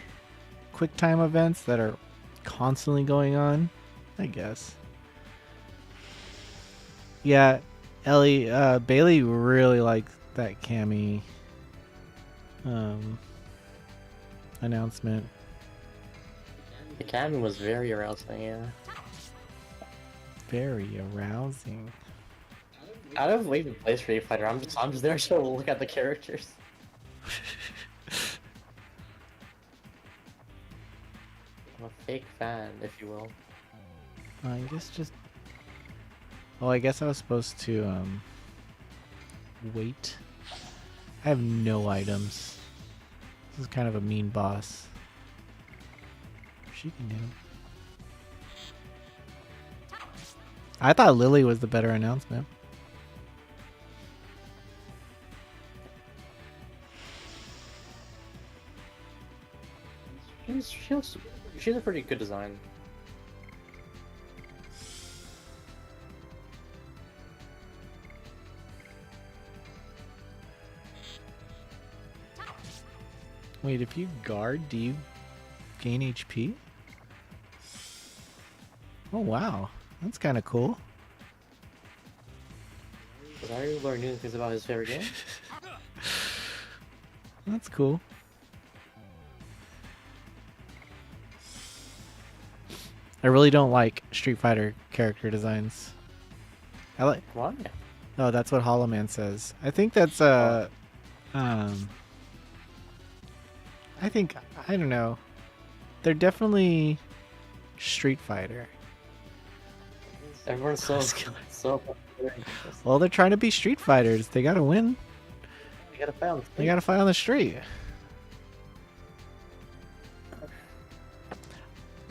[SPEAKER 1] quick time events that are constantly going on, I guess. Yeah, Ellie, Bailey really liked that Cammy announcement.
[SPEAKER 3] The cabin was very arousing, yeah.
[SPEAKER 1] Very arousing.
[SPEAKER 3] I don't even play Street Fighter. I'm just there to look at the characters. I'm a fake fan, if you will.
[SPEAKER 1] I guess just. Oh, I guess I was supposed to wait. I have no items. This is kind of a mean boss. She can do. I thought Lily was the better announcement.
[SPEAKER 3] She's a pretty good design.
[SPEAKER 1] Wait, if you guard, do you gain HP? Oh wow, that's kind of cool.
[SPEAKER 3] Was I already learning new things about his favorite game?
[SPEAKER 1] That's cool. I really don't like Street Fighter character designs. I like.
[SPEAKER 3] Why?
[SPEAKER 1] Oh, that's what Hollow Man says. I think that's I think, I don't know. They're definitely Street Fighter.
[SPEAKER 3] Everyone's so.
[SPEAKER 1] Well, they're trying to be Street Fighters. They gotta win.
[SPEAKER 3] You gotta find.
[SPEAKER 1] They gotta fight on the street.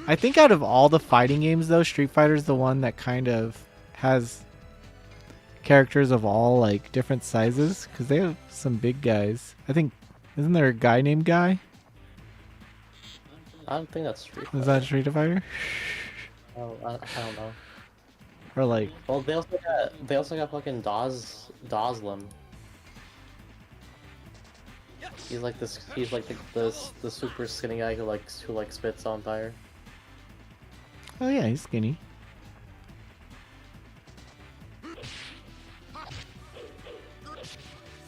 [SPEAKER 1] I think out of all the fighting games, though, Street Fighter's the one that kind of has characters of all like different sizes, because they have some big guys. I think, isn't there a guy named Guy?
[SPEAKER 3] I don't think that's Street Fighter.
[SPEAKER 1] Is that Street Fighter?
[SPEAKER 3] Oh, I don't know.
[SPEAKER 1] Or like,
[SPEAKER 3] Well, they also got fucking Doslim. He's like this. He's like the super skinny guy who spits on fire.
[SPEAKER 1] oh yeah, he's skinny.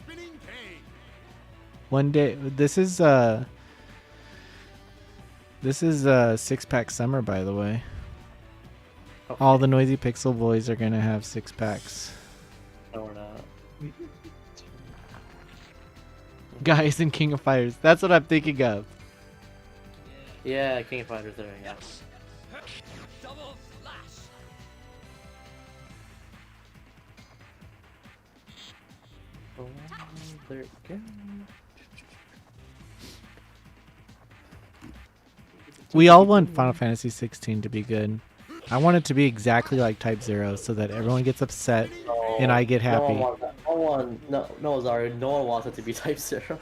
[SPEAKER 5] Spinning cane.
[SPEAKER 1] One day, this is Six Pack Summer, by the way.
[SPEAKER 3] Okay.
[SPEAKER 1] All the Noisy Pixel boys are gonna have 6 packs.
[SPEAKER 3] No, we're not.
[SPEAKER 1] Guys in King of Fighters. That's what I'm thinking of.
[SPEAKER 3] Yeah, King of Fighters there. Yeah.
[SPEAKER 5] Double slash.
[SPEAKER 3] Oh, there you go.
[SPEAKER 1] We all want Final Fantasy 16 to be good. I want it to be exactly like Type 0 so that everyone gets upset and I get happy.
[SPEAKER 3] No one wants that. No, sorry, no one wants it to be Type 0.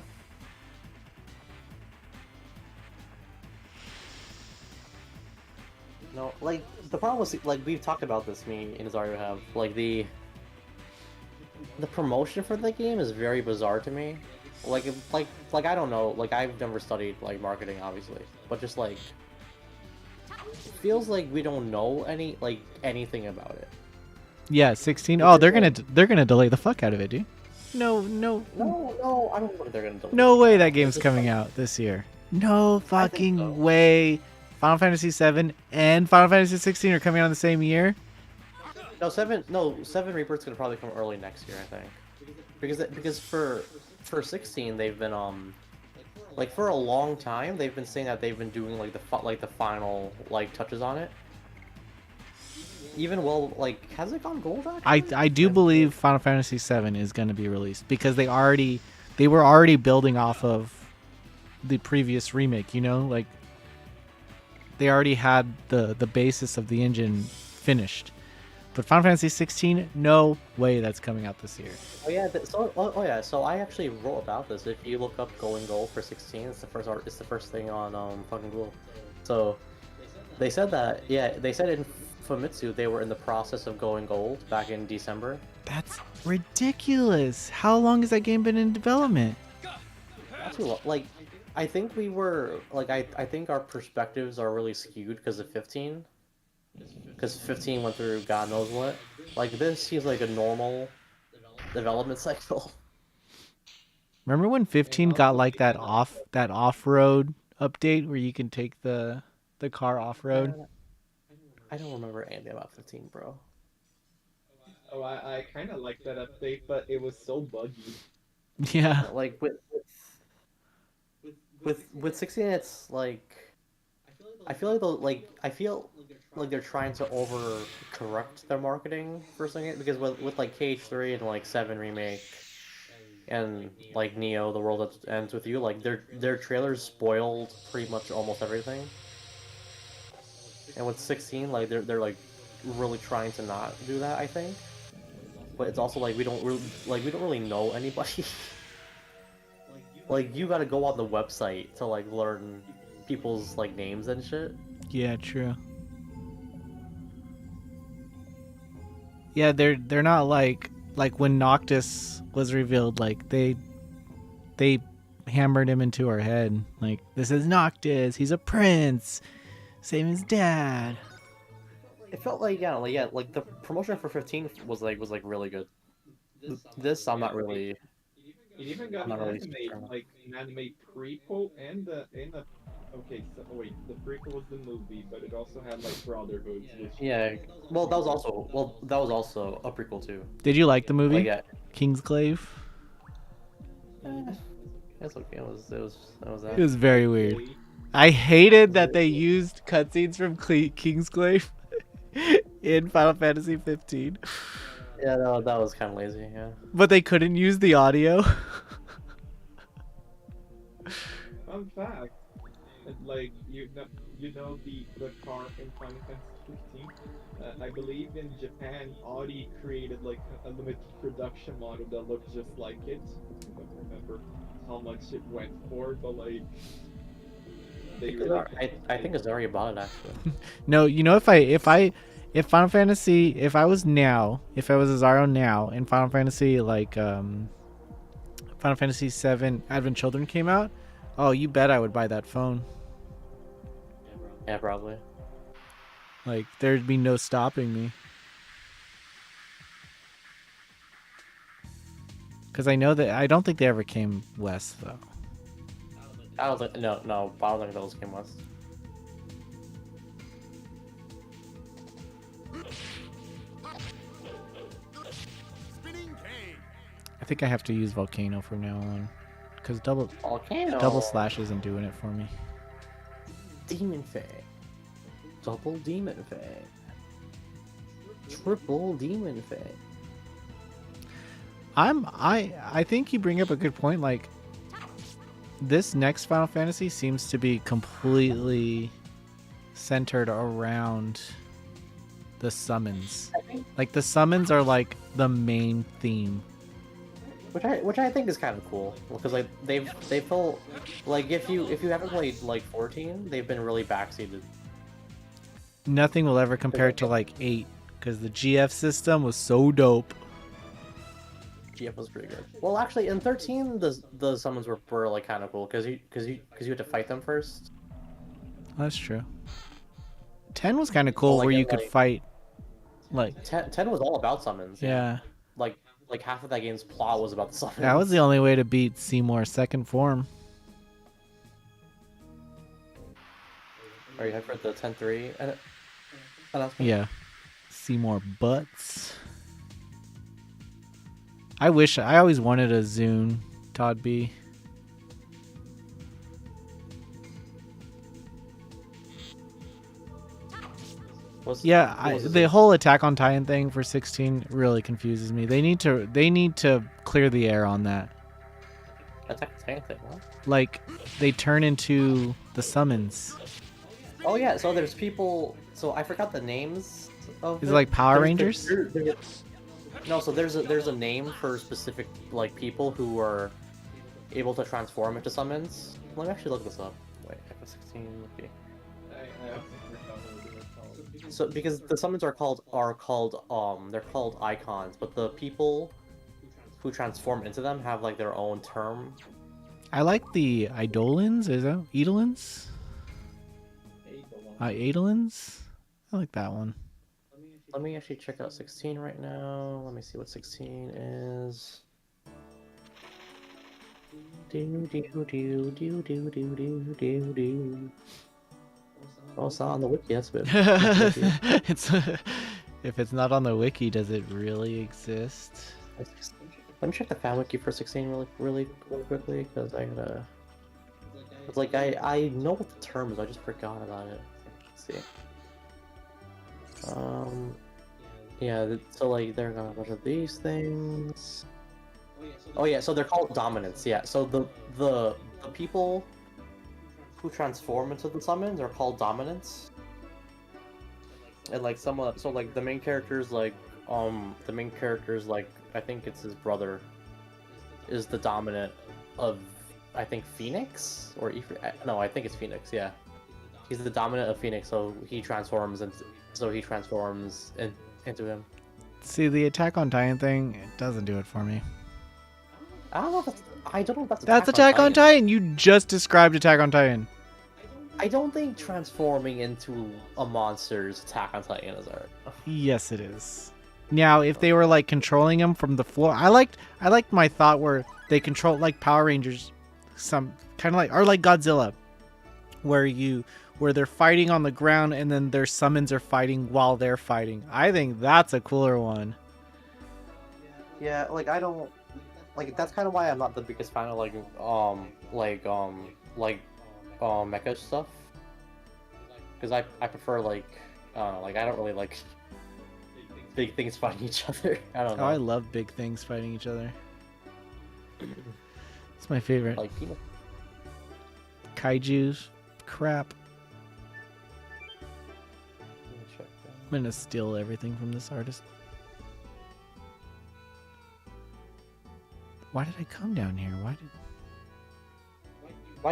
[SPEAKER 3] No, like the problem was like we've talked about this. Me and Zario have like the promotion for the game is very bizarre to me. Like I don't know. Like I've never studied like marketing, obviously, but just like it feels like we don't know anything about it.
[SPEAKER 1] Yeah, 16. Oh, they're gonna delay the fuck out of it, dude. No,
[SPEAKER 3] No, I don't think they're gonna do it.
[SPEAKER 1] no way that game's coming out this year. No fucking
[SPEAKER 3] so.
[SPEAKER 1] way. Final Fantasy 7 and Final Fantasy 16 are coming out in the same year.
[SPEAKER 3] No, seven Rebirth's gonna probably come early next year, I think. Because for 16 they've been like for a long time they've been saying that they've been doing like the final like touches on it. Even like has it gone gold actually?
[SPEAKER 1] I do believe Final Fantasy 7 is going to be released because they were already building off of the previous remake, you know, like they already had the basis of the engine finished. But Final Fantasy 16, no way that's coming out this year.
[SPEAKER 3] Oh yeah, yeah. So I actually wrote about this. If you look up Going Gold for 16, it's the first art. It's the first thing on fucking Google. So they said that they said in Famitsu they were in the process of going gold back in December.
[SPEAKER 1] That's ridiculous. How long has that game been in development?
[SPEAKER 3] Not too long. Like, I think we were like I think our perspectives are really skewed because of 15. Because 15 went through God knows what. Like this seems like a normal development cycle.
[SPEAKER 1] Remember when 15 got like that off-road update where you can take the car off-road?
[SPEAKER 3] I don't remember anything about 15, bro.
[SPEAKER 2] Oh, I kind of like that update, but it was so buggy.
[SPEAKER 1] Yeah.
[SPEAKER 3] Like with 16, it's like I feel like they're trying to over correct their marketing for something because with like KH3 and like 7 remake and like Neo, The World That Ends With You, like their trailers spoiled pretty much almost everything. And with 16, like they're like really trying to not do that, I think. But it's also like we don't really know anybody. Like you gotta go on the website to like learn people's like names and shit.
[SPEAKER 1] Yeah, true. Yeah, they're not like when Noctis was revealed, like they hammered him into our head. Like, this is Noctis, he's a prince. Same as dad.
[SPEAKER 3] It felt like like the promotion for 15 was really good. This I'm not really.
[SPEAKER 2] It even got
[SPEAKER 3] Not
[SPEAKER 2] an
[SPEAKER 3] really
[SPEAKER 2] anime,
[SPEAKER 3] sure.
[SPEAKER 2] like an anime prequel and a. Okay, so wait, the prequel was the movie, but it also had like Brotherhoods, which.
[SPEAKER 3] Yeah, well that was also a prequel too.
[SPEAKER 1] Did you like the movie?
[SPEAKER 3] Like, yeah,
[SPEAKER 1] Kingsglaive?
[SPEAKER 3] it's okay. It was that.
[SPEAKER 1] It was very weird. I hated that they used cutscenes from Kingsglaive in Final Fantasy 15.
[SPEAKER 3] Yeah, no, that was kind of lazy. Yeah.
[SPEAKER 1] But they couldn't use the audio.
[SPEAKER 2] Fun fact, like you know the car in Final Fantasy 15. I believe in Japan, Audi created like a limited production model that looked just like it. I don't remember how much it went for, but like they really.
[SPEAKER 3] I think Azaria bought it actually.
[SPEAKER 1] No, you know, if Final Fantasy, if I was Azaro now, and Final Fantasy Final Fantasy 7 Advent Children came out, oh, you bet I would buy that phone.
[SPEAKER 3] Yeah, probably.
[SPEAKER 1] Like, there'd be no stopping me. Because I don't think they ever came west, though.
[SPEAKER 3] I don't think no, I don't think those came west.
[SPEAKER 5] Spinning cane.
[SPEAKER 1] I think I have to use Volcano from now on. Because double slash isn't doing it for me.
[SPEAKER 3] Demon Fang. Double Demon Fang. Triple Demon Fang.
[SPEAKER 1] I think you bring up a good point. Like, this next Final Fantasy seems to be completely centered around the summons. Like, the summons are like the main theme.
[SPEAKER 3] Which I think is kind of cool because like they felt like if you haven't played like 14, they've been really backseated.
[SPEAKER 1] Nothing will ever compare to like 8 because the GF system was so dope.
[SPEAKER 3] GF was pretty good. Well, actually, in 13, the summons were like kind of cool because you had to fight them first.
[SPEAKER 1] That's true. 10 was kind of cool,
[SPEAKER 3] Well, like,
[SPEAKER 1] where you
[SPEAKER 3] in,
[SPEAKER 1] could
[SPEAKER 3] like,
[SPEAKER 1] fight. Like,
[SPEAKER 3] 10 was all about summons.
[SPEAKER 1] yeah,
[SPEAKER 3] Like half of that game's plot was about the summons.
[SPEAKER 1] that was the only way to beat Seymour's second form.
[SPEAKER 3] Are you hyped for the 10-3 announcement?
[SPEAKER 1] Yeah, Seymour butts. I always wanted a Zune, Todd B. The whole Attack on Titan thing for 16 really confuses me. They need to clear the air on that.
[SPEAKER 3] Attack on Titan thing, what?
[SPEAKER 1] Like, they turn into the summons.
[SPEAKER 3] Oh yeah, so there's people. So I forgot the names. of
[SPEAKER 1] Is it like Power Rangers?
[SPEAKER 3] No, so there's a name for specific like people who are able to transform into summons. Let me actually look this up. Wait, FF16. Okay. So because the summons are called they're called icons, but the people who transform into them have like their own term.
[SPEAKER 1] I like the Eidolons. Is that Eidolons? Eidolons? I like that one.
[SPEAKER 3] Let me actually check out 16 right now. Let me see what 16 is. Do do do do do do do do do. Oh, it's not on the wiki. That's good.
[SPEAKER 1] It's if it's not on the wiki, does it really exist?
[SPEAKER 3] Let me check the fan wiki for 16 really quickly because I gotta. It's like I know what the term is. I just forgot about it. Let's see. Yeah. So like they're gonna bunch of these things. Oh yeah. So they're called dominants. Yeah. So the people who transform into the summons are called dominants. And like so like the main characters like I think it's his brother is the dominant of I think Phoenix or no, I think it's Phoenix, yeah. He's the dominant of Phoenix, so he transforms into him.
[SPEAKER 1] See, the Attack on Titan thing, it doesn't do it for me.
[SPEAKER 3] I don't know if that's
[SPEAKER 1] That's Attack on Titan. You just described Attack on Titan.
[SPEAKER 3] I don't think transforming into a monster's Attack on Titan is art.
[SPEAKER 1] Yes, it is. Now, if they were like controlling him from the floor, I liked my thought where they control like Power Rangers, some kind of like or like Godzilla, where they're fighting on the ground and then their summons are fighting while they're fighting. I think that's a cooler one.
[SPEAKER 3] Yeah, like I don't like that's kind of why I'm not the biggest fan of mecha stuff. Because I prefer like I don't really like big things fighting each other. I don't know.
[SPEAKER 1] Oh, I love big things fighting each other. It's my favorite.
[SPEAKER 3] Like peanut.
[SPEAKER 1] Kaijus. Crap.
[SPEAKER 3] Let me check that.
[SPEAKER 1] I'm gonna steal everything from this artist. Why did I come down here?
[SPEAKER 3] Why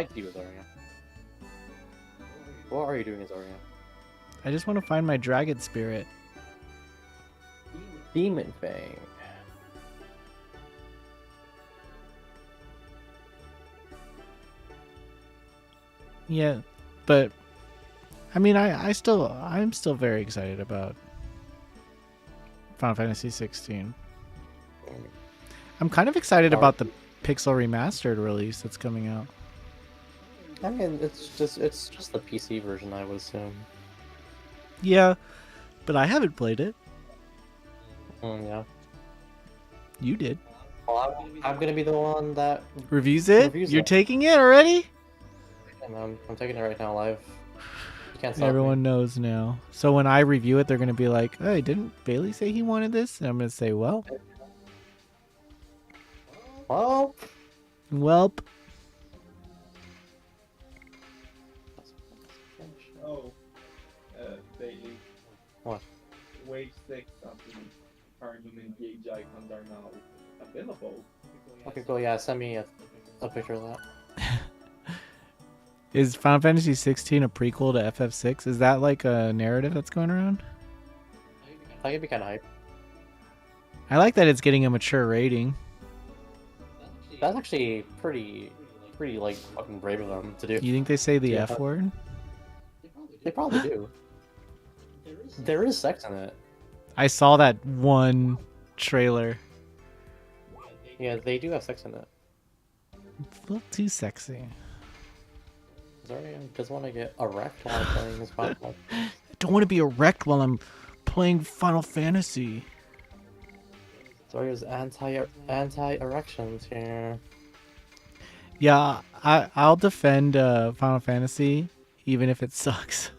[SPEAKER 3] do you with Zarya? What are you doing as Zarya?
[SPEAKER 1] I just want to find my dragon spirit.
[SPEAKER 3] Demon Fang.
[SPEAKER 1] Yeah, but I mean, I'm still very excited about Final Fantasy 16. I'm kind of excited about the Pixel Remastered release that's coming out.
[SPEAKER 3] I mean, it's just the PC version, I would assume.
[SPEAKER 1] Yeah, but I haven't played it.
[SPEAKER 3] Yeah.
[SPEAKER 1] You did.
[SPEAKER 3] Well, I'm gonna be the one that
[SPEAKER 1] Reviews it?
[SPEAKER 3] Reviews
[SPEAKER 1] You're
[SPEAKER 3] it.
[SPEAKER 1] taking it already?
[SPEAKER 3] and I'm taking it right now live. You can't stop
[SPEAKER 1] Everyone
[SPEAKER 3] me.
[SPEAKER 1] knows now. So when I review it, they're going to be like, hey, didn't Bailey say he wanted this? And I'm going to say, well.
[SPEAKER 3] Well,
[SPEAKER 1] Welp.
[SPEAKER 2] Oh, Bailey.
[SPEAKER 3] What?
[SPEAKER 2] Wave 6 of the Tournament gauge icons are now available.
[SPEAKER 3] Okay, cool. Yeah, send me a picture of that.
[SPEAKER 1] Is Final Fantasy 16 a prequel to FF6? Is that like a narrative that's going around?
[SPEAKER 3] I could be kind of hype.
[SPEAKER 1] I like that it's getting a mature rating.
[SPEAKER 3] That's actually pretty like fucking brave of them to do.
[SPEAKER 1] You think they say the
[SPEAKER 3] Yeah.
[SPEAKER 1] F word?
[SPEAKER 3] They probably do. There is sex in it.
[SPEAKER 1] I saw that one trailer.
[SPEAKER 3] Yeah, they do have sex in it.
[SPEAKER 1] It's a little too sexy.
[SPEAKER 3] Zarya does want to get erect while playing his Final Fantasy.
[SPEAKER 1] I don't want to be erect while I'm playing Final Fantasy.
[SPEAKER 3] Zarya's anti-erections here.
[SPEAKER 1] Yeah, I'll defend Final Fantasy even if it sucks.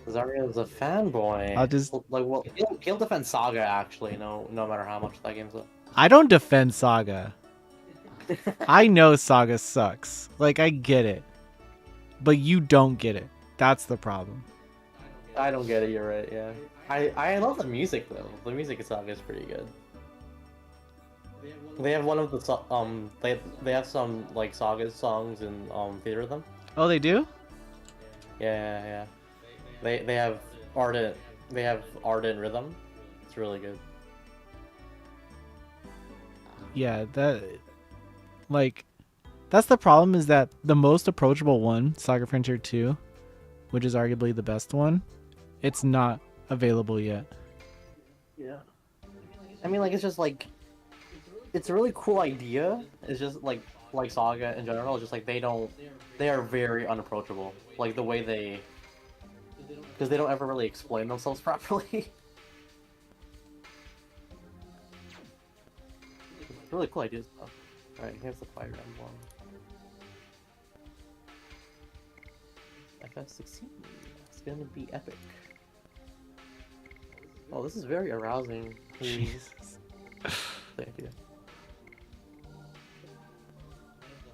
[SPEAKER 3] Zarya's a fanboy.
[SPEAKER 1] I'll just-
[SPEAKER 3] well, he'll defend Saga actually, no matter how much that game's up.
[SPEAKER 1] I don't defend Saga. I know Saga sucks. Like, I get it. But you don't get it. That's the problem.
[SPEAKER 3] I don't get it. You're right. Yeah. I love the music though. The music itself is pretty good. They have one of the they have some like Saga songs in Theater of Them.
[SPEAKER 1] Oh, they do?
[SPEAKER 3] Yeah. They have ardent ardent rhythm. It's really good.
[SPEAKER 1] Yeah, that's the problem, is that the most approachable one, Saga Frontier 2, which is arguably the best one, it's not available yet.
[SPEAKER 3] Yeah. I mean, like, it's just like, it's a really cool idea. It's just like Saga in general. It's just like they are very unapproachable. Like the way because they don't ever really explain themselves properly. Really cool ideas though. Alright, here's the Fire Emblem. FF16. It's gonna be epic. Oh, this is very arousing.
[SPEAKER 1] Jesus.
[SPEAKER 3] Thank you.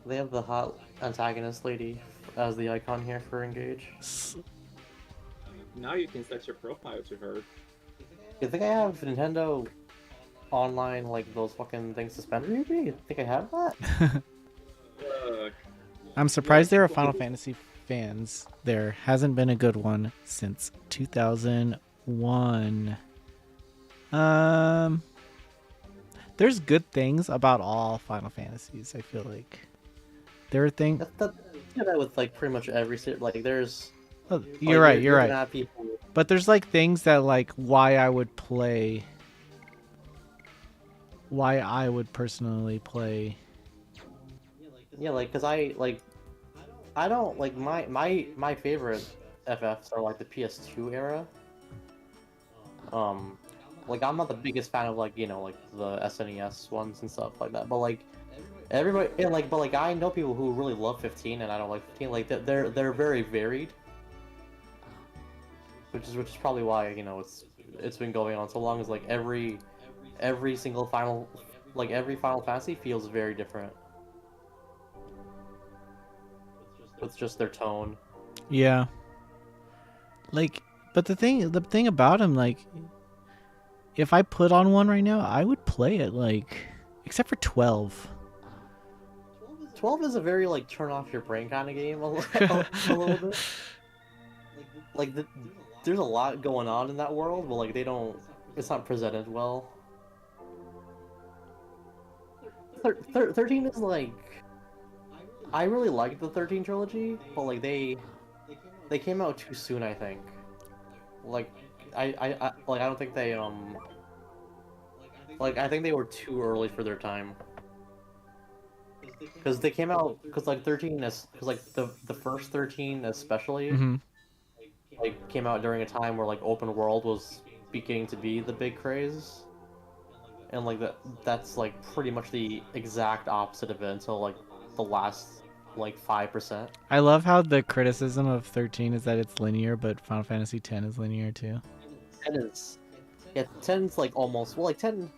[SPEAKER 3] They have the hot antagonist lady as the icon here for Engage.
[SPEAKER 2] Now you can set your profile to her.
[SPEAKER 3] You think I have Nintendo online, like those fucking things suspended maybe? You think I have that?
[SPEAKER 1] I'm surprised there are Final Fantasy fans. There hasn't been a good one since 2001. There's good things about all Final Fantasies, I feel like. There are things...
[SPEAKER 3] That's with like pretty much every series. Like there's...
[SPEAKER 1] Oh, you're right.
[SPEAKER 3] gonna have people...
[SPEAKER 1] But there's like things that like why I would personally play.
[SPEAKER 3] Yeah, like, cause I don't like my favorite FFs are like the PS2 era. Like I'm not the biggest fan of like, you know, like the SNES ones and stuff like that, but like everybody, and like, but like I know people who really love 15 and I don't like 15. Like they're very varied, which is probably why, you know, it's been going on so long. Is like every single every Final Fantasy feels very different. It's just their tone.
[SPEAKER 1] Yeah. Like, but the thing about him, like, if I put on one right now, I would play it, like, except for 12.
[SPEAKER 3] 12 is a very like turn off your brain kind of game a little bit. Like there's a lot going on in that world, but like it's not presented well. 13 is like, I really liked the 13 trilogy, but like they came out too soon, I think. Like I don't think they like I think they were too early for their time. Because they came out, because like 13 is, because like the first 13 especially, like came out during a time where like open world was beginning to be the big craze, and like that's like pretty much the exact opposite of it until like the last like 5%.
[SPEAKER 1] I love how the criticism of 13 is that it's linear, but Final Fantasy X is linear too.
[SPEAKER 3] 10 is, yeah, 10's like almost, well, like 10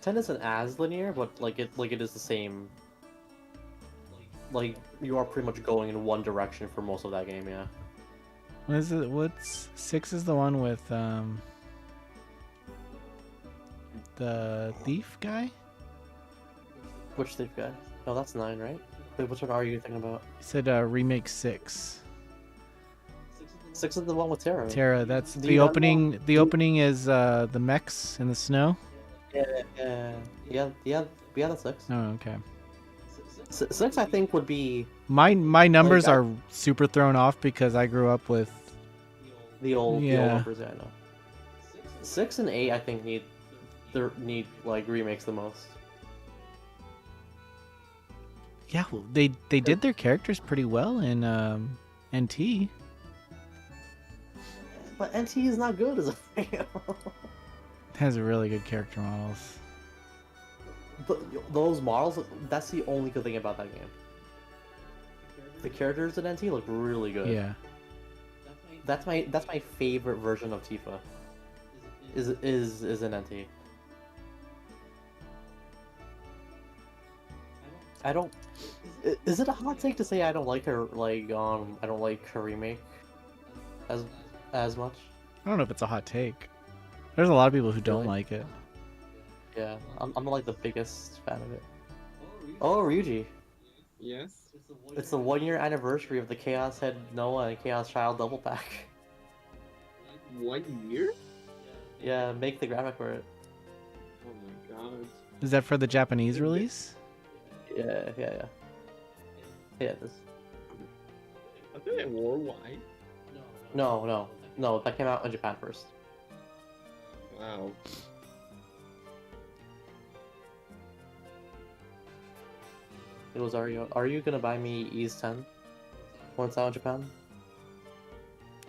[SPEAKER 3] isn't as linear, but like it is the same. Like you are pretty much going in one direction for most of that game, yeah.
[SPEAKER 1] What is it? What's 6 is the one with the thief guy?
[SPEAKER 3] Which thief guy? No, that's 9, right? Wait, which one are you thinking about?
[SPEAKER 1] You said remake 6.
[SPEAKER 3] 6 is the one with Terra.
[SPEAKER 1] Terra, that's
[SPEAKER 3] Do
[SPEAKER 1] the
[SPEAKER 3] you not
[SPEAKER 1] opening.
[SPEAKER 3] know?
[SPEAKER 1] The opening is the mechs in the snow.
[SPEAKER 3] Yeah, that's 6.
[SPEAKER 1] Oh, okay.
[SPEAKER 3] 6, I think, would be
[SPEAKER 1] My numbers
[SPEAKER 3] Like,
[SPEAKER 1] are super thrown off because I grew up with.
[SPEAKER 3] the old
[SPEAKER 1] Yeah.
[SPEAKER 3] numbers, yeah, I know. 6 and 8, I think, need like remakes the most.
[SPEAKER 1] Yeah, well, they did their characters pretty well in NT.
[SPEAKER 3] But NT is not good as a fan.
[SPEAKER 1] It has really good character models.
[SPEAKER 3] Those models, that's the only good thing about that game. The characters in NT look really good.
[SPEAKER 1] Yeah.
[SPEAKER 3] That's my favorite version of Tifa. Is in NT. I don't. Is it a hot take to say I don't like her? Like I don't like her remake as much.
[SPEAKER 1] I don't know if it's a hot take. There's a lot of people who don't
[SPEAKER 3] Really?
[SPEAKER 1] like it.
[SPEAKER 3] Yeah, I'm like the biggest fan of it. Oh, Ryuji.
[SPEAKER 2] Yes.
[SPEAKER 3] It's the 1 year anniversary of the Chaos Head Noah and Chaos Child double pack.
[SPEAKER 2] 1 year?
[SPEAKER 3] Yeah, make the graphic for it.
[SPEAKER 2] Oh my god.
[SPEAKER 1] Is that for the Japanese release?
[SPEAKER 3] Yeah. Yeah, it is.
[SPEAKER 2] I think it worldwide.
[SPEAKER 3] No, that came out in Japan first.
[SPEAKER 2] Wow.
[SPEAKER 3] It was are you gonna buy me Ease 10 when it's out in Japan?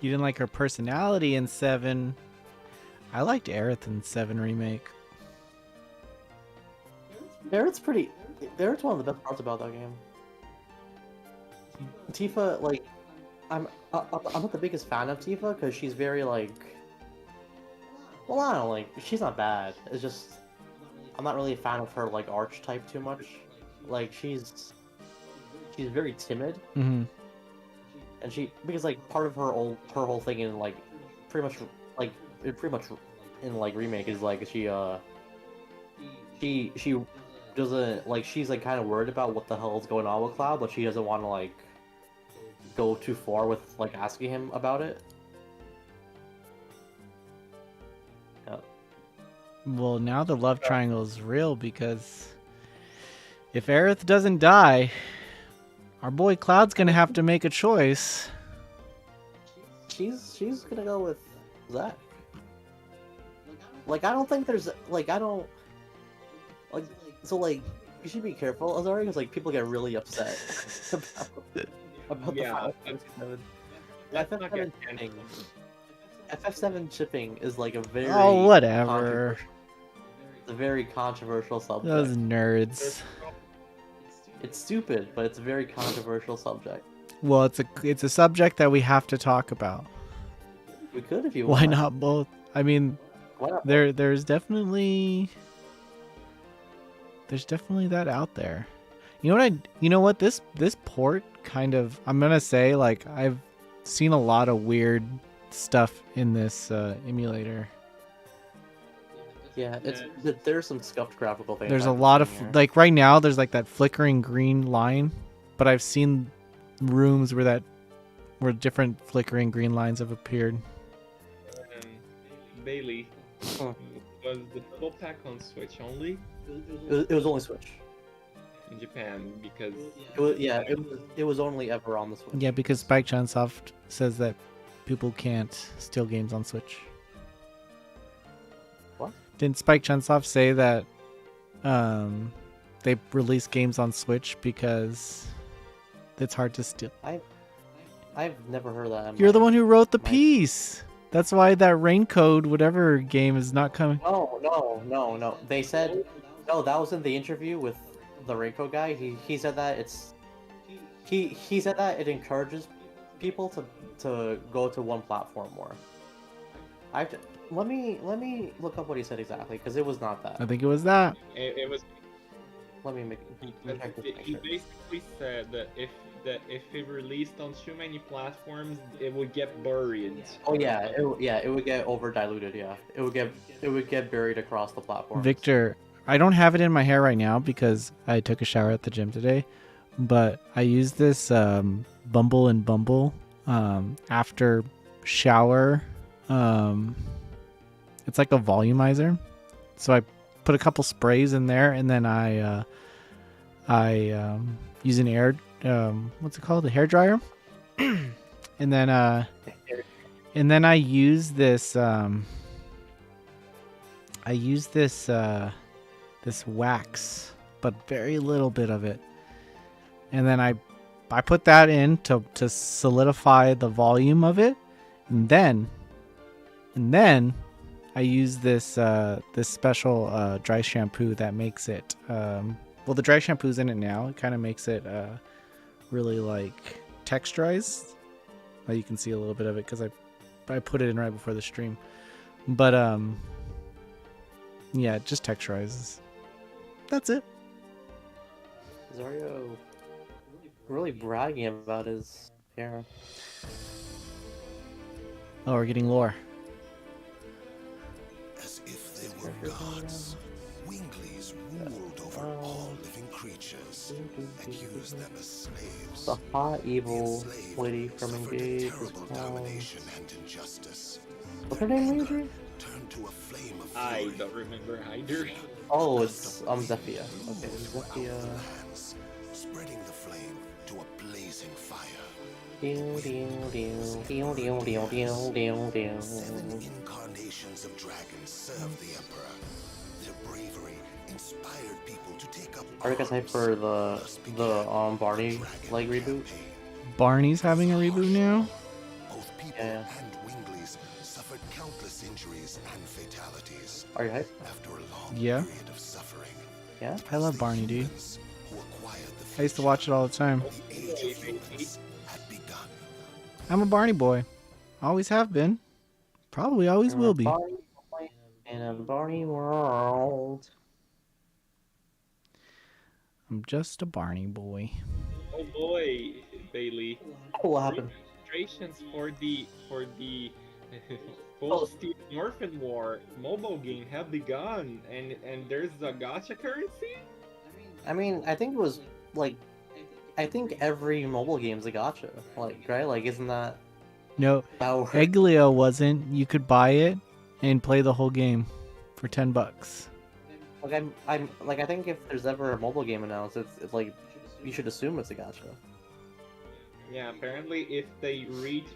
[SPEAKER 1] You didn't like her personality in 7. I liked Aerith in 7 remake.
[SPEAKER 3] Barrett's one of the best parts about that game. Tifa, like, I'm not the biggest fan of Tifa because she's very like, well, I don't like, she's not bad. It's just I'm not really a fan of her like archetype too much. Like she's very timid,
[SPEAKER 1] Mm-hmm.
[SPEAKER 3] and because like part of her whole thing in like pretty much in like remake is like she doesn't like, she's like kind of worried about what the hell is going on with Cloud, but she doesn't want to like go too far with like asking him about it. Yeah.
[SPEAKER 1] Well, now the love triangle is real because if Aerith doesn't die, our boy Cloud's gonna have to make a choice.
[SPEAKER 3] She's gonna go with Zack. Like I don't think there's like I don't like so like you should be careful, Azari, because like people get really upset about the
[SPEAKER 2] Yeah,
[SPEAKER 3] Final
[SPEAKER 2] that's-
[SPEAKER 3] Fantasy
[SPEAKER 2] Let's
[SPEAKER 3] VII.
[SPEAKER 2] not get
[SPEAKER 3] shipping. FF7 shipping is like a very
[SPEAKER 1] Oh, whatever.
[SPEAKER 3] controversial- It's a very controversial subject.
[SPEAKER 1] Those nerds.
[SPEAKER 3] It's stupid, but it's a very controversial subject.
[SPEAKER 1] Well, it's a subject that we have to talk about.
[SPEAKER 3] We could if you
[SPEAKER 1] Why
[SPEAKER 3] want.
[SPEAKER 1] not both? I mean,
[SPEAKER 3] Why not?
[SPEAKER 1] there's definitely that out there. You know what this port kind of, I'm gonna say, like, I've seen a lot of weird stuff in this emulator.
[SPEAKER 3] Yeah, there's some scuffed graphical things.
[SPEAKER 1] There's a
[SPEAKER 3] I've
[SPEAKER 1] lot of
[SPEAKER 3] seen here.
[SPEAKER 1] like right now there's like that flickering green line, but I've seen rooms where different flickering green lines have appeared.
[SPEAKER 2] Bailey,
[SPEAKER 3] Huh.
[SPEAKER 2] was the full pack on Switch only
[SPEAKER 3] It was only Switch.
[SPEAKER 2] in Japan? Because
[SPEAKER 3] It was only ever on the Switch.
[SPEAKER 1] Yeah, because Spike Chunsoft says that people can't steal games on Switch.
[SPEAKER 3] What?
[SPEAKER 1] Didn't Spike Chunsoft say that they release games on Switch because it's hard to steal?
[SPEAKER 3] I've never heard that. in
[SPEAKER 1] You're the
[SPEAKER 3] my-
[SPEAKER 1] one who wrote the
[SPEAKER 3] my-
[SPEAKER 1] piece. That's why that Raincode whatever game is not coming.
[SPEAKER 3] No. They said no. That was in the interview with the Reiko guy. He said that he said that it encourages people to go to one platform more. Let me look up what he said exactly, because it was not that.
[SPEAKER 1] I think it was that.
[SPEAKER 2] it was.
[SPEAKER 3] Let me check this
[SPEAKER 2] He
[SPEAKER 3] picture.
[SPEAKER 2] basically said that if it released on too many platforms, it would get buried.
[SPEAKER 3] Oh yeah, it would get over diluted. Yeah, it would get buried across the platform.
[SPEAKER 1] Victor, I don't have it in my hair right now because I took a shower at the gym today, but I use this Bumble and Bumble after shower. It's like a volumizer, so I put a couple sprays in there, and then I use an what's it called, a hair dryer, and then I use this this wax, but very little bit of it, and then I put that in to solidify the volume of it, and then I use this this special dry shampoo that makes it well, the dry shampoo's in it now. It kind of makes it really like texturized. You can see a little bit of it because I put it in right before the stream, but yeah, it just texturizes. That's it.
[SPEAKER 3] Zario really bragging about his hair.
[SPEAKER 1] Oh, we're getting lore.
[SPEAKER 3] characters in
[SPEAKER 5] gods. Winglies ruled over all living creatures and used them as slaves.
[SPEAKER 3] The hot evil
[SPEAKER 5] Enslaved
[SPEAKER 3] lady from
[SPEAKER 5] suffered
[SPEAKER 3] Engage is
[SPEAKER 5] terrible
[SPEAKER 3] called...
[SPEAKER 5] domination and injustice.
[SPEAKER 3] What's
[SPEAKER 5] Their
[SPEAKER 3] her name,
[SPEAKER 5] anger
[SPEAKER 3] Luigi?
[SPEAKER 5] turned to a flame of
[SPEAKER 2] I
[SPEAKER 5] fury.
[SPEAKER 2] don't remember either.
[SPEAKER 3] Oh, it's Zephyr. Okay,
[SPEAKER 5] Throughout
[SPEAKER 3] Zephyr.
[SPEAKER 5] the lands, spreading the flame to a blazing fire.
[SPEAKER 3] Dew, dew, dew, dew, dew, dew, dew, dew, dew.
[SPEAKER 5] 7 incarnations of dragons served the Emperor. Their bravery inspired people to take up
[SPEAKER 3] Are you guys hyped for the Barney like reboot?
[SPEAKER 1] Barney's having a reboot now?
[SPEAKER 5] Both people
[SPEAKER 3] Yeah.
[SPEAKER 5] and Winglies suffered countless injuries and fatalities.
[SPEAKER 3] Are you hyped?
[SPEAKER 5] After a long
[SPEAKER 1] Yeah.
[SPEAKER 5] period of suffering,
[SPEAKER 3] Yeah.
[SPEAKER 1] I love Barney, dude.
[SPEAKER 5] humans who acquired the
[SPEAKER 1] I used to watch it all the time.
[SPEAKER 5] The age of humans had begun.
[SPEAKER 1] I'm a Barney boy. Always have been. Probably always will be.
[SPEAKER 3] Barney boy in a Barney world.
[SPEAKER 1] I'm just a Barney boy.
[SPEAKER 2] Oh boy, Bailey.
[SPEAKER 3] What happened?
[SPEAKER 2] Registrations for the Full Steel Morphin War mobile game have begun, and there's a gacha currency.
[SPEAKER 3] I mean, I think it was like, I think every mobile game's a gacha. Like, right? Like, isn't that
[SPEAKER 1] No,
[SPEAKER 3] how?
[SPEAKER 1] Eglio wasn't. You could buy it and play the whole game for $10.
[SPEAKER 3] Like, I'm like, I think if there's ever a mobile game announced, it's like, you should assume it's a gacha.
[SPEAKER 2] Yeah, apparently if they reach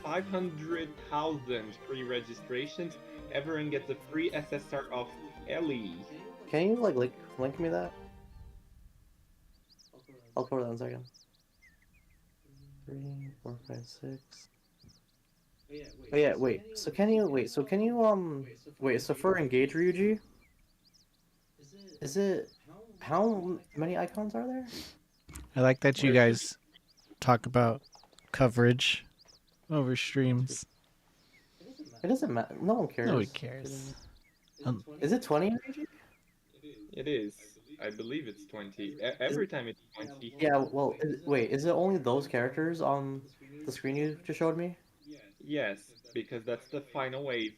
[SPEAKER 2] 500,000 pre-registrations, everyone gets a free SSR of Ellie.
[SPEAKER 3] Can you like link me that? I'll put it in a second. 3, 4, 5, 6. Oh yeah, wait. So can you wait? So can you wait? So for Engage Ryuji, is it how many icons are there?
[SPEAKER 1] I like that you guys talk about coverage over streams.
[SPEAKER 3] It doesn't matter. No one cares.
[SPEAKER 1] Nobody cares.
[SPEAKER 3] Is it 20 Ryuji?
[SPEAKER 2] It is. I believe it's 20. Every time it's 20.
[SPEAKER 3] Yeah. Well, wait. Is it only those characters on the screen you just showed me?
[SPEAKER 2] Yes, because that's the final wave.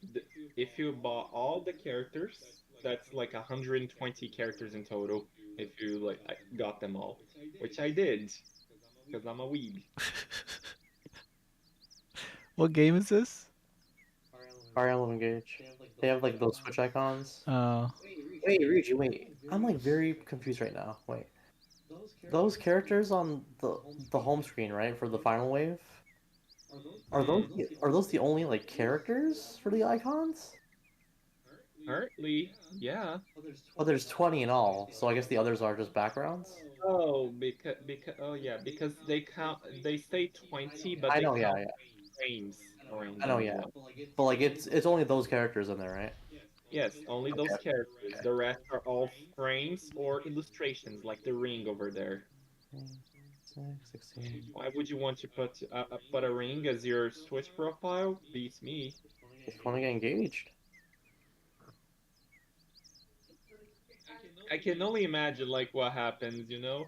[SPEAKER 2] If you bought all the characters, that's like 120 characters in total. If you like got them all, which I did, because I'm a weeb.
[SPEAKER 1] What game is this?
[SPEAKER 3] Fire Emblem Engage. They have like those Switch icons.
[SPEAKER 1] Oh,
[SPEAKER 3] Wait, Ryuji, wait. I'm like very confused right now. Wait. Those characters on the home screen, right, for the final wave? Are those the only like characters for the icons?
[SPEAKER 2] Apparently, yeah.
[SPEAKER 3] Oh, there's 20 in all, so I guess the others are just backgrounds.
[SPEAKER 2] Oh, because they count. They say 20, but
[SPEAKER 3] I
[SPEAKER 2] they
[SPEAKER 3] know, yeah,
[SPEAKER 2] count
[SPEAKER 3] yeah.
[SPEAKER 2] frames around.
[SPEAKER 3] I know,
[SPEAKER 2] them.
[SPEAKER 3] yeah. But like it's only those characters in there, right?
[SPEAKER 2] Yes, only those
[SPEAKER 3] Okay.
[SPEAKER 2] characters. The rest are all frames or illustrations, like the ring over there.
[SPEAKER 3] 16.
[SPEAKER 2] Why would you want to put a ring as your Switch profile? Beats me.
[SPEAKER 3] Just want to get engaged.
[SPEAKER 2] I can only imagine like what happens, you know?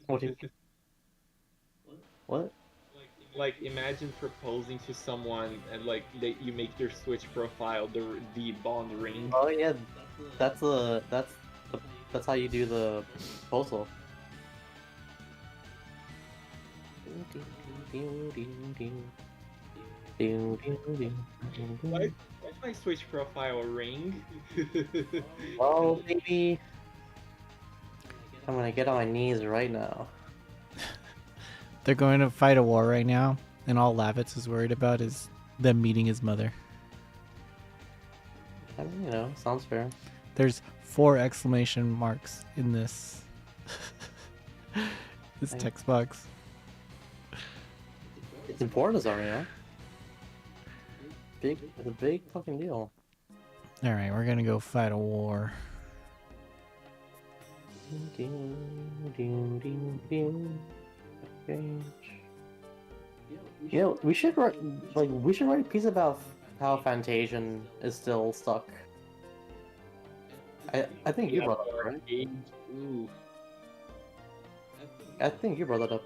[SPEAKER 3] What? What?
[SPEAKER 2] Like imagine proposing to someone and like you make your Switch profile the bond ring.
[SPEAKER 3] Oh yeah, that's how you do the proposal.
[SPEAKER 2] Why my Switch profile a ring?
[SPEAKER 3] Well, maybe I'm gonna get on my knees right now.
[SPEAKER 1] they're going to fight a war right now, and all Lavitz is worried about is them meeting his mother.
[SPEAKER 3] I mean, sounds fair.
[SPEAKER 1] There's 4 exclamation marks in this this text box.
[SPEAKER 3] It's important, Zaria. It's a big fucking deal.
[SPEAKER 1] All right, we're gonna go fight a war.
[SPEAKER 3] We should write a piece about how Fantasian is still stuck. I think you brought that up, right?
[SPEAKER 2] Ooh.
[SPEAKER 3] I think you brought that up.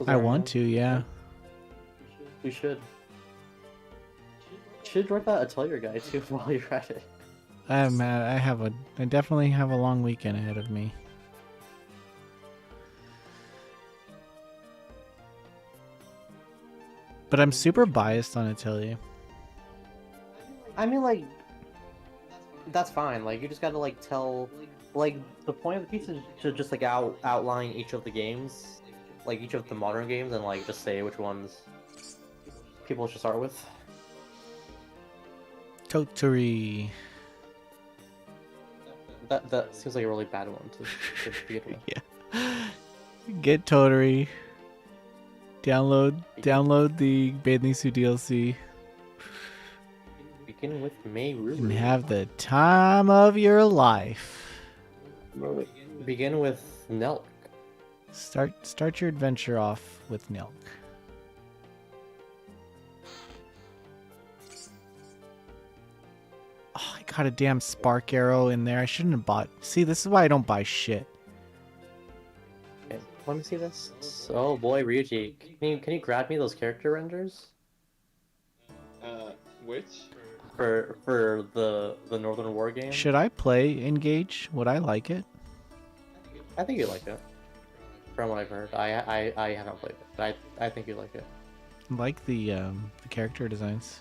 [SPEAKER 1] I want to, yeah.
[SPEAKER 3] We should. Should write that Atelier guy too while you're at it.
[SPEAKER 1] I definitely have a long weekend ahead of me. But I'm super biased on Atelier.
[SPEAKER 3] I mean, like, that's fine. Like, you just gotta like tell, like, the point of the piece is to just like outline each of the games, like each of the modern games, and like just say which ones people should start with.
[SPEAKER 1] Toturi.
[SPEAKER 3] That seems like a really bad one to begin with.
[SPEAKER 1] Yeah. Get Toturi. Download the Bathing Suit DLC.
[SPEAKER 3] Begin with Meiruru.
[SPEAKER 1] And have the time of your life.
[SPEAKER 3] Begin with Nelk.
[SPEAKER 1] Start your adventure off with Nilk. Oh, I got a damn spark arrow in there. I shouldn't have bought. See, this is why I don't buy shit.
[SPEAKER 3] Okay, let me see this. Oh boy, Ryuji, can you grab me those character renders?
[SPEAKER 2] Which?
[SPEAKER 3] For the Northern War game?
[SPEAKER 1] Should I play Engage? Would I like it?
[SPEAKER 3] I think you like it. From what I've heard, I haven't played it, but I think you like it.
[SPEAKER 1] I like the character designs.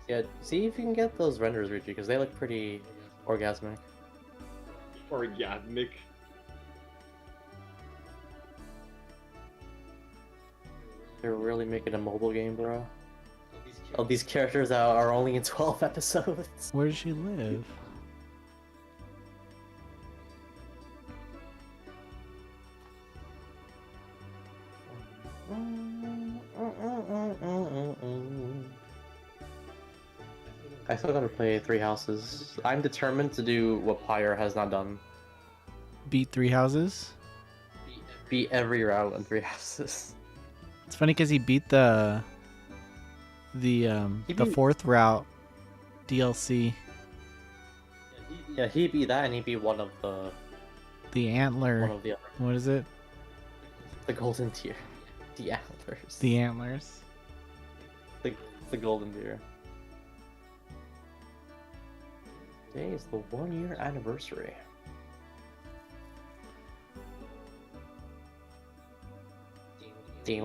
[SPEAKER 3] Yeah, see if you can get those renders, Ryuji, because they look pretty orgasmic.
[SPEAKER 2] Orgasmic.
[SPEAKER 3] They're really making a mobile game, bro. Oh, these characters are only in 12 episodes.
[SPEAKER 1] Where does she live?
[SPEAKER 3] I still gotta play Three Houses. I'm determined to do what Pyre has not done.
[SPEAKER 1] Beat 3 houses?
[SPEAKER 3] Beat every route in Three Houses.
[SPEAKER 1] It's funny because he beat the fourth route DLC.
[SPEAKER 3] Yeah, he beat that, and he beat one of
[SPEAKER 1] The antler.
[SPEAKER 3] other.
[SPEAKER 1] What is it?
[SPEAKER 3] The golden deer. The antlers.
[SPEAKER 1] The antlers.
[SPEAKER 3] The golden deer. Today is the 1-year anniversary. Today.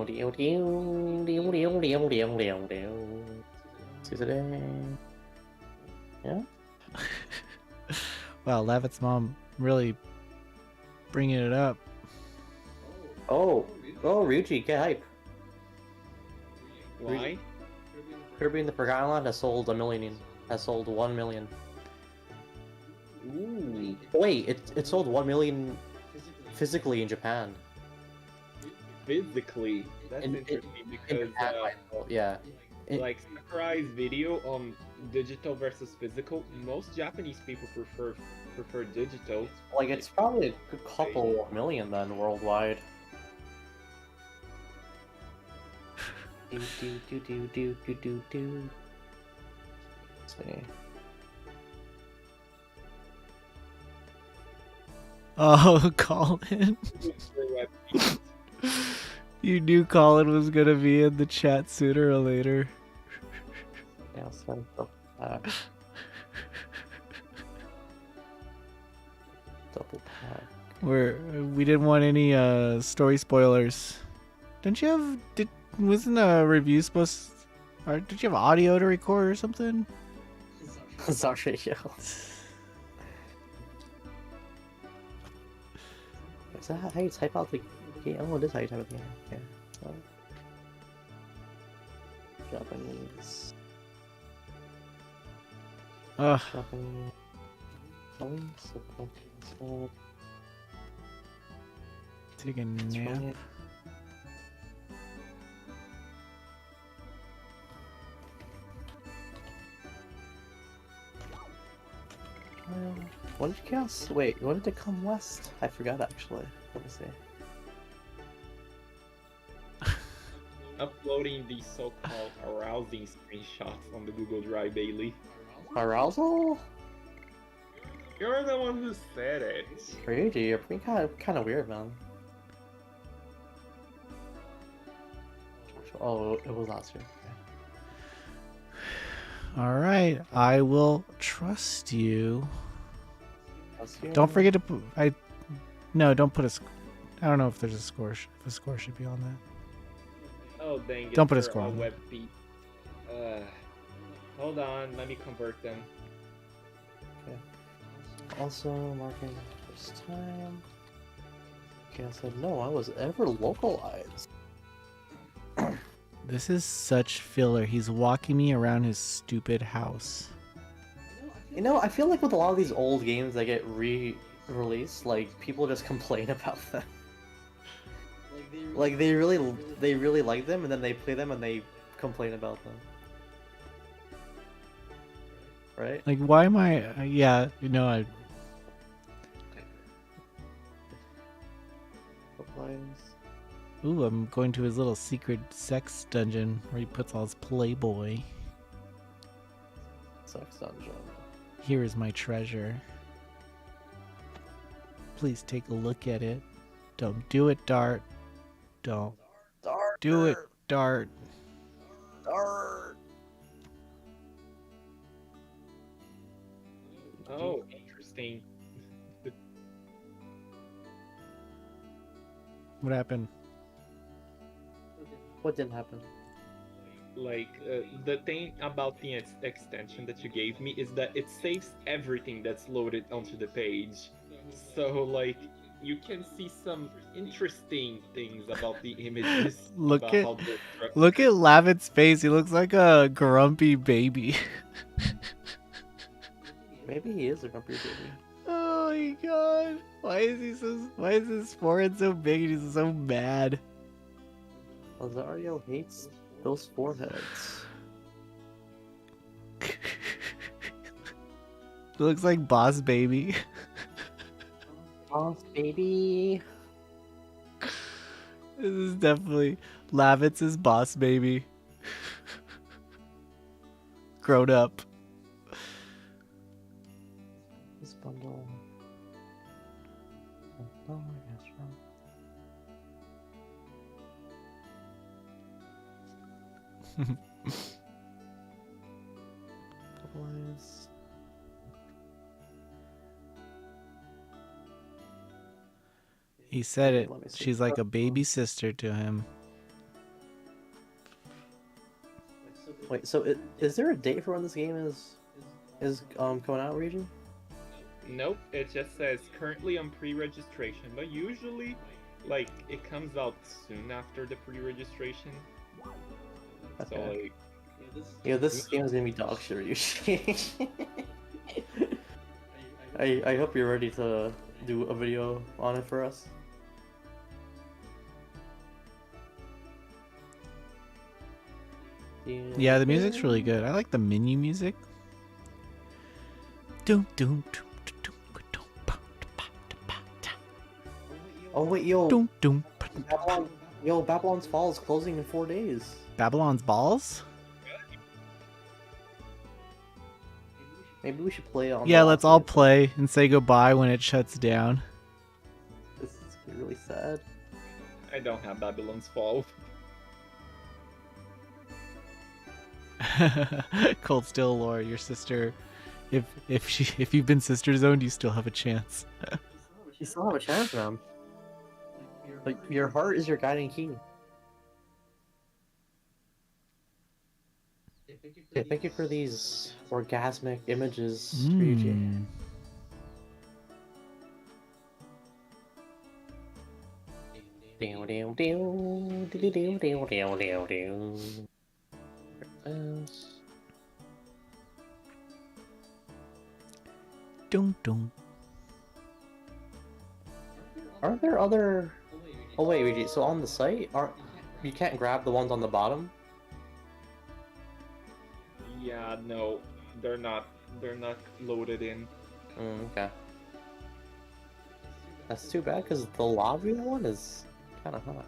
[SPEAKER 3] Yeah?
[SPEAKER 1] Wow, Lavit's mom really bringing it up.
[SPEAKER 3] Oh, Ryuji, get hype.
[SPEAKER 2] Why?
[SPEAKER 3] Kirby in the Forgotten Land has sold 1 million.
[SPEAKER 2] Ooh.
[SPEAKER 3] Wait, it sold 1 million physically in Japan.
[SPEAKER 2] Physically. That's interesting
[SPEAKER 3] In
[SPEAKER 2] because
[SPEAKER 3] Japan, yeah.
[SPEAKER 2] like Sakurai's video on digital versus physical, most Japanese people prefer digital.
[SPEAKER 3] Like, it's probably a good couple of million then worldwide. Let's see.
[SPEAKER 1] Oh, Colin. You knew Colin was gonna be in the chat sooner or later.
[SPEAKER 3] Yeah, so double pack.
[SPEAKER 1] We didn't want any story spoilers. Wasn't a review supposed? Or did you have audio to record or something?
[SPEAKER 3] Sorry, yo. Is that how you type out the game? Oh, it is how you type out the game. Yeah. So, Japanese.
[SPEAKER 1] Ugh.
[SPEAKER 3] Japanese.
[SPEAKER 1] Take a nap.
[SPEAKER 3] When did Chaos? Wait, when did it come west? I forgot actually. Let me see.
[SPEAKER 2] Uploading these so-called arousing screenshots on the Google Drive daily.
[SPEAKER 3] Arousal?
[SPEAKER 2] You're the one who said it.
[SPEAKER 3] Ryuji, you're being kind of weird, man. Oh, it was last year.
[SPEAKER 1] All right, I will trust you.
[SPEAKER 3] Let's hear
[SPEAKER 1] Don't
[SPEAKER 3] it.
[SPEAKER 1] forget to put. No, don't put a. I don't know if there's a score. If a score should be on that.
[SPEAKER 2] Oh dang it!
[SPEAKER 1] Don't put a
[SPEAKER 2] they're
[SPEAKER 1] score
[SPEAKER 2] all
[SPEAKER 1] on
[SPEAKER 2] web feet. Hold on, let me convert them.
[SPEAKER 3] Okay. Also marking first time. Okay, I said no, I was ever localized.
[SPEAKER 1] This is such filler. He's walking me around his stupid house.
[SPEAKER 3] You know, I feel like with a lot of these old games that get re-released, like people just complain about them. Like they really like them, and then they play them and they complain about them. Right?
[SPEAKER 1] Like, why am I? Yeah, you know, I. Ooh, I'm going to his little secret sex dungeon where he puts all his Playboy.
[SPEAKER 3] Sex dungeon.
[SPEAKER 1] Here is my treasure. Please take a look at it. Don't do it, Dart. Don't
[SPEAKER 3] Dart.
[SPEAKER 1] do it, Dart.
[SPEAKER 3] Dart.
[SPEAKER 2] Oh, interesting.
[SPEAKER 1] What happened?
[SPEAKER 3] What didn't happen?
[SPEAKER 2] Like, the thing about the extension that you gave me is that it saves everything that's loaded onto the page. So, like, you can see some interesting things about the images.
[SPEAKER 1] Look
[SPEAKER 2] about
[SPEAKER 1] at-
[SPEAKER 2] how they're structured.
[SPEAKER 1] Look at Lavitt's face. He looks like a grumpy baby.
[SPEAKER 3] Maybe he is a grumpy baby.
[SPEAKER 1] Oh my god. Why is his forehead so big and he's so mad?
[SPEAKER 3] Lazario hates those foreheads.
[SPEAKER 1] He looks like Boss Baby.
[SPEAKER 3] Boss baby.
[SPEAKER 1] This is definitely Lavitz's Boss Baby. Grown up.
[SPEAKER 3] This bundle. Oh, I guess wrong. Otherwise,
[SPEAKER 1] He said it.
[SPEAKER 3] Let me see.
[SPEAKER 1] She's like a baby sister to him.
[SPEAKER 3] wait. So, is there a date for when this game is coming out, Region?
[SPEAKER 2] Nope, it just says currently on pre-registration, but usually, like, it comes out soon after the pre-registration. So,
[SPEAKER 3] Okay.
[SPEAKER 2] like,
[SPEAKER 3] Yeah, this game is gonna be dog shit, usually. I hope you're ready to do a video on it for us.
[SPEAKER 1] Yeah, the music's really good. I like the menu music. Doom doom doom doom doom doom
[SPEAKER 3] Oh wait, yo,
[SPEAKER 1] doom doom.
[SPEAKER 3] Babylon's Fall is closing in 4 days.
[SPEAKER 1] Babylon's Balls?
[SPEAKER 3] Maybe we should play on.
[SPEAKER 1] Yeah,
[SPEAKER 3] the
[SPEAKER 1] let's
[SPEAKER 3] last
[SPEAKER 1] all
[SPEAKER 3] day.
[SPEAKER 1] play and say goodbye when it shuts down.
[SPEAKER 3] This is really sad.
[SPEAKER 2] I don't have Babylon's Fall.
[SPEAKER 1] Cold Still Lore, your sister. If you've been sister zoned, you still have a chance.
[SPEAKER 3] You still have a chance, man. Like, your heart is your guiding key. Yeah, thank you for these orgasmic images, Ryuji.
[SPEAKER 1] Mm.
[SPEAKER 3] Down, down, down, down, down, down, down, down. Yes.
[SPEAKER 1] Dum dum.
[SPEAKER 3] Aren't there other? Oh wait, Ryuji. So on the site, you can't grab the ones on the bottom?
[SPEAKER 2] Yeah, no, they're not loaded in.
[SPEAKER 3] Okay. That's too bad because the Lavia one is kind of hot.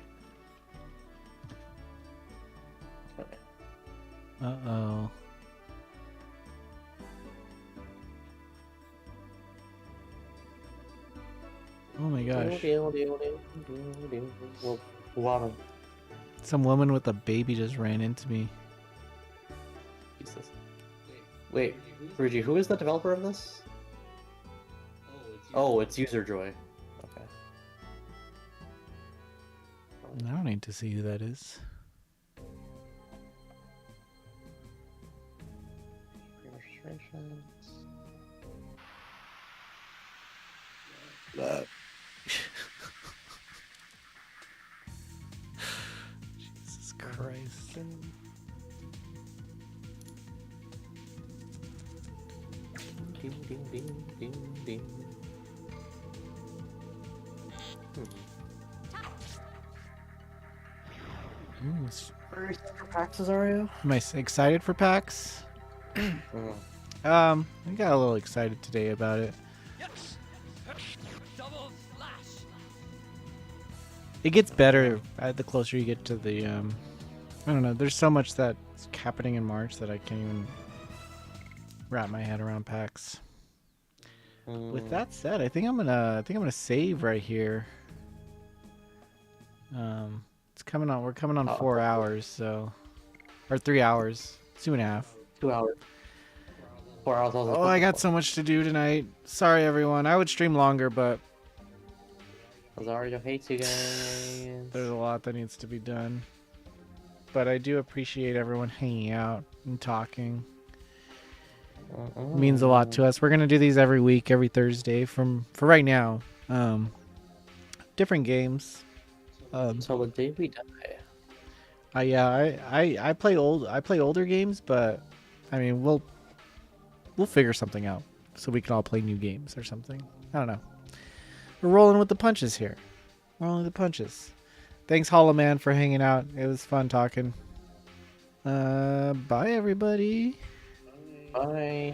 [SPEAKER 3] Okay.
[SPEAKER 1] Uh-oh. Oh my gosh.
[SPEAKER 3] Well, water.
[SPEAKER 1] Some woman with a baby just ran into me.
[SPEAKER 3] Jesus. Wait, Ruji, who is the developer of this? Oh, it's UserJoy. Okay.
[SPEAKER 1] I don't need to see who that is.
[SPEAKER 3] Registrations.
[SPEAKER 1] Jesus Christ.
[SPEAKER 3] Ding, ding, ding, ding, ding.
[SPEAKER 1] Ooh, s-
[SPEAKER 3] Very excited for PAX, Azario?
[SPEAKER 1] am I excited for PAX? I got a little excited today about it. It gets better the closer you get to the. I don't know. There's so much that's happening in March that I can't even wrap my head around PAX. With that said, I think I'm gonna save right here. It's coming on. We're coming on 4 hours, so or 3 hours, 2.5.
[SPEAKER 3] 2 hours. 4 hours.
[SPEAKER 1] Oh, I got so much to do tonight. Sorry, everyone. I would stream longer, but
[SPEAKER 3] Azario hates you guys.
[SPEAKER 1] there's a lot that needs to be done. But I do appreciate everyone hanging out and talking. It means a lot to us. We're gonna do these every week, every Thursday for right now. Different games.
[SPEAKER 3] So the day we die.
[SPEAKER 1] I play older games, but I mean we'll figure something out so we can all play new games or something. I don't know. We're rolling with the punches here. Rolling with the punches. Thanks, Hollow Man, for hanging out. It was fun talking. Bye everybody.
[SPEAKER 3] Bye.